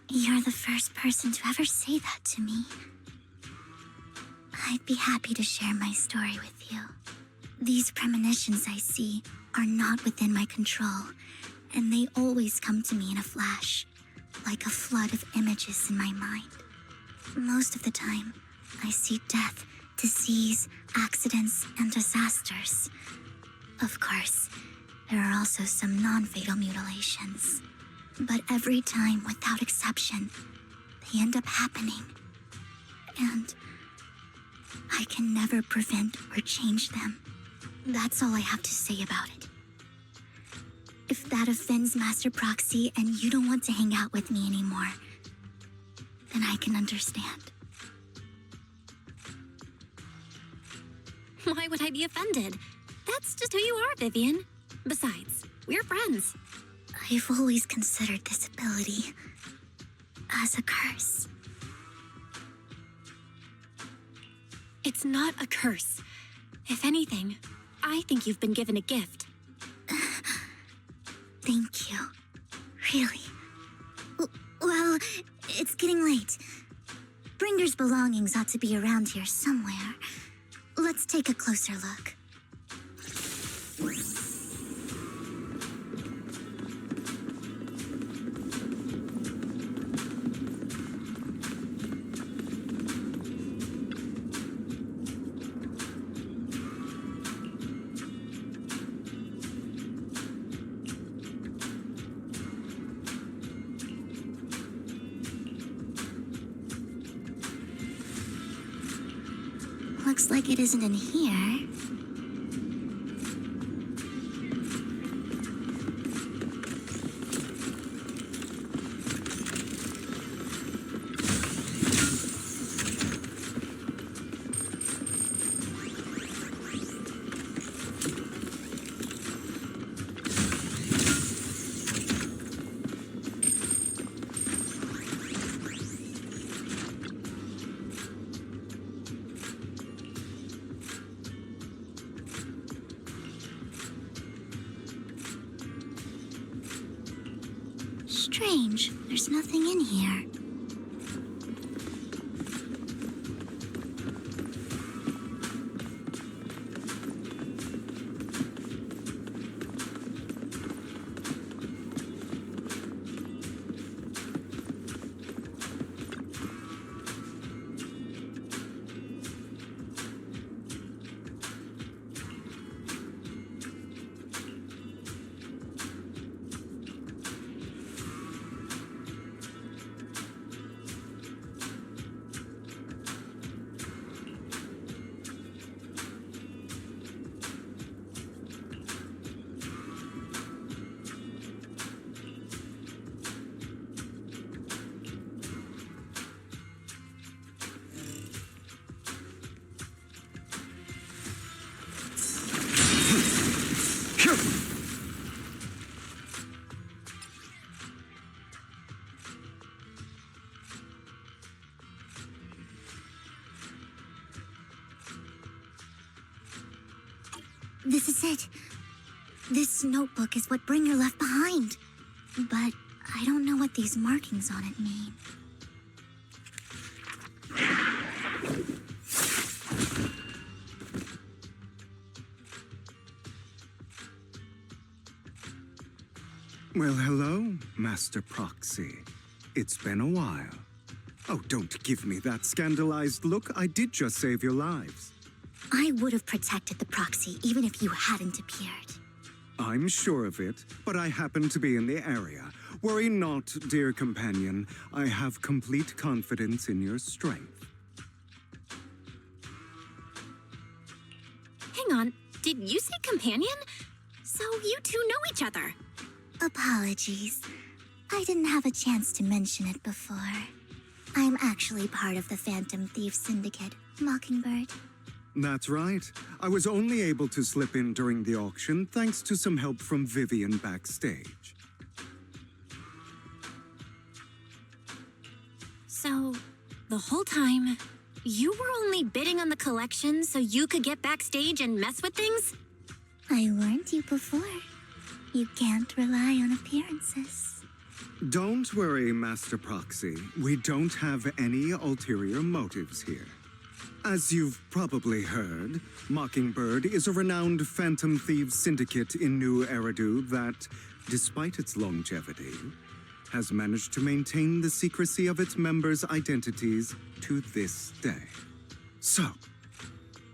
You're the first person to ever say that to me. I'd be happy to share my story with you. These premonitions I see are not within my control, and they always come to me in a flash, like a flood of images in my mind. Most of the time, I see death, disease, accidents, and disasters. Of course, there are also some non-fatal mutilations. But every time, without exception, they end up happening. And I can never prevent or change them. That's all I have to say about it. If that offends Master Proxy and you don't want to hang out with me anymore, then I can understand. Why would I be offended? That's just who you are, Vivian. Besides, we're friends. I've always considered this ability as a curse. It's not a curse. If anything, I think you've been given a gift. Thank you. Really. Well, it's getting late. Bringer's belongings ought to be around here somewhere. Let's take a closer look. Looks like it isn't in here. Strange, there's nothing in here. This is it. This notebook is what Bringer left behind. But I don't know what these markings on it mean. Well, hello, Master Proxy. It's been a while. Oh, don't give me that scandalized look. I did just save your lives. I would have protected the proxy even if you hadn't appeared. I'm sure of it, but I happen to be in the area. Worry not, dear companion. I have complete confidence in your strength. Hang on, did you say companion? So you two know each other? Apologies. I didn't have a chance to mention it before. I'm actually part of the Phantom Thief Syndicate, Mockingbird. That's right. I was only able to slip in during the auction thanks to some help from Vivian backstage. So, the whole time, you were only bidding on the collection so you could get backstage and mess with things? I warned you before. You can't rely on appearances. Don't worry, Master Proxy. We don't have any ulterior motives here. As you've probably heard, Mockingbird is a renowned Phantom Thieves syndicate in New Eridu that, despite its longevity, has managed to maintain the secrecy of its members' identities to this day. So,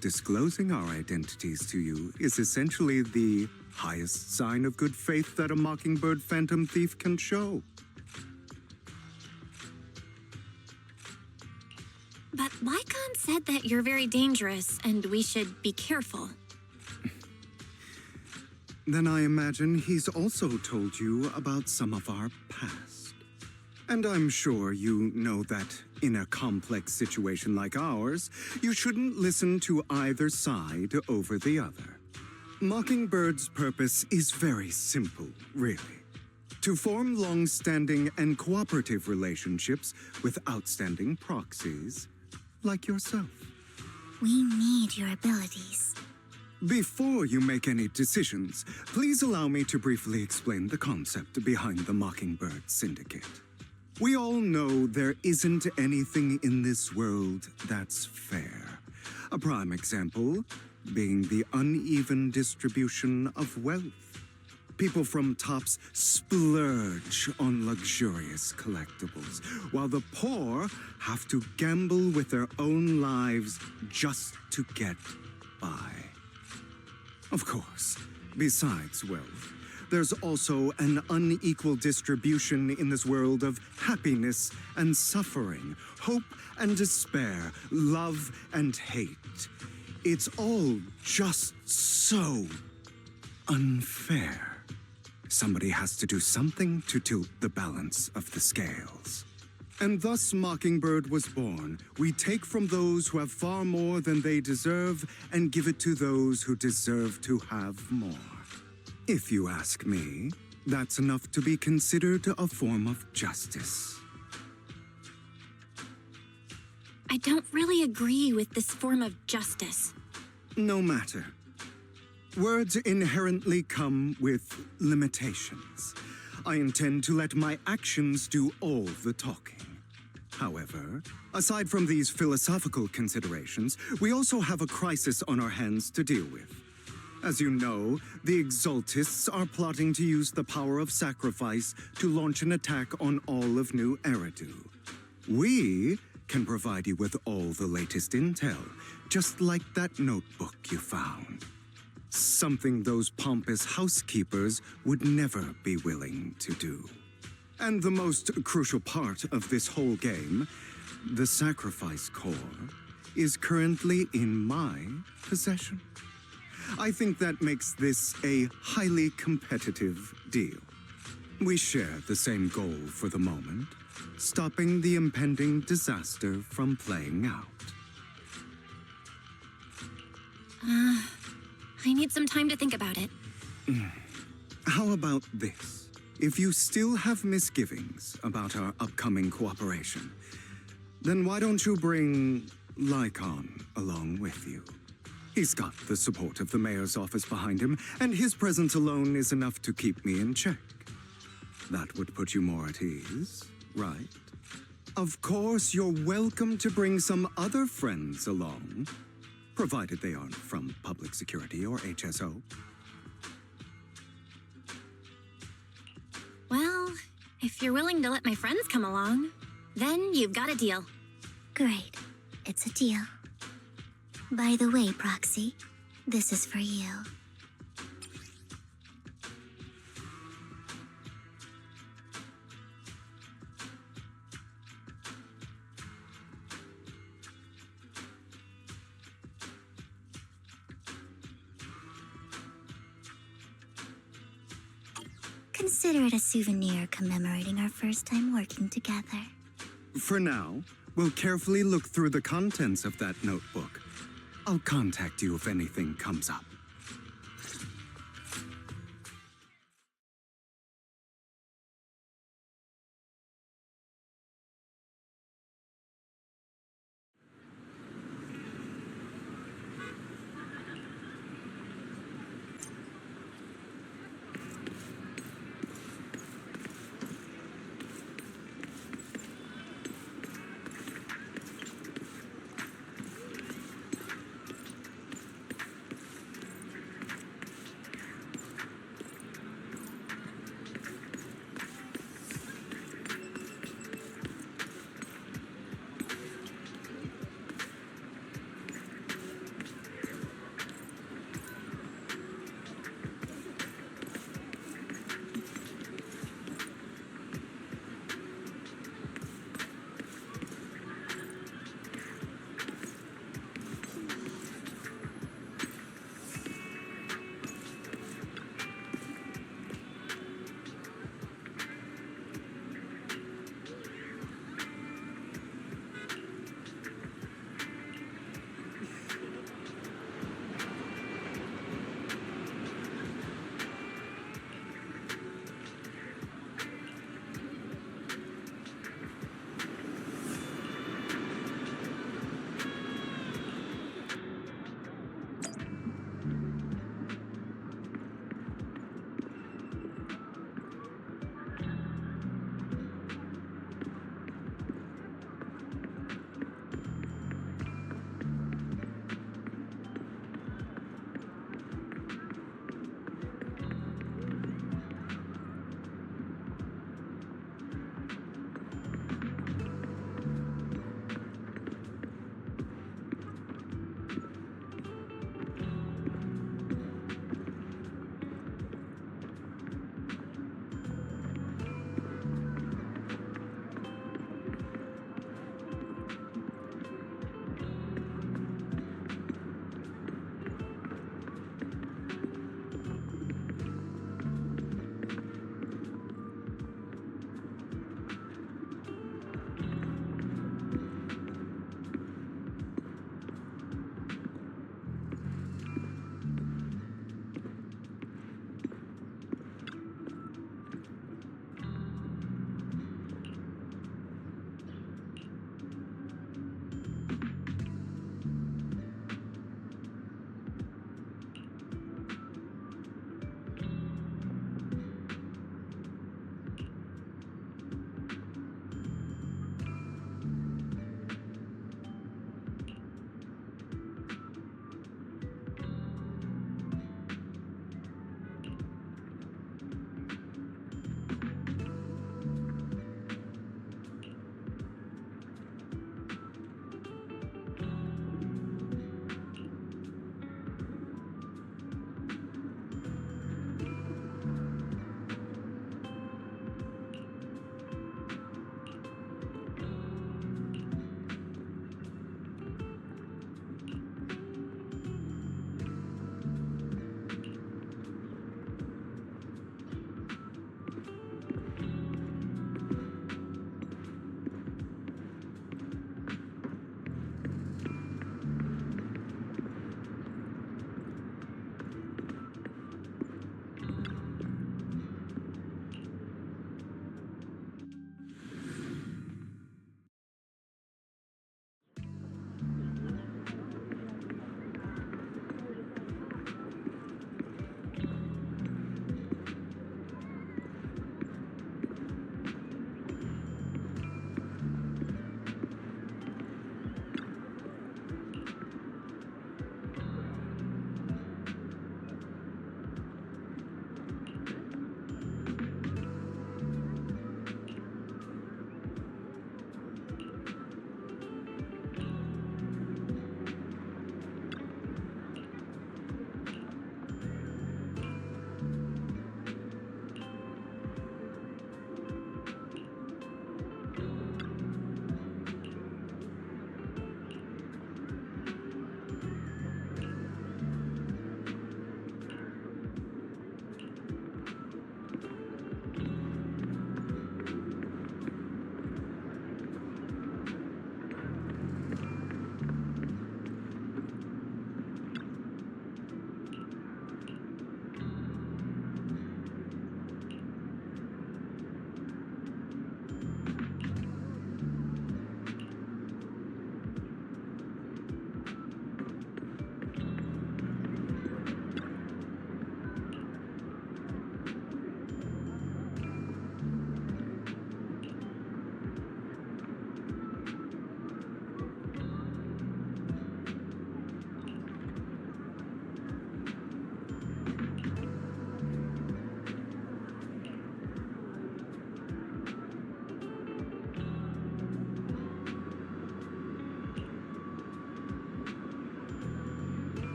disclosing our identities to you is essentially the highest sign of good faith that a Mockingbird Phantom Thief can show. But Lycon said that you're very dangerous and we should be careful. Then I imagine he's also told you about some of our past. And I'm sure you know that in a complex situation like ours, you shouldn't listen to either side over the other. Mockingbird's purpose is very simple, really. To form long-standing and cooperative relationships with outstanding proxies like yourself. We need your abilities. Before you make any decisions, please allow me to briefly explain the concept behind the Mockingbird Syndicate. We all know there isn't anything in this world that's fair. A prime example being the uneven distribution of wealth. People from tops splurge on luxurious collectibles, while the poor have to gamble with their own lives just to get by. Of course, besides wealth, there's also an unequal distribution in this world of happiness and suffering, hope and despair, love and hate. It's all just so unfair. Somebody has to do something to tilt the balance of the scales. And thus Mockingbird was born. We take from those who have far more than they deserve and give it to those who deserve to have more. If you ask me, that's enough to be considered a form of justice. I don't really agree with this form of justice. No matter. Words inherently come with limitations. I intend to let my actions do all the talking. However, aside from these philosophical considerations, we also have a crisis on our hands to deal with. As you know, the Exaltists are plotting to use the power of sacrifice to launch an attack on all of New Eridu. We can provide you with all the latest intel, just like that notebook you found. Something those pompous housekeepers would never be willing to do. And the most crucial part of this whole game, the sacrifice core, is currently in my possession. I think that makes this a highly competitive deal. We share the same goal for the moment, stopping the impending disaster from playing out. I need some time to think about it. How about this? If you still have misgivings about our upcoming cooperation, then why don't you bring Lycon along with you? He's got the support of the mayor's office behind him, and his presence alone is enough to keep me in check. That would put you more at ease, right? Of course, you're welcome to bring some other friends along, provided they aren't from public security or HSO. Well, if you're willing to let my friends come along, then you've got a deal. Great. It's a deal. By the way, Proxy, this is for you. Consider it a souvenir commemorating our first time working together. For now, we'll carefully look through the contents of that notebook. I'll contact you if anything comes up.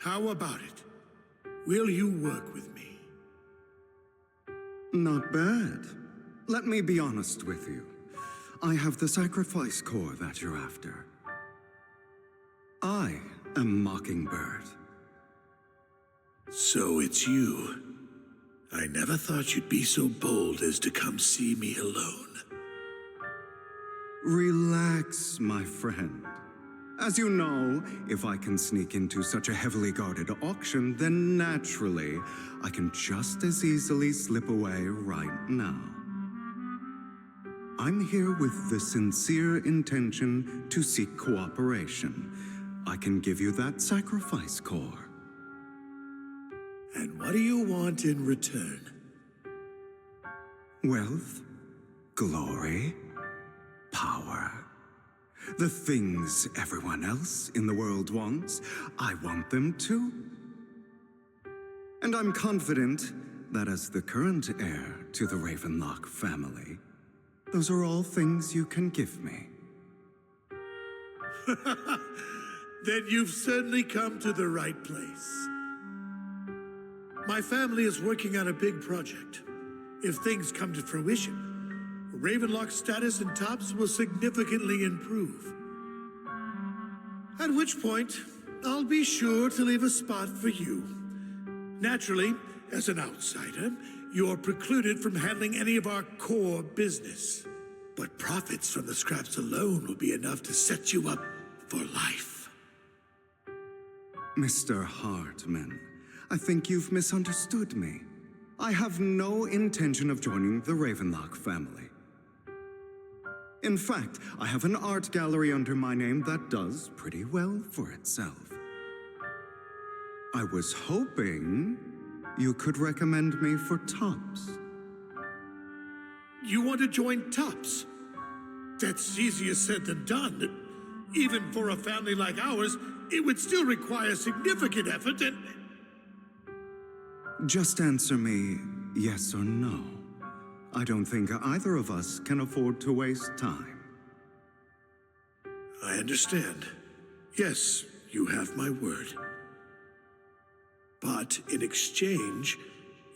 How about it? Will you work with me? Not bad. Let me be honest with you. I have the sacrifice core that you're after. I am Mockingbird. So it's you. I never thought you'd be so bold as to come see me alone. Relax, my friend. As you know, if I can sneak into such a heavily guarded auction, then naturally, I can just as easily slip away right now. I'm here with the sincere intention to seek cooperation. I can give you that sacrifice core. And what do you want in return? Wealth, glory, power. The things everyone else in the world wants, I want them too. And I'm confident that as the current heir to the Ravenlock family, those are all things you can give me. Then you've certainly come to the right place. My family is working on a big project. If things come to fruition, Ravenlock's status in Tops will significantly improve. At which point, I'll be sure to leave a spot for you. Naturally, as an outsider, you're precluded from handling any of our core business. But profits from the scraps alone will be enough to set you up for life. Mr. Hartman, I think you've misunderstood me. I have no intention of joining the Ravenlock family. In fact, I have an art gallery under my name that does pretty well for itself. I was hoping you could recommend me for Tops. You want to join Tops? That's easier said than done. Even for a family like ours, it would still require significant effort and... Just answer me yes or no. I don't think either of us can afford to waste time. I understand. Yes, you have my word. But in exchange,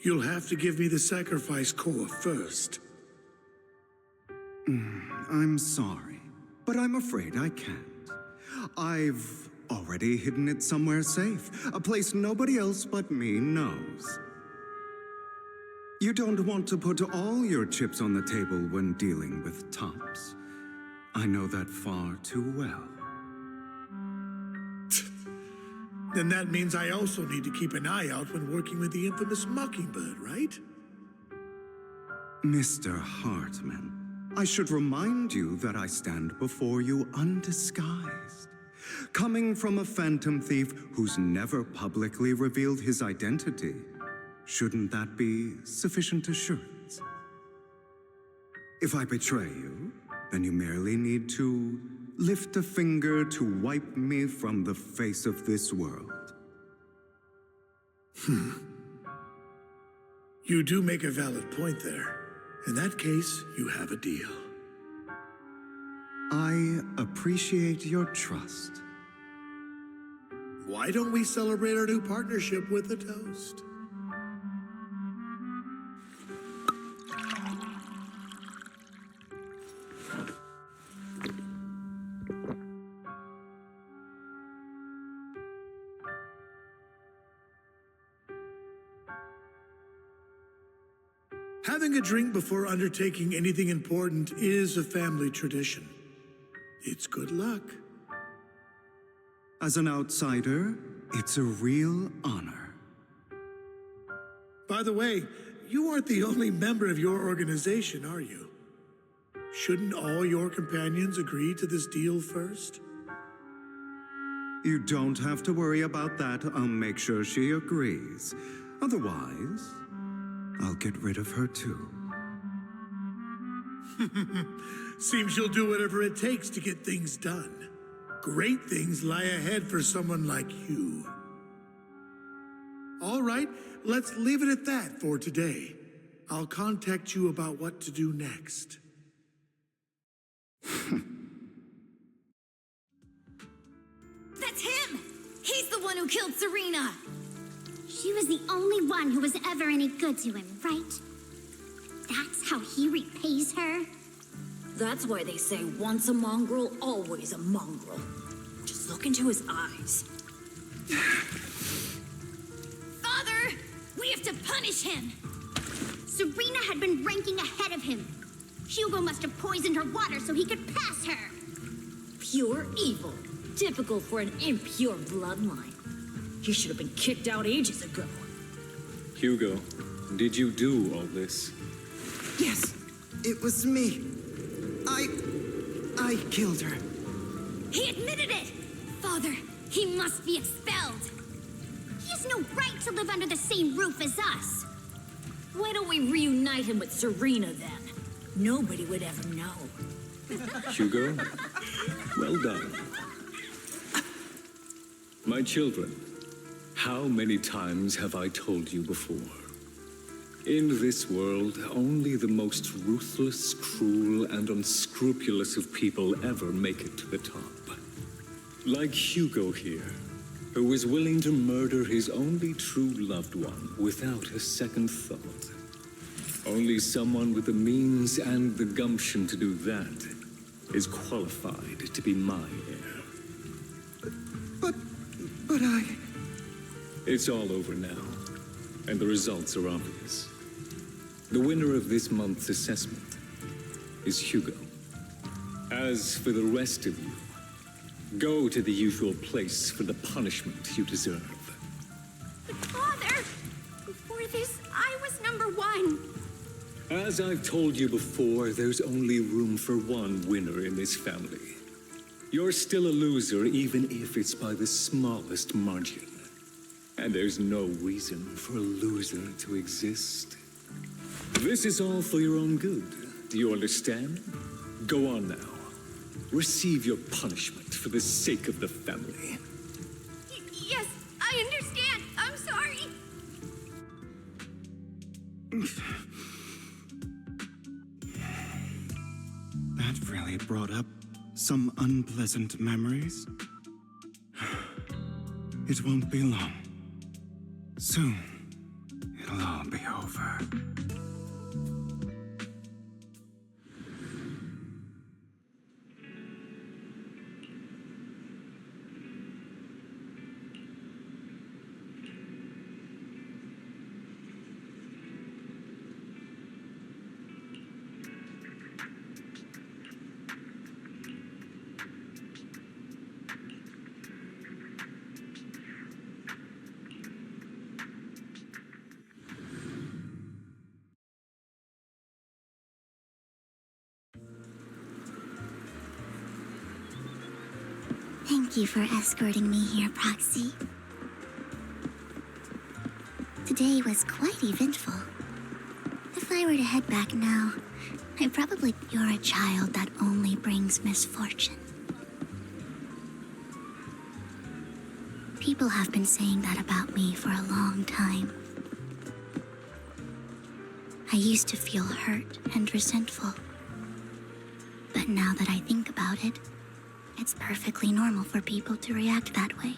you'll have to give me the sacrifice core first. I'm sorry, but I'm afraid I can't. I've already hidden it somewhere safe, a place nobody else but me knows. You don't want to put all your chips on the table when dealing with Tops. I know that far too well. Then that means I also need to keep an eye out when working with the infamous Mockingbird, right? Mr. Hartman, I should remind you that I stand before you undisguised. Coming from a phantom thief who's never publicly revealed his identity, shouldn't that be sufficient assurance? If I betray you, then you merely need to lift a finger to wipe me from the face of this world. You do make a valid point there. In that case, you have a deal. I appreciate your trust. Why don't we celebrate our new partnership with a toast? Having a drink before undertaking anything important is a family tradition. It's good luck. As an outsider, it's a real honor. By the way, you aren't the only member of your organization, are you? Shouldn't all your companions agree to this deal first? You don't have to worry about that. I'll make sure she agrees. Otherwise, I'll get rid of her too. Seems you'll do whatever it takes to get things done. Great things lie ahead for someone like you. All right, let's leave it at that for today. I'll contact you about what to do next. That's him! He's the one who killed Serena! She was the only one who was ever any good to him, right? That's how he repays her? That's why they say once a mongrel, always a mongrel. Just look into his eyes. Father! We have to punish him! Serena had been ranking ahead of him. Hugo must have poisoned her water so he could pass her. Pure evil. Typical for an impure bloodline. He should have been kicked out ages ago. Hugo, did you do all this? Yes, it was me. I killed her. He admitted it! Father, he must be expelled! He has no right to live under the same roof as us. Why don't we reunite him with Serena then? Nobody would ever know. Hugo, well done. My children, how many times have I told you before? In this world, only the most ruthless, cruel, and unscrupulous of people ever make it to the top. Like Hugo here, who was willing to murder his only true loved one without a second thought. Only someone with the means and the gumption to do that is qualified to be my heir. But I... It's all over now, and the results are obvious. The winner of this month's assessment is Hugo. As for the rest of you, go to the usual place for the punishment you deserve. But Father, before this, I was number one. As I've told you before, there's only room for one winner in this family. You're still a loser, even if it's by the smallest margin. And there's no reason for a loser to exist. This is all for your own good. Do you understand? Go on now. Receive your punishment for the sake of the family. Yes, I understand. I'm sorry. That really brought up some unpleasant memories. It won't be long. Soon, it'll all be over. Thank you for escorting me here, Proxy. Today was quite eventful. If I were to head back now, I'd probably... You're a child that only brings misfortune. People have been saying that about me for a long time. I used to feel hurt and resentful. But now that I think about it, it's perfectly normal for people to react that way.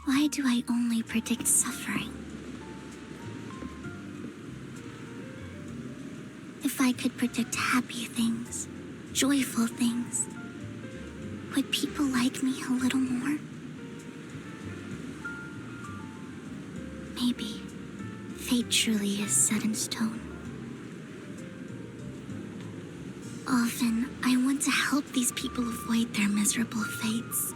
Why do I only predict suffering? If I could predict happy things, joyful things, would people like me a little more? Maybe fate truly is set in stone. Often, I want to help these people avoid their miserable fates.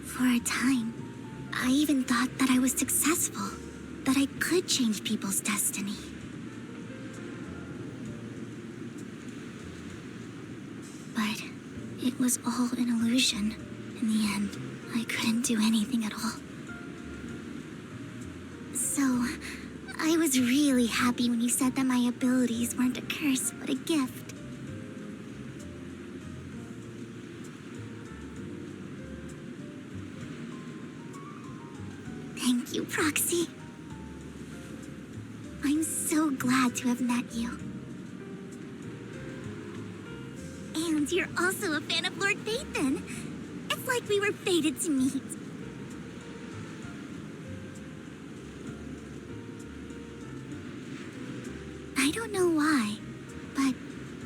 For a time, I even thought that I was successful, that I could change people's destiny. But it was all an illusion. In the end, I couldn't do anything at all. So, I was really happy when you said that my abilities weren't a curse, but a gift. Thank you, Proxy. I'm so glad to have met you. And you're also a fan of Lord Phaethon. It's like we were fated to meet. I don't know why, but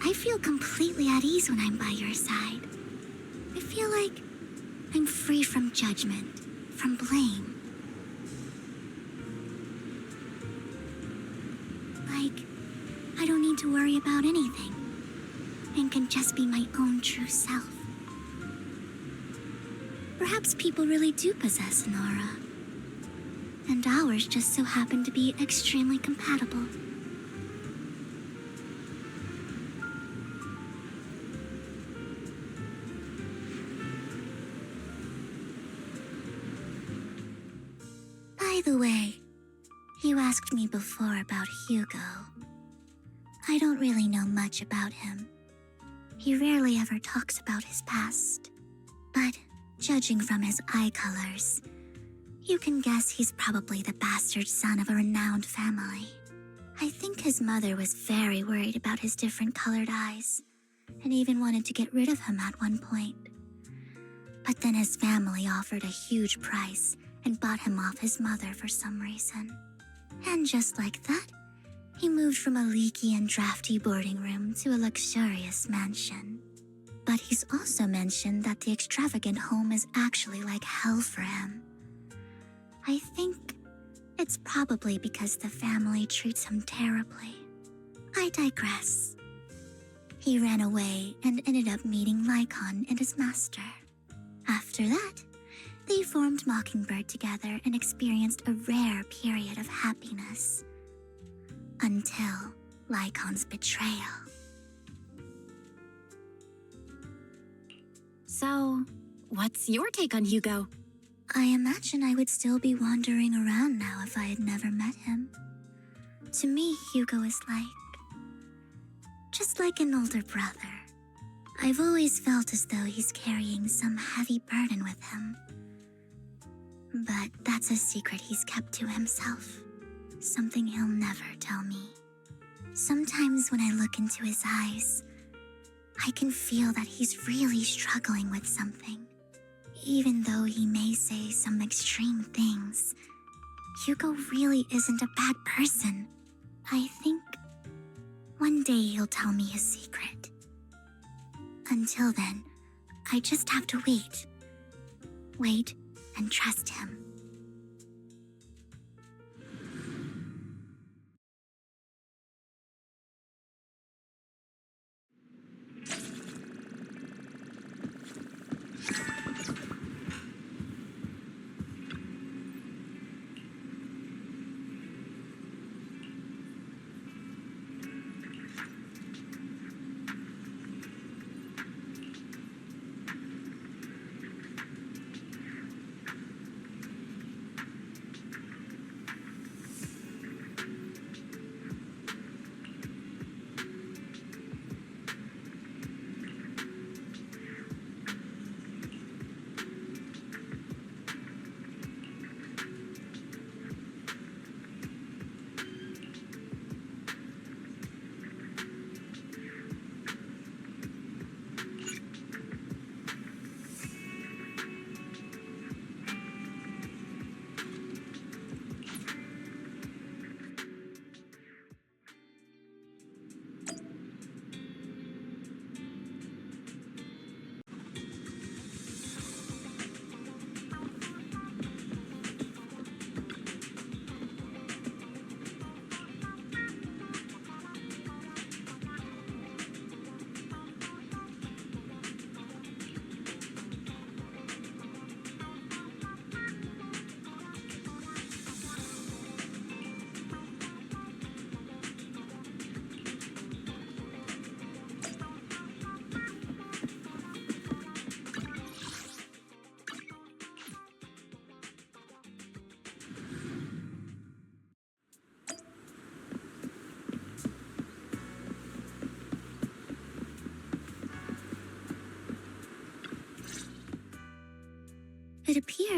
I feel completely at ease when I'm by your side. I feel like I'm free from judgment, from blame. Like, I don't need to worry about anything, and can just be my own true self. Perhaps people really do possess an aura, and ours just so happen to be extremely compatible. By the way, you asked me before about Hugo. I don't really know much about him. He rarely ever talks about his past. But judging from his eye colors, you can guess he's probably the bastard son of a renowned family. I think his mother was very worried about his different colored eyes, and even wanted to get rid of him at one point. But then his family offered a huge price and bought him off his mother for some reason. And just like that, he moved from a leaky and drafty boarding room to a luxurious mansion. But he's also mentioned that the extravagant home is actually like hell for him. I think it's probably because the family treats him terribly. I digress. He ran away and ended up meeting Lycon and his master. After that, they formed Mockingbird together and experienced a rare period of happiness. Until Lycon's betrayal. So, what's your take on Hugo? I imagine I would still be wandering around now if I had never met him. To me, Hugo is just like an older brother. I've always felt as though he's carrying some heavy burden with him. But that's a secret he's kept to himself. Something he'll never tell me. Sometimes when I look into his eyes, I can feel that he's really struggling with something. Even though he may say some extreme things, Hugo really isn't a bad person. I think one day he'll tell me his secret. Until then, I just have to wait. Wait and trust him.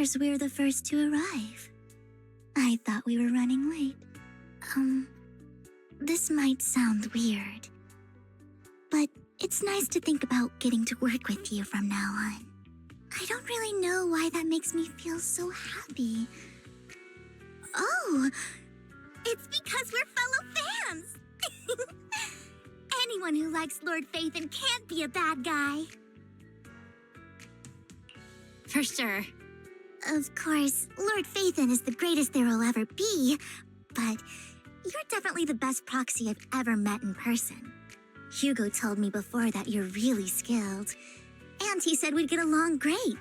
course, we're the first to arrive. I thought we were running late. This might sound weird, but it's nice to think about getting to work with you from now on. I don't really know why that makes me feel so happy. Oh, it's because we're fellow fans! Anyone who likes Lord Phaethon can't be a bad guy. For sure. Of course, Lord Phaethon is the greatest there will ever be, but you're definitely the best proxy I've ever met in person. Hugo told me before that you're really skilled, and he said we'd get along great.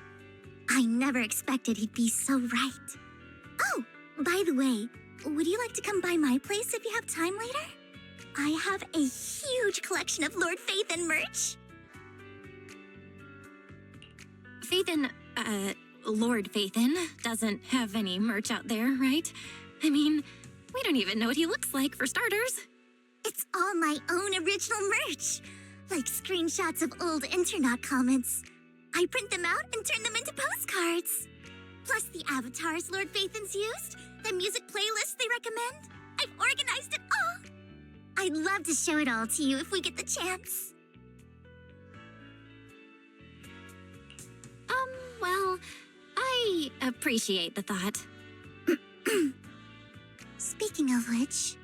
I never expected he'd be so right. Oh, by the way, would you like to come by my place if you have time later? I have a huge collection of Lord Phaethon merch. Lord Phaethon doesn't have any merch out there, right? I mean, we don't even know what he looks like, for starters. It's all my own original merch, like screenshots of old internet comments. I print them out and turn them into postcards. Plus the avatars Lord Phaethon's used, the music playlists they recommend. I've organized it all. I'd love to show it all to you if we get the chance. Well, I appreciate the thought. Speaking of which,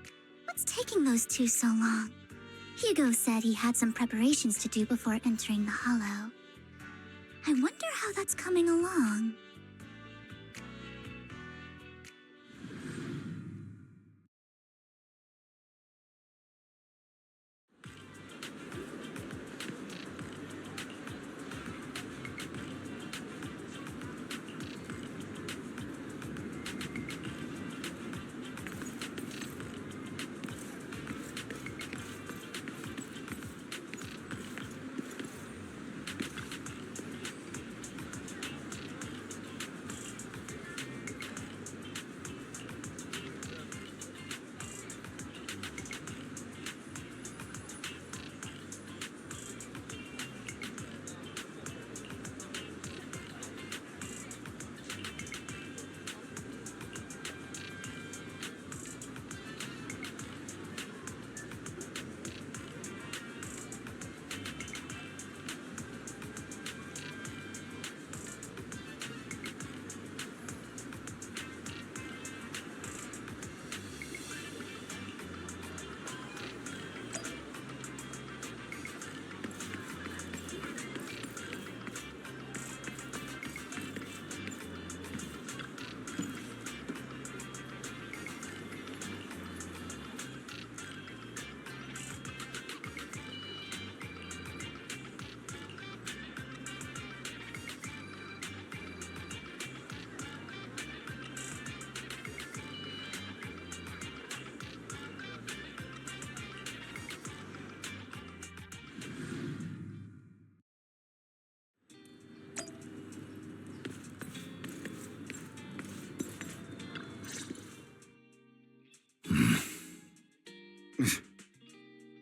what's taking those two so long? Hugo said he had some preparations to do before entering the Hollow. I wonder how that's coming along.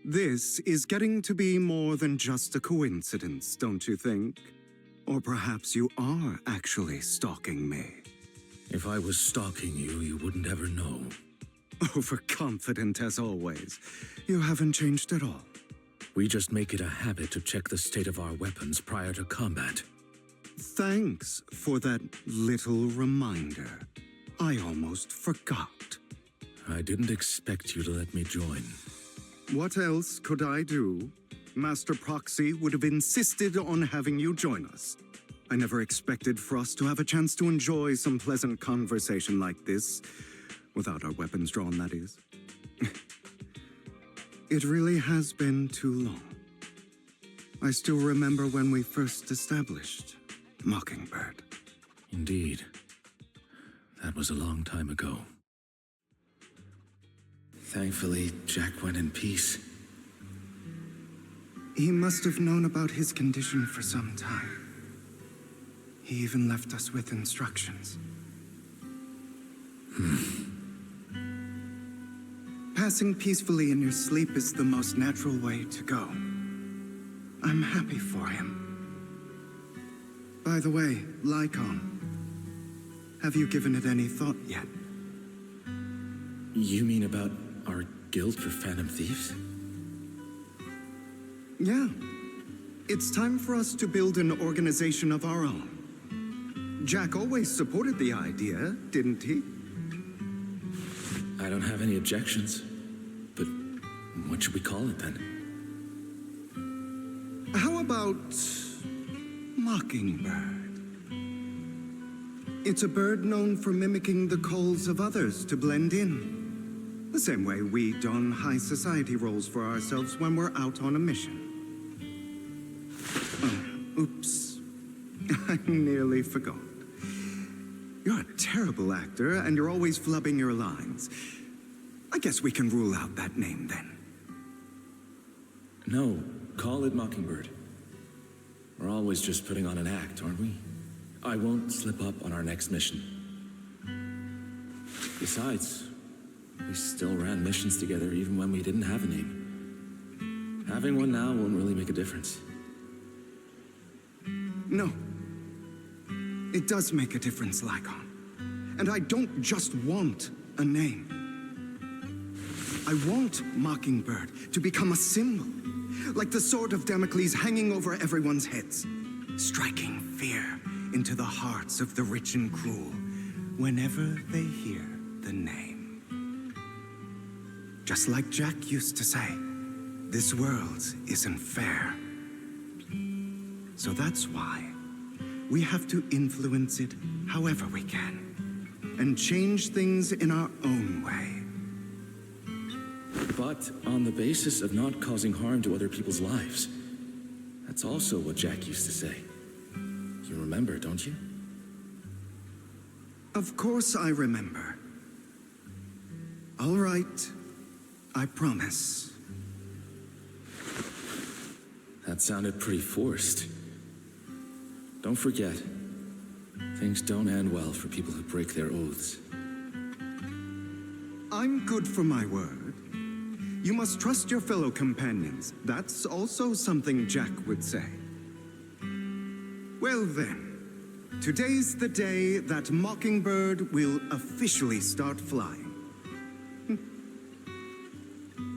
This is getting to be more than just a coincidence, don't you think? Or perhaps you are actually stalking me. If I was stalking you, you wouldn't ever know. Overconfident as always. You haven't changed at all. We just make it a habit to check the state of our weapons prior to combat. Thanks for that little reminder. I almost forgot. I didn't expect you to let me join. What else could I do? Master Proxy would have insisted on having you join us. I never expected for us to have a chance to enjoy some pleasant conversation like this, without our weapons drawn, that is. It really has been too long. I still remember when we first established Mockingbird. Indeed. That was a long time ago. Thankfully, Jack went in peace. He must have known about his condition for some time. He even left us with instructions. Passing peacefully in your sleep is the most natural way to go. I'm happy for him. By the way, Lycon, Have you given it any thought yet? You mean about our guild for Phantom Thieves? Yeah. It's time for us to build an organization of our own. Jack always supported the idea, didn't he? I don't have any objections. But what should we call it then? How about Mockingbird? It's a bird known for mimicking the calls of others to blend in. The same way we don high society roles for ourselves when we're out on a mission. Oh, oops. I nearly forgot. You're a terrible actor, and you're always flubbing your lines. I guess we can rule out that name, then. No, call it Mockingbird. We're always just putting on an act, aren't we? I won't slip up on our next mission. Besides, we still ran missions together even when we didn't have a name. Having one now won't really make a difference. No. It does make a difference, Lycon. And I don't just want a name. I want Mockingbird to become a symbol, like the sword of Damocles hanging over everyone's heads, striking fear into the hearts of the rich and cruel whenever they hear the name. Just like Jack used to say, this world isn't fair. So that's why we have to influence it however we can, and change things in our own way. But on the basis of not causing harm to other people's lives. That's also what Jack used to say. You remember, don't you? Of course I remember. All right, I promise. That sounded pretty forced. Don't forget, things don't end well for people who break their oaths. I'm good for my word. You must trust your fellow companions. That's also something Jack would say. Well then, today's the day that Mockingbird will officially start flying.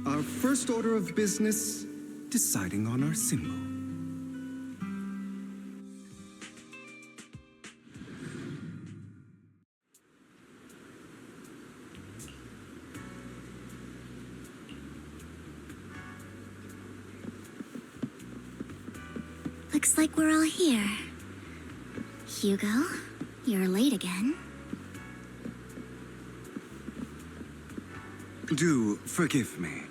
Our first order of business, deciding on our symbol. Looks like we're all here. Hugo, you're late again. Do forgive me.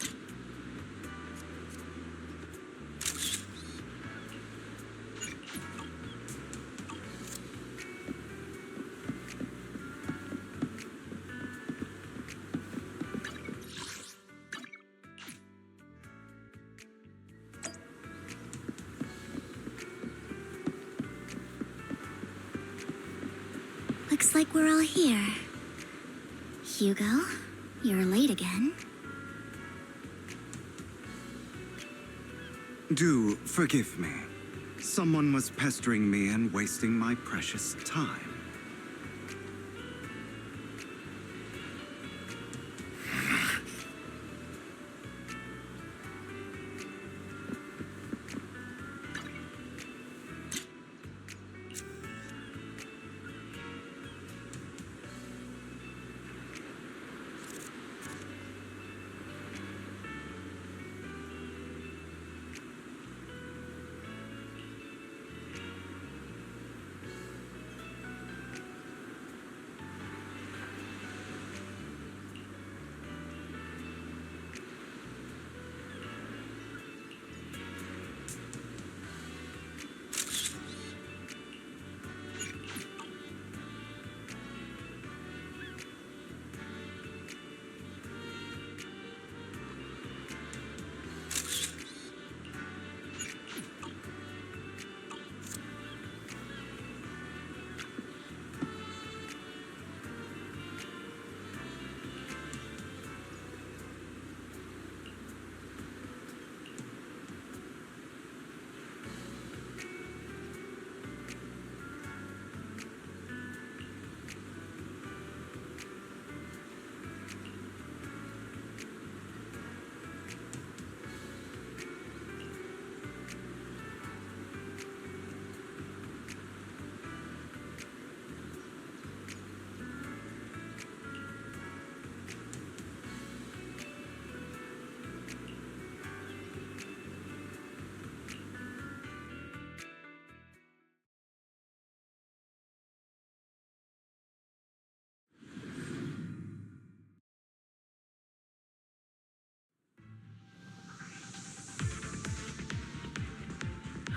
Looks like we're all here. Hugo, you're late again. Do forgive me. Someone was pestering me and wasting my precious time.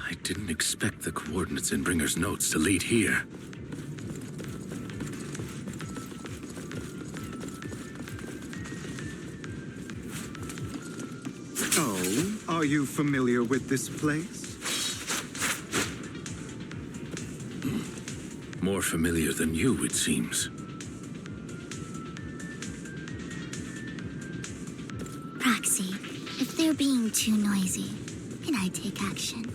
I didn't expect the coordinates in Bringer's notes to lead here. Oh, are you familiar with this place? More familiar than you, it seems. Proxy, if they're being too noisy, can I take action?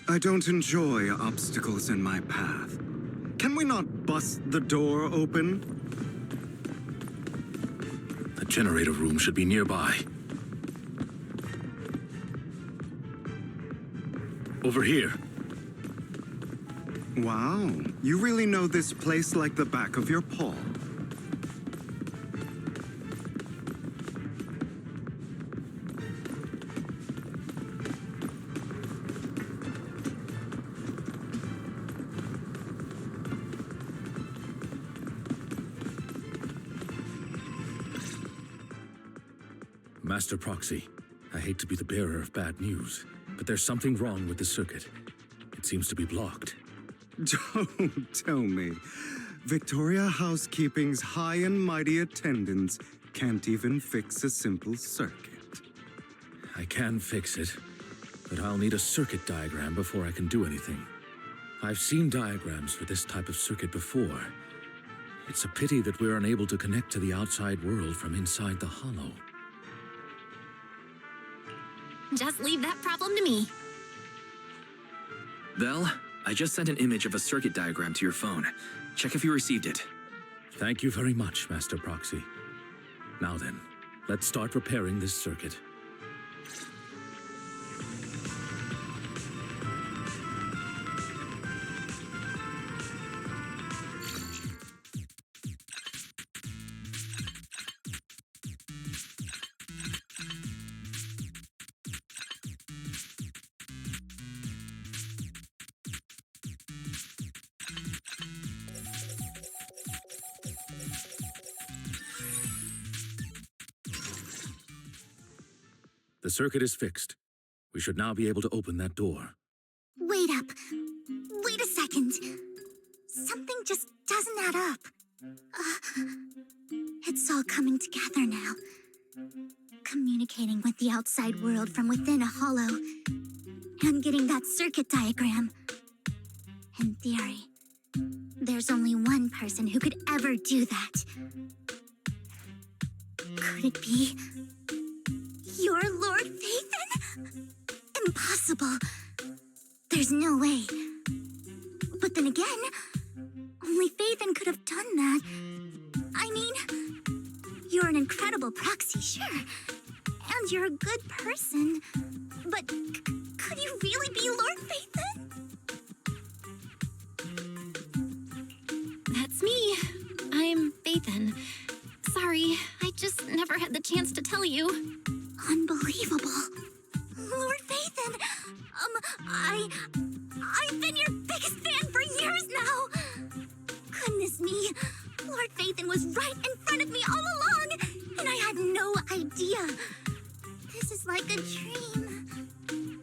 I don't enjoy obstacles in my path. Can we not bust the door open? The generator room should be nearby. Over here. Wow, you really know this place like the back of your paw. Master Proxy, I hate to be the bearer of bad news, but there's something wrong with the circuit. It seems to be blocked. Don't tell me. Victoria Housekeeping's high and mighty attendants can't even fix a simple circuit. I can fix it, but I'll need a circuit diagram before I can do anything. I've seen diagrams for this type of circuit before. It's a pity that we're unable to connect to the outside world from inside the hollow. Just leave that problem to me. Vel, I just sent an image of a circuit diagram to your phone. Check if you received it. Thank you very much, Master Proxy. Now then, let's start repairing this circuit. The circuit is fixed. We should now be able to open that door. Wait up. Wait a second. Something just doesn't add up. It's all coming together now. Communicating with the outside world from within a hollow. And getting that circuit diagram. In theory, there's only one person who could ever do that. Could it be your Lord Phaethon? Impossible. There's no way. But then again, only Phaethon could have done that. I mean, you're an incredible proxy, sure. And you're a good person. But could you really be Lord Phaethon? That's me. I'm Phaethon. Sorry, I just never had the chance to tell you. Unbelievable. Lord Phaethon, I've been your biggest fan for years now. Goodness me, Lord Phaethon was right in front of me all along, and I had no idea. This is like a dream.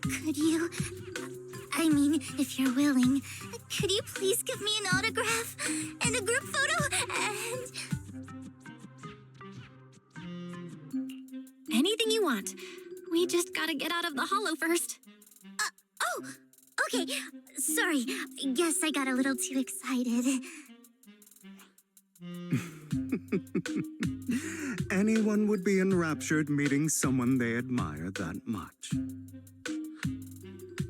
Could you, I mean, if you're willing, could you please give me an autograph and a group photo and... Anything you want. We just gotta get out of the hollow first. Oh, okay. Sorry. Guess I got a little too excited. anyone would be enraptured meeting someone they admire that much.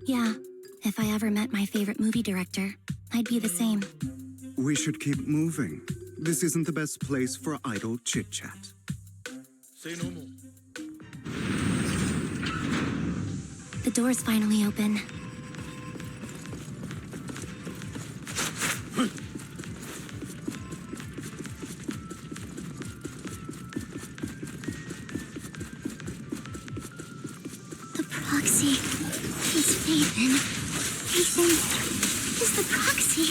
Yeah, if I ever met my favorite movie director, I'd be the same. We should keep moving. This isn't the best place for idle chit-chat. Say no more. The door's finally open. The proxy is Ethan. Ethan is the proxy.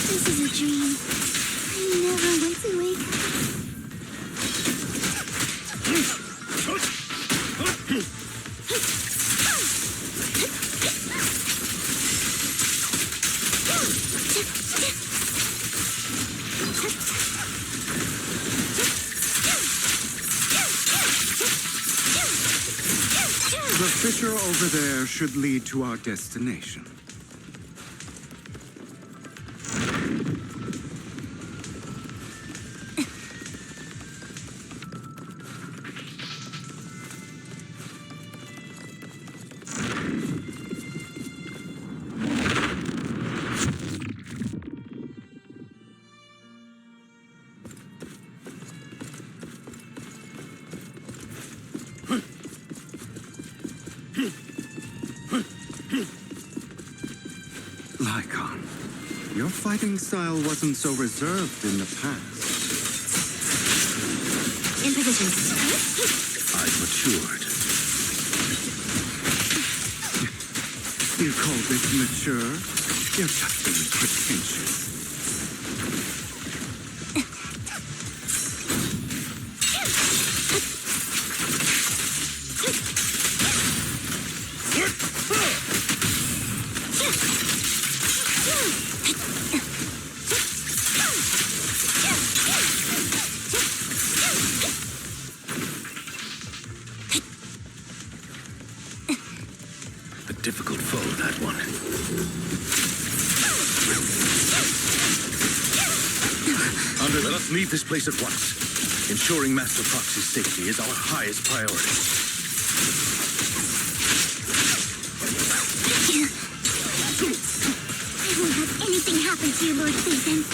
This is a dream. I never want to wake up. The fissure over there should lead to our destination. Lycon, your fighting style wasn't so reserved in the past. In position. I've matured. You call this mature? You're just being pretentious. Difficult foe, that one. Let us leave this place at once. Ensuring Master Proxy's safety is our highest priority. I won't have anything happen to you, Lord Ethan.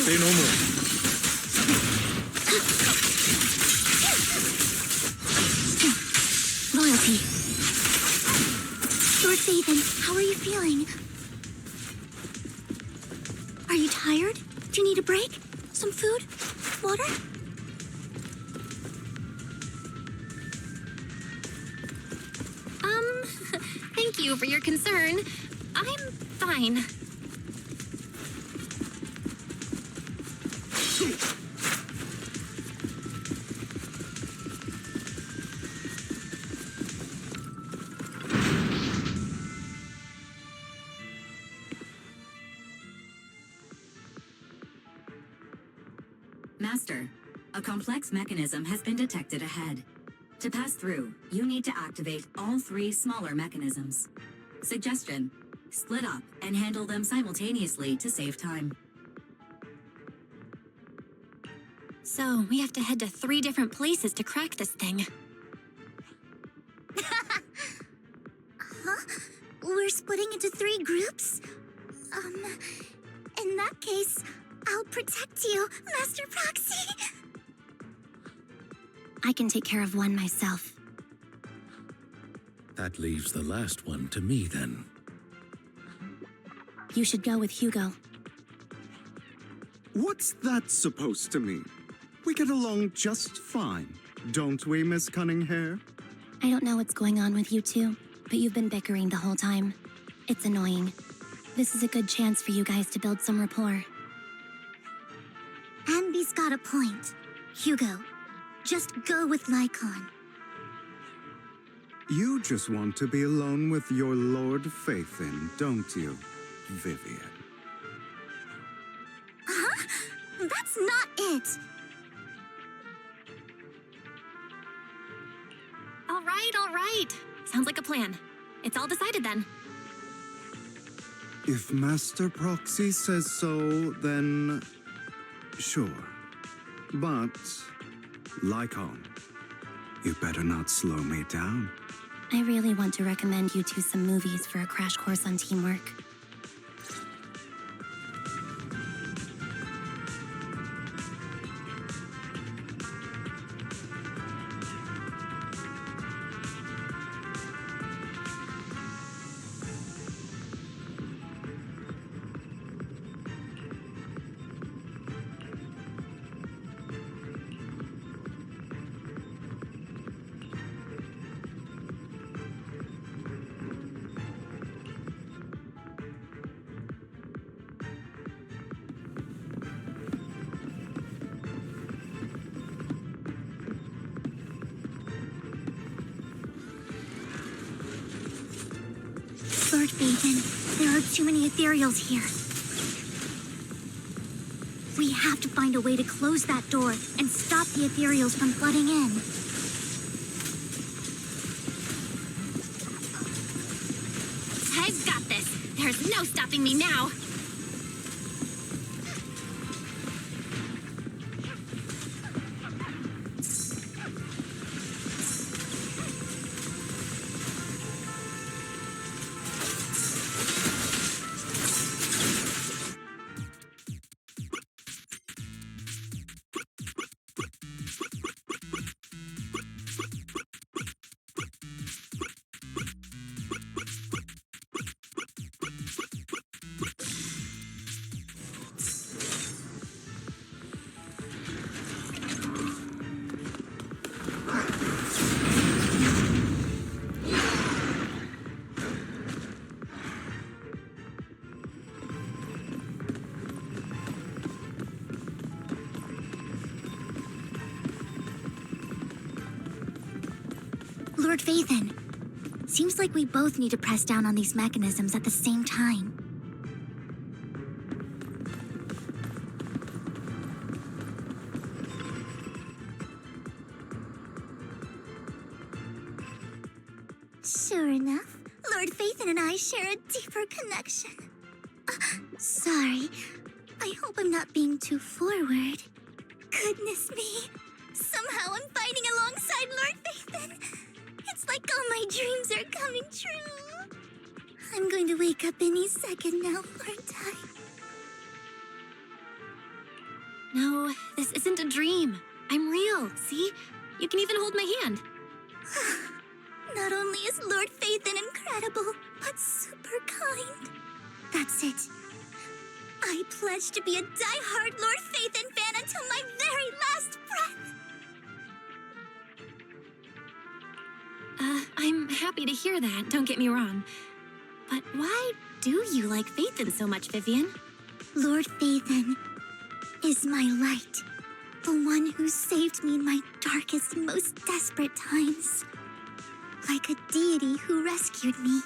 Say no more. Loyalty. Lord Ethan, how are you feeling? Are you tired? Do you need a break? Some food? Water? Thank you for your concern. I'm fine. Master, a complex mechanism has been detected ahead. To pass through, you need to activate all 3 smaller mechanisms. Suggestion: split up and handle them simultaneously to save time. So, we have to head to 3 different places to crack this thing. Huh? We're splitting into 3 groups? In that case, I'll protect you, Master Proxy. I can take care of one myself. That leaves the last one to me, then. You should go with Hugo. What's that supposed to mean? We get along just fine, don't we, Miss Cunninghair? I don't know what's going on with you two, but you've been bickering the whole time. It's annoying. This is a good chance for you guys to build some rapport. Andy's got a point. Hugo, just go with Lycon. You just want to be alone with your Lord Faithin, don't you, Vivian? Huh? That's not it! All right. Sounds like a plan. It's all decided then. If Master Proxy says so, then sure. But, Lycon, you better not slow me down. I really want to recommend you two some movies for a crash course on teamwork. Lord Faithin, there are too many ethereals here. We have to find a way to close that door and stop the ethereals from flooding in. I've got this. There's no stopping me now. Lord Faithin, seems like we both need to press down on these mechanisms at the same time. Sure enough, Lord Faithin and I share a deeper connection. Sorry, I hope I'm not being too forward. Goodness me, somehow I'm fighting alongside Lord Faithin. It's like all my dreams are coming true. I'm going to wake up any second now, aren't I? No, this isn't a dream. I'm real, see? You can even hold my hand. Not only is Lord Faithin incredible, but super kind. That's it. I pledge to be a die-hard Lord Faithin fan until my very last breath. I'm happy to hear that, don't get me wrong. But why do you like Faithin so much, Vivian? Lord Faithin is my light. The one who saved me in my darkest, most desperate times. Like a deity who rescued me.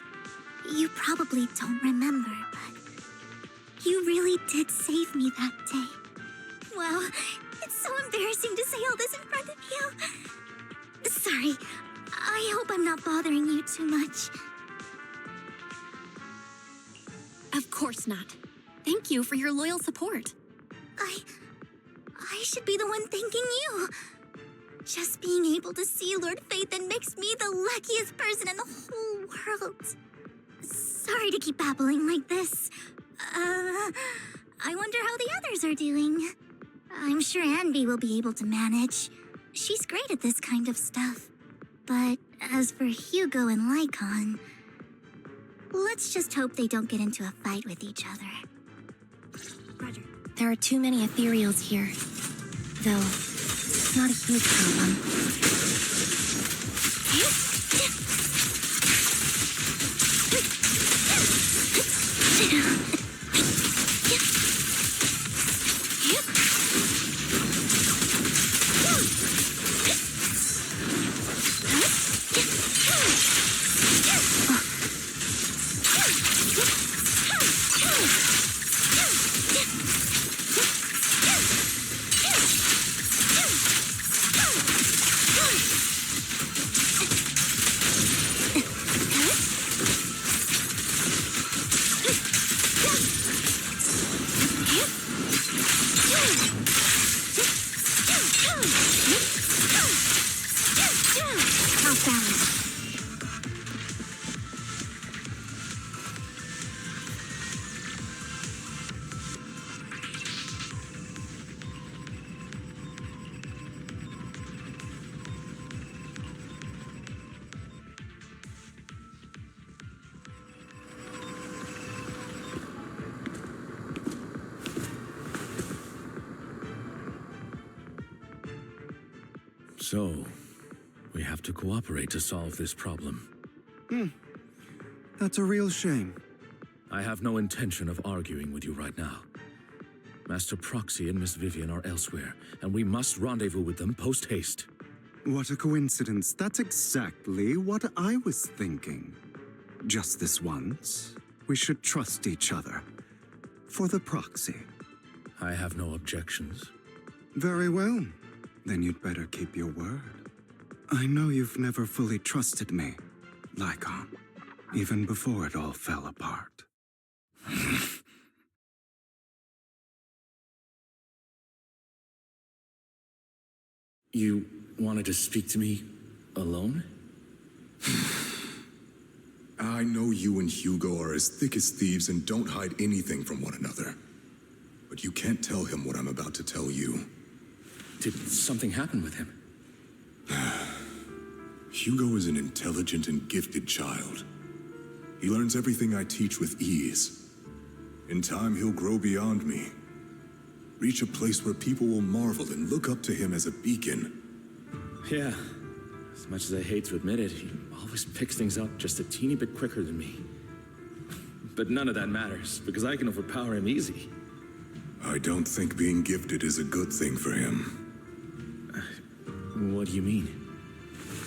You probably don't remember, but you really did save me that day. Wow, it's so embarrassing to say all this in front of you. Sorry, I hope I'm not bothering you too much. Of course not. Thank you for your loyal support. I should be the one thanking you. Just being able to see Lord Faithin makes me the luckiest person in the whole world. Sorry to keep babbling like this. I wonder how the others are doing. I'm sure Anby will be able to manage. She's great at this kind of stuff. But as for Hugo and Lycon, let's just hope they don't get into a fight with each other. Roger. There are too many ethereals here. Though, it's not a huge problem. So, we have to cooperate to solve this problem. That's a real shame. I have no intention of arguing with you right now. Master Proxy and Miss Vivian are elsewhere, and we must rendezvous with them post-haste. What a coincidence. That's exactly what I was thinking. Just this once, we should trust each other. For the Proxy. I have no objections. Very well. Then you'd better keep your word. I know you've never fully trusted me, Lycon, even before it all fell apart. You wanted to speak to me alone? I know you and Hugo are as thick as thieves and don't hide anything from one another. But you can't tell him what I'm about to tell you. Did something happen with him? Hugo is an intelligent and gifted child. He learns everything I teach with ease. In time, he'll grow beyond me. Reach a place where people will marvel and look up to him as a beacon. Yeah. As much as I hate to admit it, he always picks things up just a teeny bit quicker than me. But none of that matters, because I can overpower him easy. I don't think being gifted is a good thing for him. What do you mean?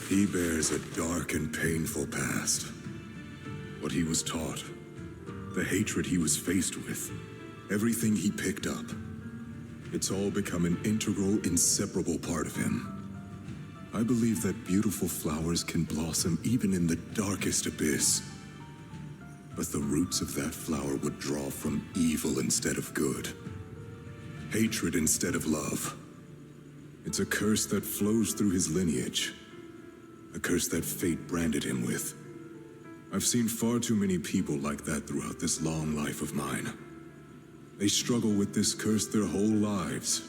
He bears a dark and painful past. What he was taught, the hatred he was faced with, everything he picked up. It's all become an integral, inseparable part of him. I believe that beautiful flowers can blossom even in the darkest abyss. But the roots of that flower would draw from evil instead of good. Hatred instead of love. It's a curse that flows through his lineage. A curse that fate branded him with. I've seen far too many people like that throughout this long life of mine. They struggle with this curse their whole lives.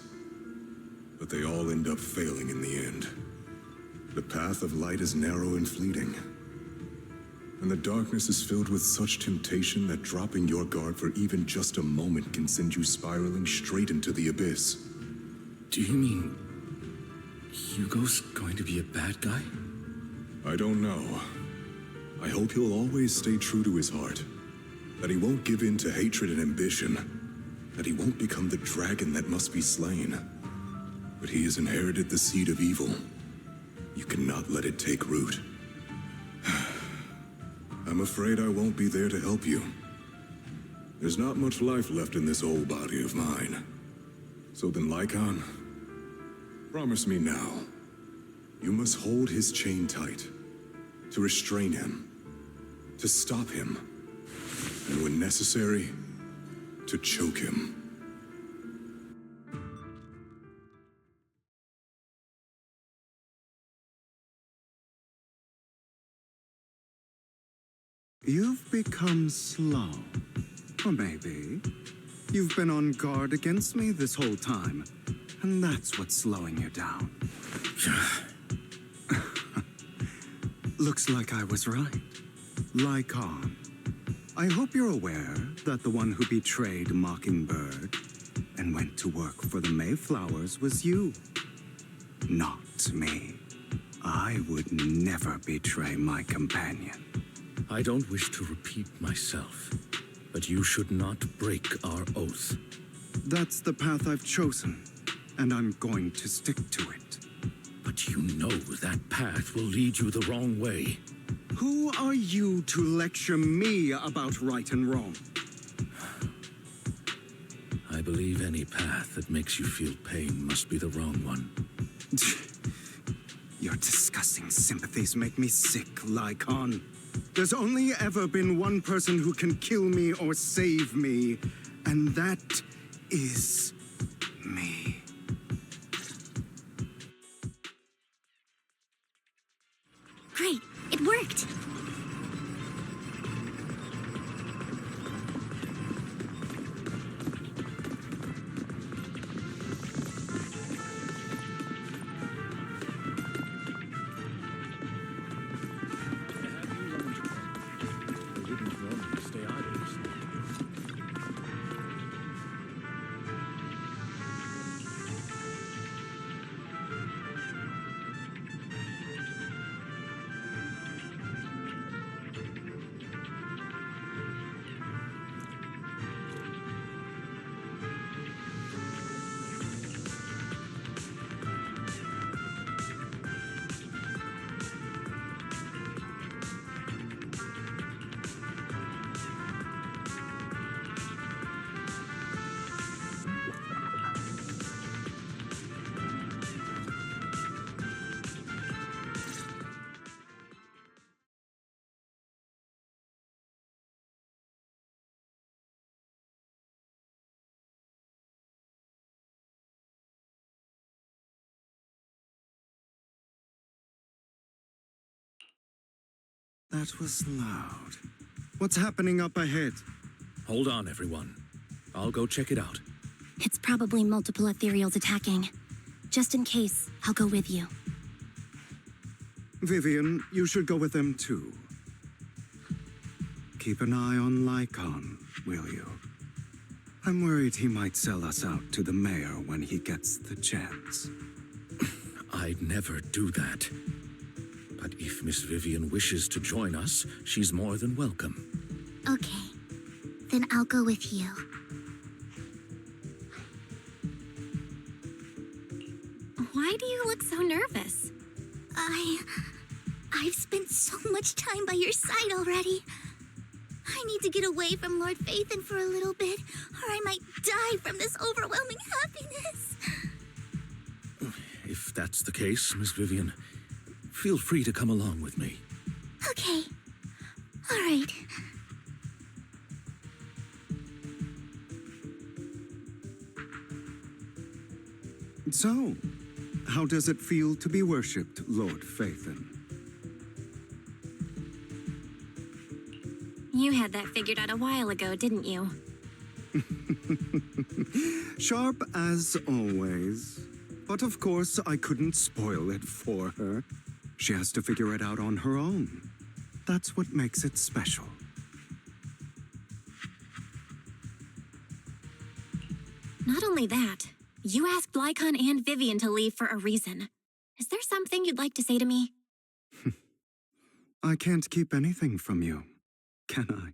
But they all end up failing in the end. The path of light is narrow and fleeting. And the darkness is filled with such temptation that dropping your guard for even just a moment can send you spiraling straight into the abyss. Do you mean Hugo's going to be a bad guy? I don't know. I hope he'll always stay true to his heart. That he won't give in to hatred and ambition. That he won't become the dragon that must be slain. But he has inherited the seed of evil. You cannot let it take root. I'm afraid I won't be there to help you. There's not much life left in this old body of mine. So then, Lycon, promise me now, you must hold his chain tight, to restrain him, to stop him, and when necessary, to choke him. You've become slow. Or maybe you've been on guard against me this whole time, and that's what's slowing you down. Looks like I was right. Lycon, I hope you're aware that the one who betrayed Mockingbird and went to work for the Mayflowers was you. Not me. I would never betray my companion. I don't wish to repeat myself, but you should not break our oath. That's the path I've chosen, and I'm going to stick to it. But you know that path will lead you the wrong way. Who are you to lecture me about right and wrong? I believe any path that makes you feel pain must be the wrong one. Your disgusting sympathies make me sick, Lycon. There's only ever been one person who can kill me or save me, and that is me. Great, it worked. That was loud. What's happening up ahead? Hold on, everyone. I'll go check it out. It's probably multiple ethereals attacking. Just in case, I'll go with you. Vivian, you should go with them too. Keep an eye on Lycon, will you? I'm worried he might sell us out to the mayor when he gets the chance. I'd never do that. But if Miss Vivian wishes to join us, she's more than welcome. Okay, then I'll go with you. Why do you look so nervous? I've spent so much time by your side already. I need to get away from Lord Phaethon for a little bit, or I might die from this overwhelming happiness. If that's the case, Miss Vivian, feel free to come along with me. Okay. All right. So, how does it feel to be worshipped, Lord Phaethon? You had that figured out a while ago, didn't you? Sharp as always. But of course, I couldn't spoil it for her. She has to figure it out on her own. That's what makes it special. Not only that, you asked Lycon and Vivian to leave for a reason. Is there something you'd like to say to me? I can't keep anything from you, can I?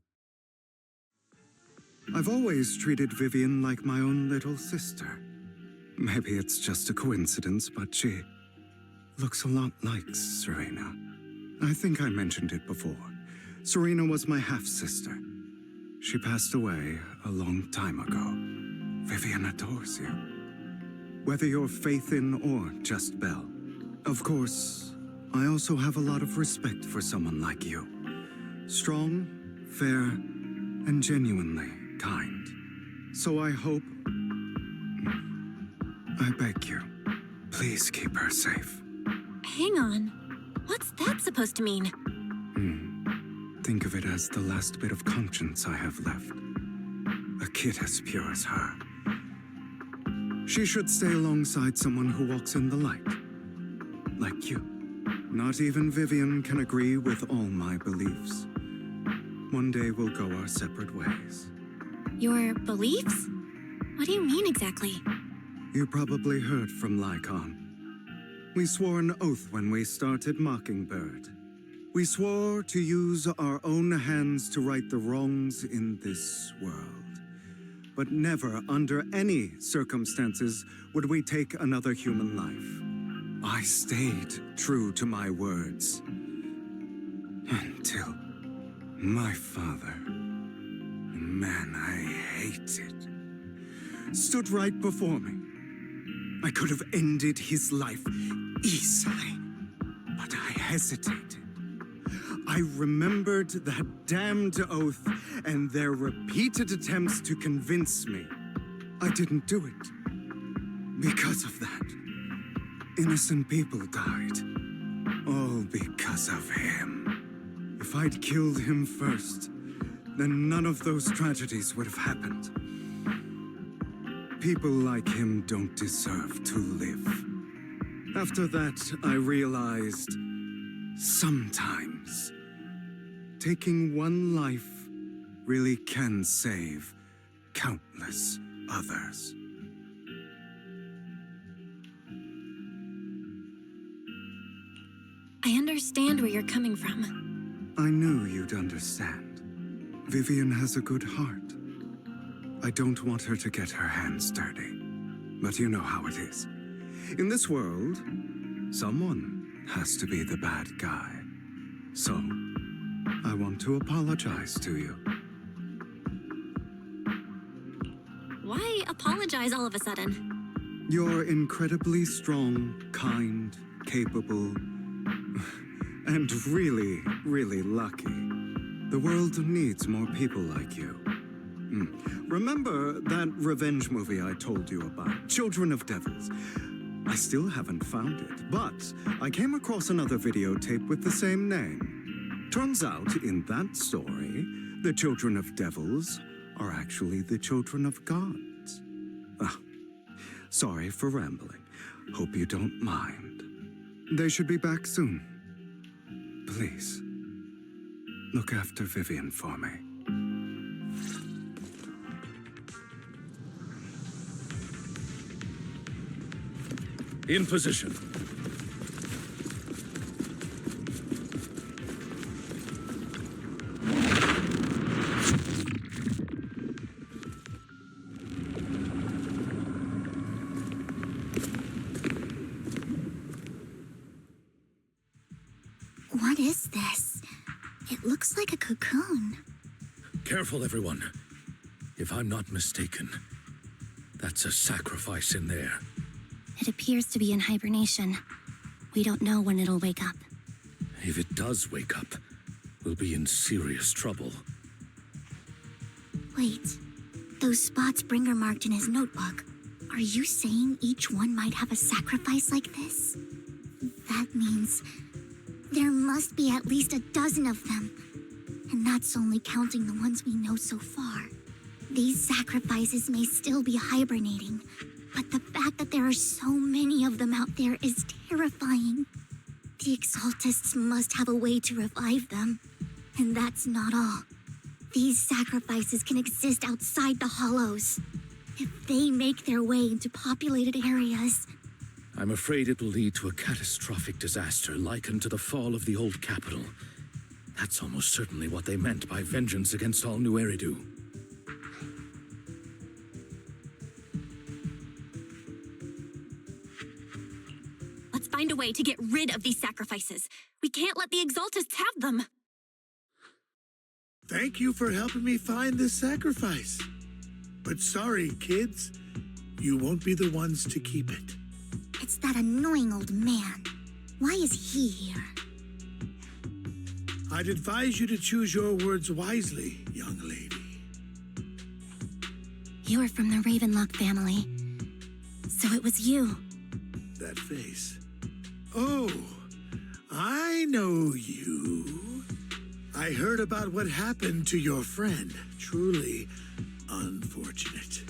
I've always treated Vivian like my own little sister. Maybe it's just a coincidence, but she looks a lot like Serena. I think I mentioned it before. Serena was my half-sister. She passed away a long time ago. Vivian adores you. Whether you're Phaethon or just Belle. Of course, I also have a lot of respect for someone like you. Strong, fair, and genuinely kind. So I hope... I beg you, please keep her safe. Hang on. What's that supposed to mean? Think of it as the last bit of conscience I have left. A kid as pure as her. She should stay alongside someone who walks in the light. Like you. Not even Vivian can agree with all my beliefs. One day we'll go our separate ways. Your beliefs? What do you mean exactly? You probably heard from Lycon. We swore an oath when we started Mockingbird. We swore to use our own hands to right the wrongs in this world. But never, under any circumstances, would we take another human life. I stayed true to my words. Until my father, the man I hated, stood right before me. I could have ended his life easily, but I hesitated. I remembered that damned oath and their repeated attempts to convince me I didn't do it. Because of that, innocent people died. All because of him. If I'd killed him first, then none of those tragedies would have happened. People like him don't deserve to live. After that, I realized sometimes taking one life really can save countless others. I understand where you're coming from. I knew you'd understand. Vivian has a good heart. I don't want her to get her hands dirty. But you know how it is. In this world, someone has to be the bad guy. So, I want to apologize to you. Why apologize all of a sudden? You're incredibly strong, kind, capable, and really, really lucky. The world needs more people like you. Remember that revenge movie I told you about, Children of Devils? I still haven't found it, but I came across another videotape with the same name. Turns out, in that story, the Children of Devils are actually the children of gods. Sorry for rambling. Hope you don't mind. They should be back soon. Please, look after Vivian for me. In position. What is this? It looks like a cocoon. Careful, everyone. If I'm not mistaken, that's a sacrifice in there. It appears to be in hibernation. We don't know when it'll wake up. If it does wake up, we'll be in serious trouble. Wait, those spots Bringer marked in his notebook. Are you saying each one might have a sacrifice like this? That means there must be at least a dozen of them. And that's only counting the ones we know so far. These sacrifices may still be hibernating, but the fact that there are so many of them out there is terrifying. The Exaltists must have a way to revive them. And that's not all. These sacrifices can exist outside the Hollows. If they make their way into populated areas... I'm afraid it will lead to a catastrophic disaster likened to the fall of the old capital. That's almost certainly what they meant by vengeance against all New Eridu. Let's find a way to get rid of these sacrifices. We can't let the Exaltists have them. Thank you for helping me find this sacrifice. But sorry, kids. You won't be the ones to keep it. It's that annoying old man. Why is he here? I'd advise you to choose your words wisely, young lady. You're from the Ravenlock family. So it was you. That face. Oh, I know you. I heard about what happened to your friend. Truly unfortunate.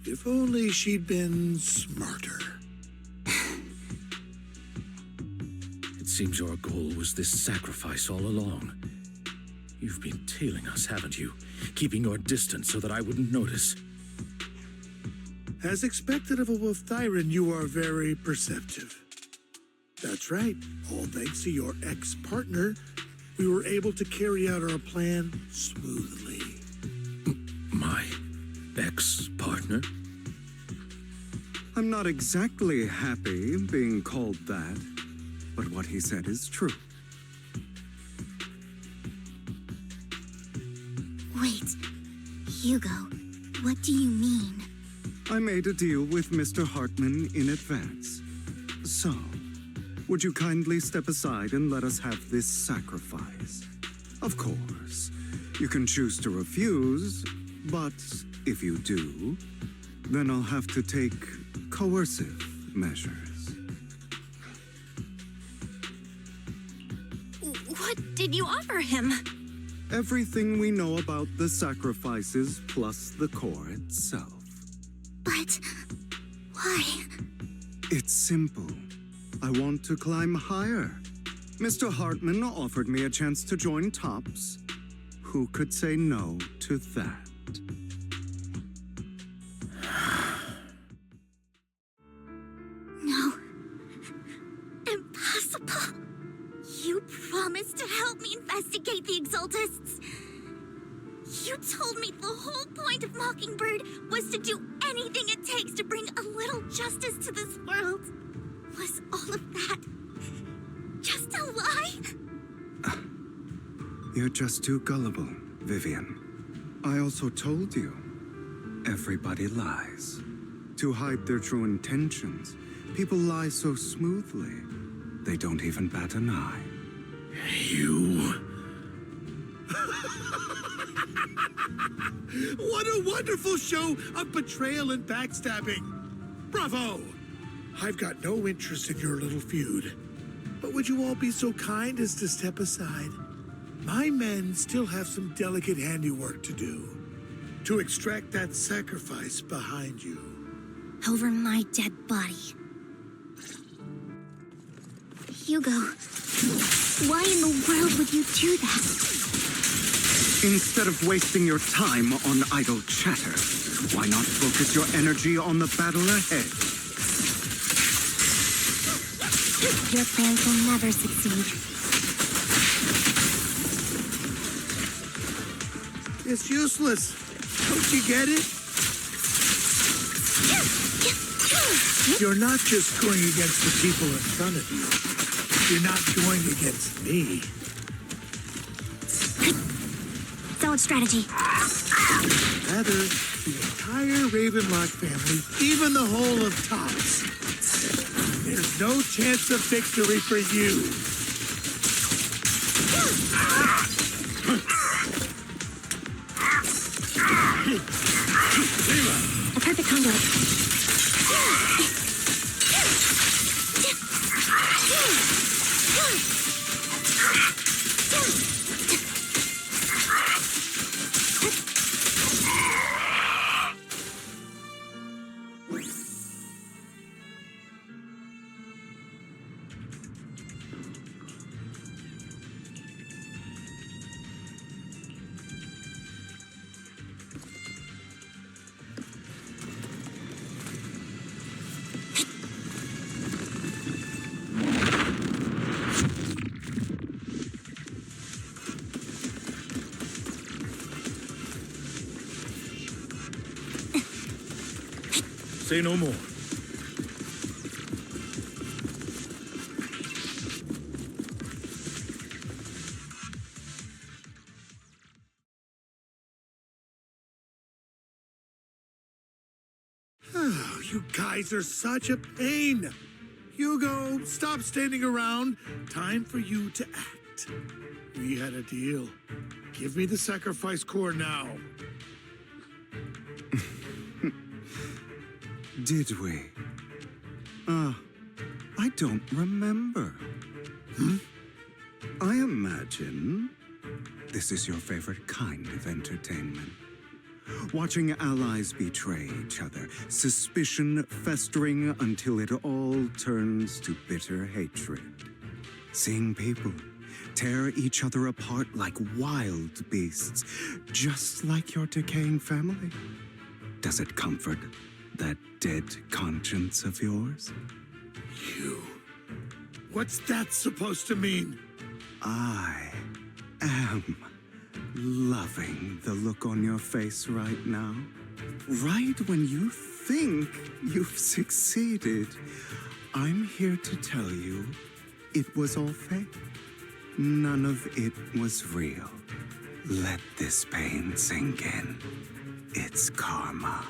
If only she'd been smarter. It seems your goal was this sacrifice all along. You've been tailing us, haven't you? Keeping your distance so that I wouldn't notice. As expected of a Wolf Thyran, you are very perceptive. That's right. All thanks to your ex-partner, we were able to carry out our plan smoothly. My ex-partner? I'm not exactly happy being called that, but what he said is true. Hugo, what do you mean? I made a deal with Mr. Hartman in advance. So, would you kindly step aside and let us have this sacrifice? Of course, you can choose to refuse, but if you do, then I'll have to take coercive measures. What did you offer him? Everything we know about the sacrifices plus the core itself. But why? It's simple. I want to climb higher. Mr. Hartman offered me a chance to join Tops. Who could say no to that? No. Impossible. You promised to help me investigate the Exaltists. You told me the whole point of Mockingbird was to do anything it takes to bring a little justice to this world. Was all of that just a lie? You're just too gullible, Vivian. I also told you, everybody lies. To hide their true intentions, people lie so smoothly, they don't even bat an eye. You... What a wonderful show of betrayal and backstabbing! Bravo! I've got no interest in your little feud. But would you all be so kind as to step aside? My men still have some delicate handiwork to do. To extract that sacrifice behind you. Over my dead body. Hugo, why in the world would you do that? Instead of wasting your time on idle chatter, why not focus your energy on the battle ahead? Your plans will never succeed. It's useless. Don't you get it? You're not just going against the people in front of you. You're not going against me. Solid strategy. Rather, the entire Ravenlock family, even the whole of Tops. There's no chance of victory for you. A perfect conduit. Say no more. Oh, you guys are such a pain. Hugo, stop standing around. Time for you to act. We had a deal. Give me the sacrifice core now. Did we? I don't remember. I imagine this is your favorite kind of entertainment. Watching allies betray each other, suspicion festering until it all turns to bitter hatred. Seeing people tear each other apart like wild beasts, just like your decaying family. Does it comfort that dead conscience of yours? You. What's that supposed to mean? I am loving the look on your face right now. Right when you think you've succeeded, I'm here to tell you it was all fake. None of it was real. Let this pain sink in. It's karma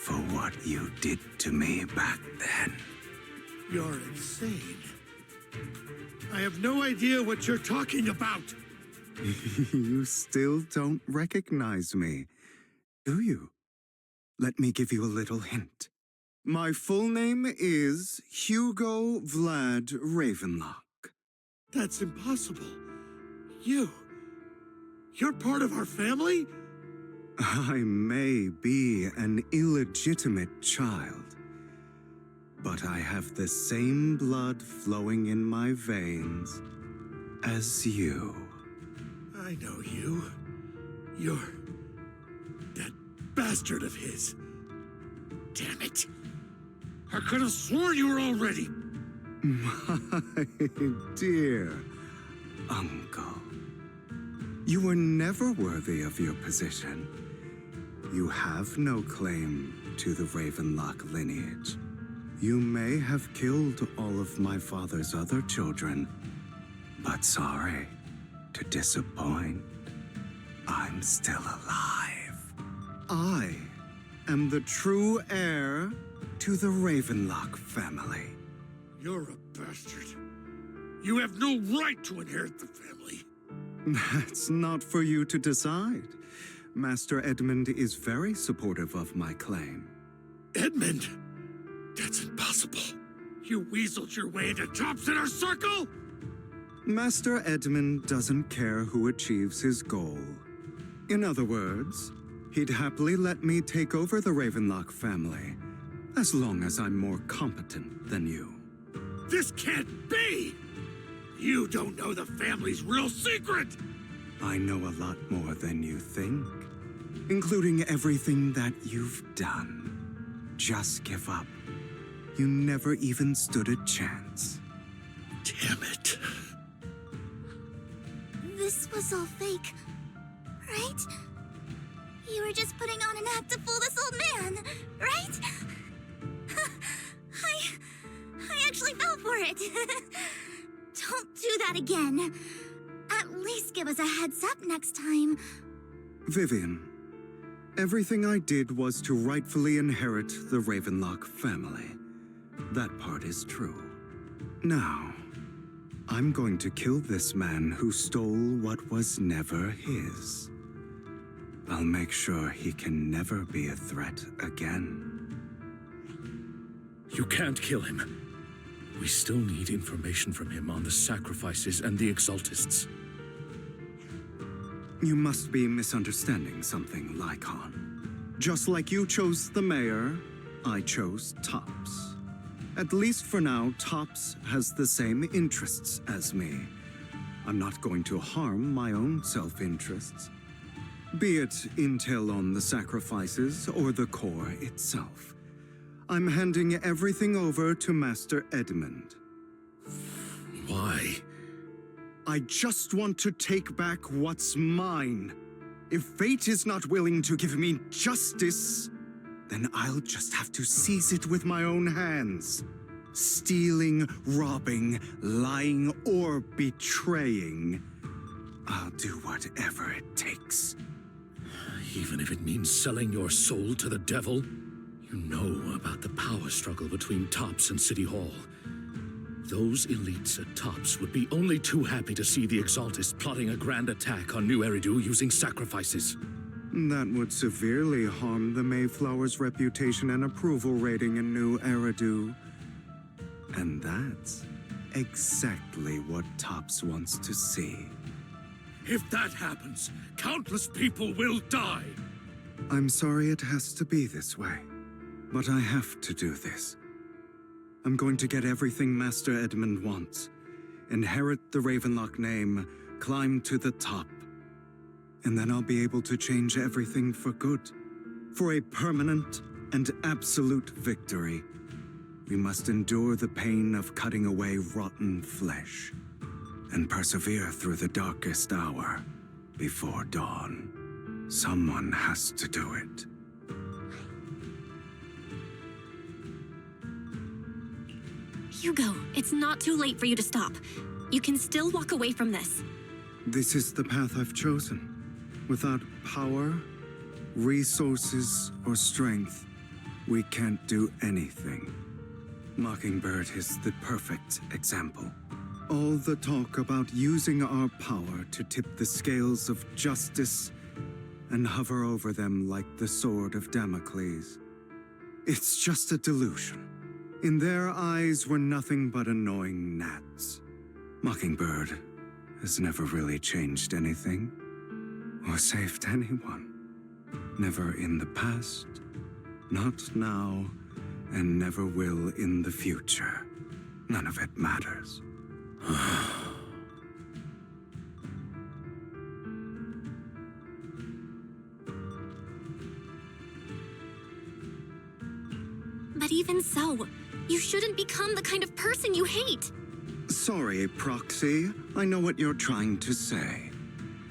for what you did to me back then. You're insane. I have no idea what you're talking about. You still don't recognize me, do you? Let me give you a little hint. My full name is Hugo Vlad Ravenlock. That's impossible. You're part of our family? I may be an illegitimate child, but I have the same blood flowing in my veins as you. I know you. You're that bastard of his. Damn it. I could have sworn you were already. My dear uncle, you were never worthy of your position. You have no claim to the Ravenlock lineage. You may have killed all of my father's other children, but sorry to disappoint. I'm still alive. I am the true heir to the Ravenlock family. You're a bastard. You have no right to inherit the family. That's not for you to decide. Master Edmund is very supportive of my claim. Edmund? That's impossible. You weaseled your way into Top's inner circle? Master Edmund doesn't care who achieves his goal. In other words, he'd happily let me take over the Ravenlock family, as long as I'm more competent than you. This can't be! You don't know the family's real secret! I know a lot more than you think, including everything that you've done. Just give up. You never even stood a chance. Damn it. This was all fake, right? You were just putting on an act to fool this old man, right? I actually fell for it. Don't do that again. At least give us a heads up next time. Vivian, everything I did was to rightfully inherit the Ravenlock family. That part is true. Now, I'm going to kill this man who stole what was never his. I'll make sure he can never be a threat again. You can't kill him. We still need information from him on the sacrifices and the Exaltists. You must be misunderstanding something, Lycon. Just like you chose the mayor, I chose Tops. At least for now, Tops has the same interests as me. I'm not going to harm my own self-interests. Be it intel on the sacrifices or the core itself. I'm handing everything over to Master Edmund. Why? I just want to take back what's mine. If fate is not willing to give me justice, then I'll just have to seize it with my own hands. Stealing, robbing, lying, or betraying. I'll do whatever it takes. Even if it means selling your soul to the devil? You know about the power struggle between Tops and City Hall. Those elites at Tops would be only too happy to see the Exaltists plotting a grand attack on New Eridu using sacrifices. That would severely harm the Mayflower's reputation and approval rating in New Eridu. And that's exactly what Tops wants to see. If that happens, countless people will die. I'm sorry it has to be this way, but I have to do this. I'm going to get everything Master Edmund wants. Inherit the Ravenlock name, climb to the top. And then I'll be able to change everything for good. For a permanent and absolute victory. We must endure the pain of cutting away rotten flesh. And persevere through the darkest hour before dawn. Someone has to do it. Hugo, it's not too late for you to stop. You can still walk away from this. This is the path I've chosen. Without power, resources or strength, we can't do anything. Mockingbird is the perfect example. All the talk about using our power to tip the scales of justice and hover over them like the sword of Damocles. It's just a delusion. In their eyes, we're nothing but annoying gnats. Mockingbird has never really changed anything or saved anyone. Never in the past, not now, and never will in the future. None of it matters. But even so, you shouldn't become the kind of person you hate. Sorry, Proxy. I know what you're trying to say.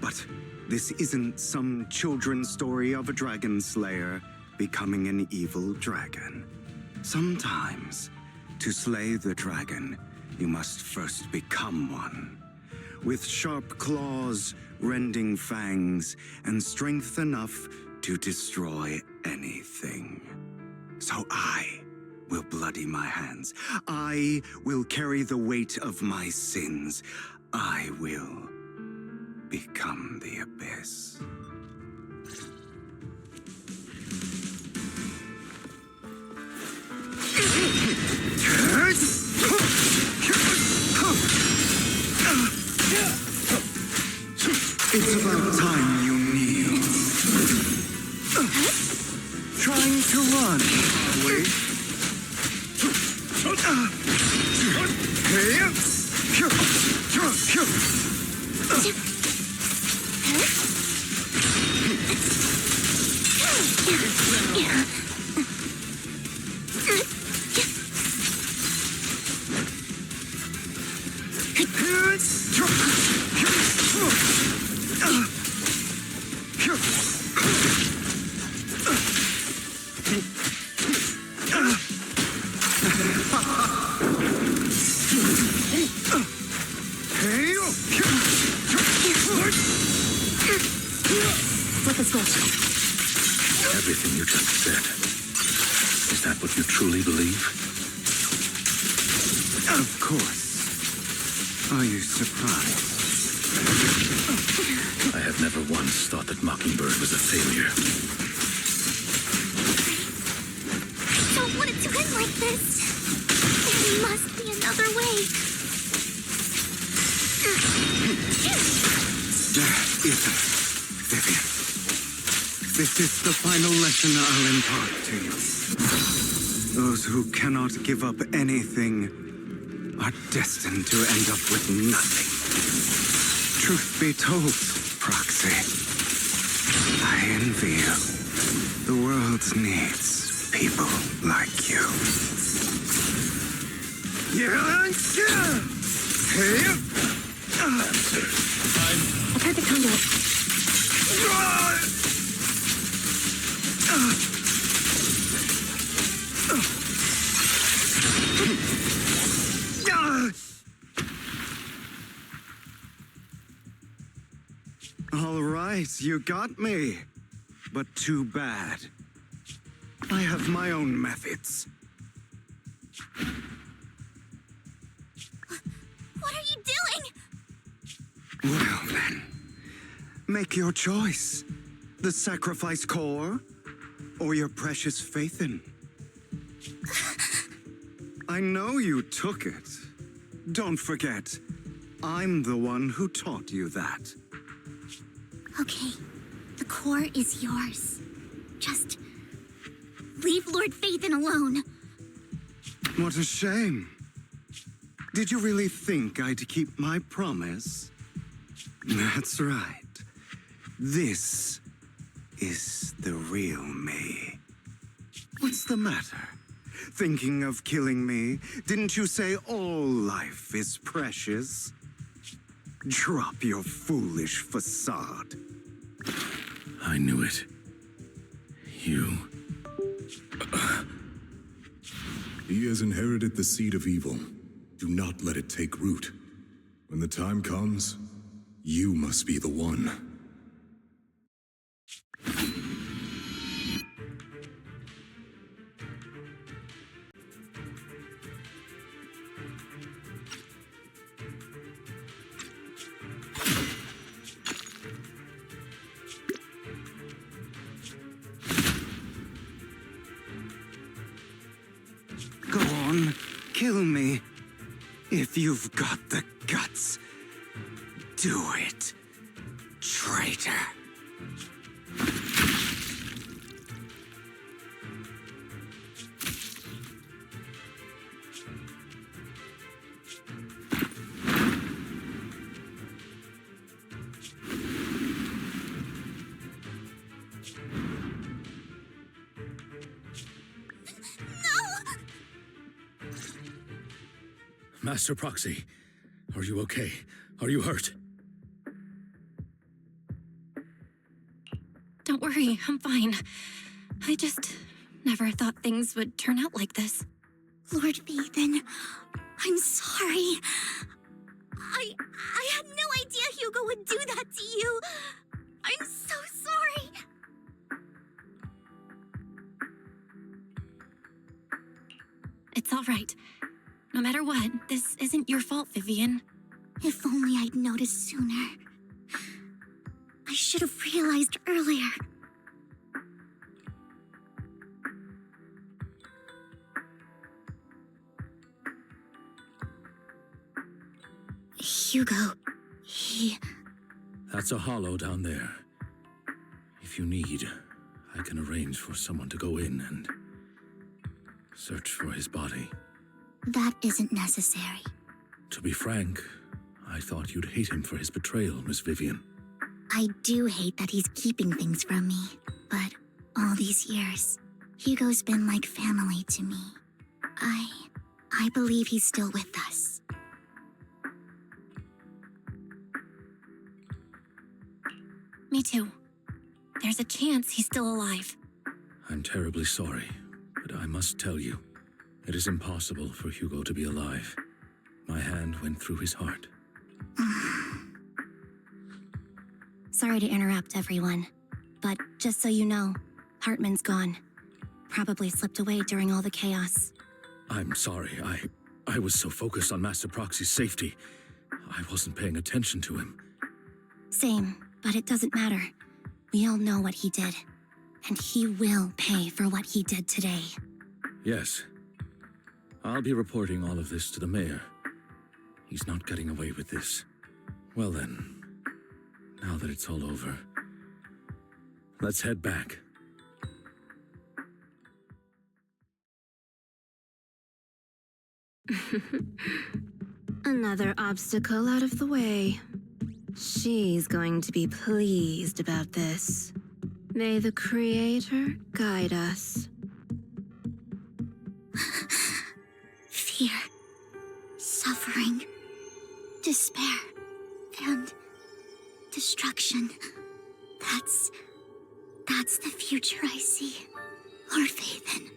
But this isn't some children's story of a dragon slayer becoming an evil dragon. Sometimes, to slay the dragon, you must first become one. With sharp claws, rending fangs, and strength enough to destroy anything. So I will bloody my hands. I will carry the weight of my sins. I will become the abyss. It's about time you kneel. Trying to run, are we? Flip a switch. Everything you just said. Is that what you truly believe? Of course. Are you surprised? I have never once thought that Mockingbird was a failure. I don't want it to end like this. There must be another way. There isn't, Vivian. This is the final lesson I'll impart to you. Those who cannot give up anything are destined to end up with nothing. Truth be told, Proxy, I envy you. The world needs people like you. A perfect conduit. All right, you got me. But too bad. I have my own methods. What are you doing? Well then, make your choice. The sacrifice core, or your precious Faithin. I know you took it. Don't forget, I'm the one who taught you that. Okay, the core is yours. Just leave Lord Faithin alone. What a shame. Did you really think I'd keep my promise? That's right. This is the real me. What's the matter? Thinking of killing me? Didn't you say all life is precious? Drop your foolish facade. I knew it. You... He has inherited the seed of evil. Do not let it take root. When the time comes, you must be the one. Kill me. If you've got the guts, do it, traitor. Master Proxy, are you okay? Are you hurt? Don't worry, I'm fine. I just never thought things would turn out like this. Lord Vathan, I'm sorry. I had no idea Hugo would do that to you. I'm so sorry. It's all right. No matter what, this isn't your fault, Vivian. If only I'd noticed sooner. I should have realized earlier. Hugo, That's a hollow down there. If you need, I can arrange for someone to go in and search for his body. That isn't necessary. To be frank, I thought you'd hate him for his betrayal, Miss Vivian. I do hate that he's keeping things from me, but all these years, Hugo's been like family to me. I believe he's still with us. Me too. There's a chance he's still alive. I'm terribly sorry, but I must tell you, it is impossible for Hugo to be alive. My hand went through his heart. Sorry to interrupt, everyone. But just so you know, Hartman's gone. Probably slipped away during all the chaos. I'm sorry, I was so focused on Master Proxy's safety. I wasn't paying attention to him. Same, but it doesn't matter. We all know what he did. And he will pay for what he did today. Yes. I'll be reporting all of this to the mayor. He's not getting away with this. Well then, now that it's all over, let's head back. Another obstacle out of the way. She's going to be pleased about this. May the Creator guide us. Fear, suffering, despair, and destruction. That's the future I see, Lord Vathan.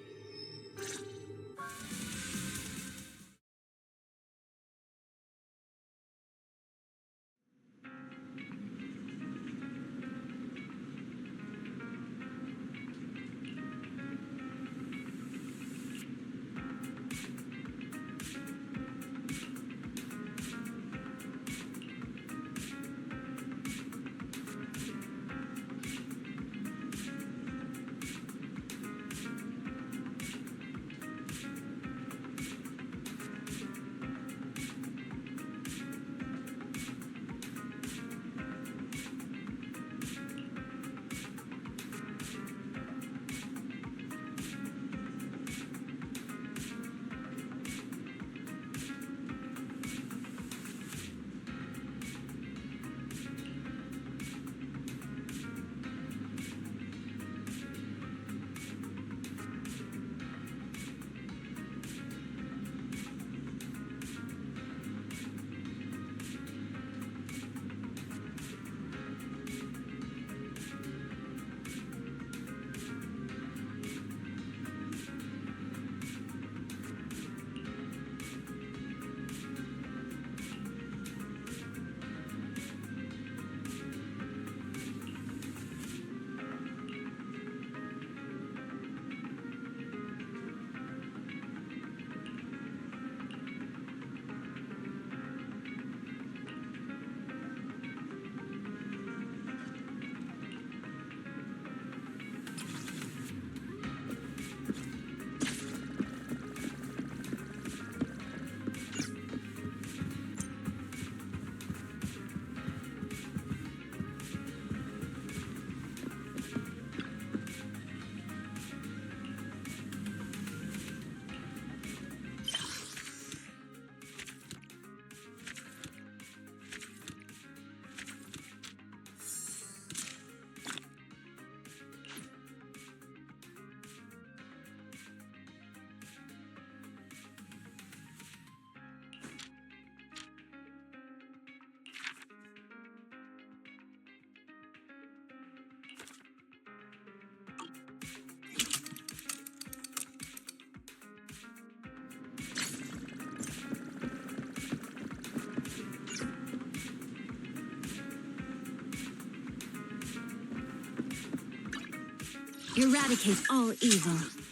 Eradicate all evil.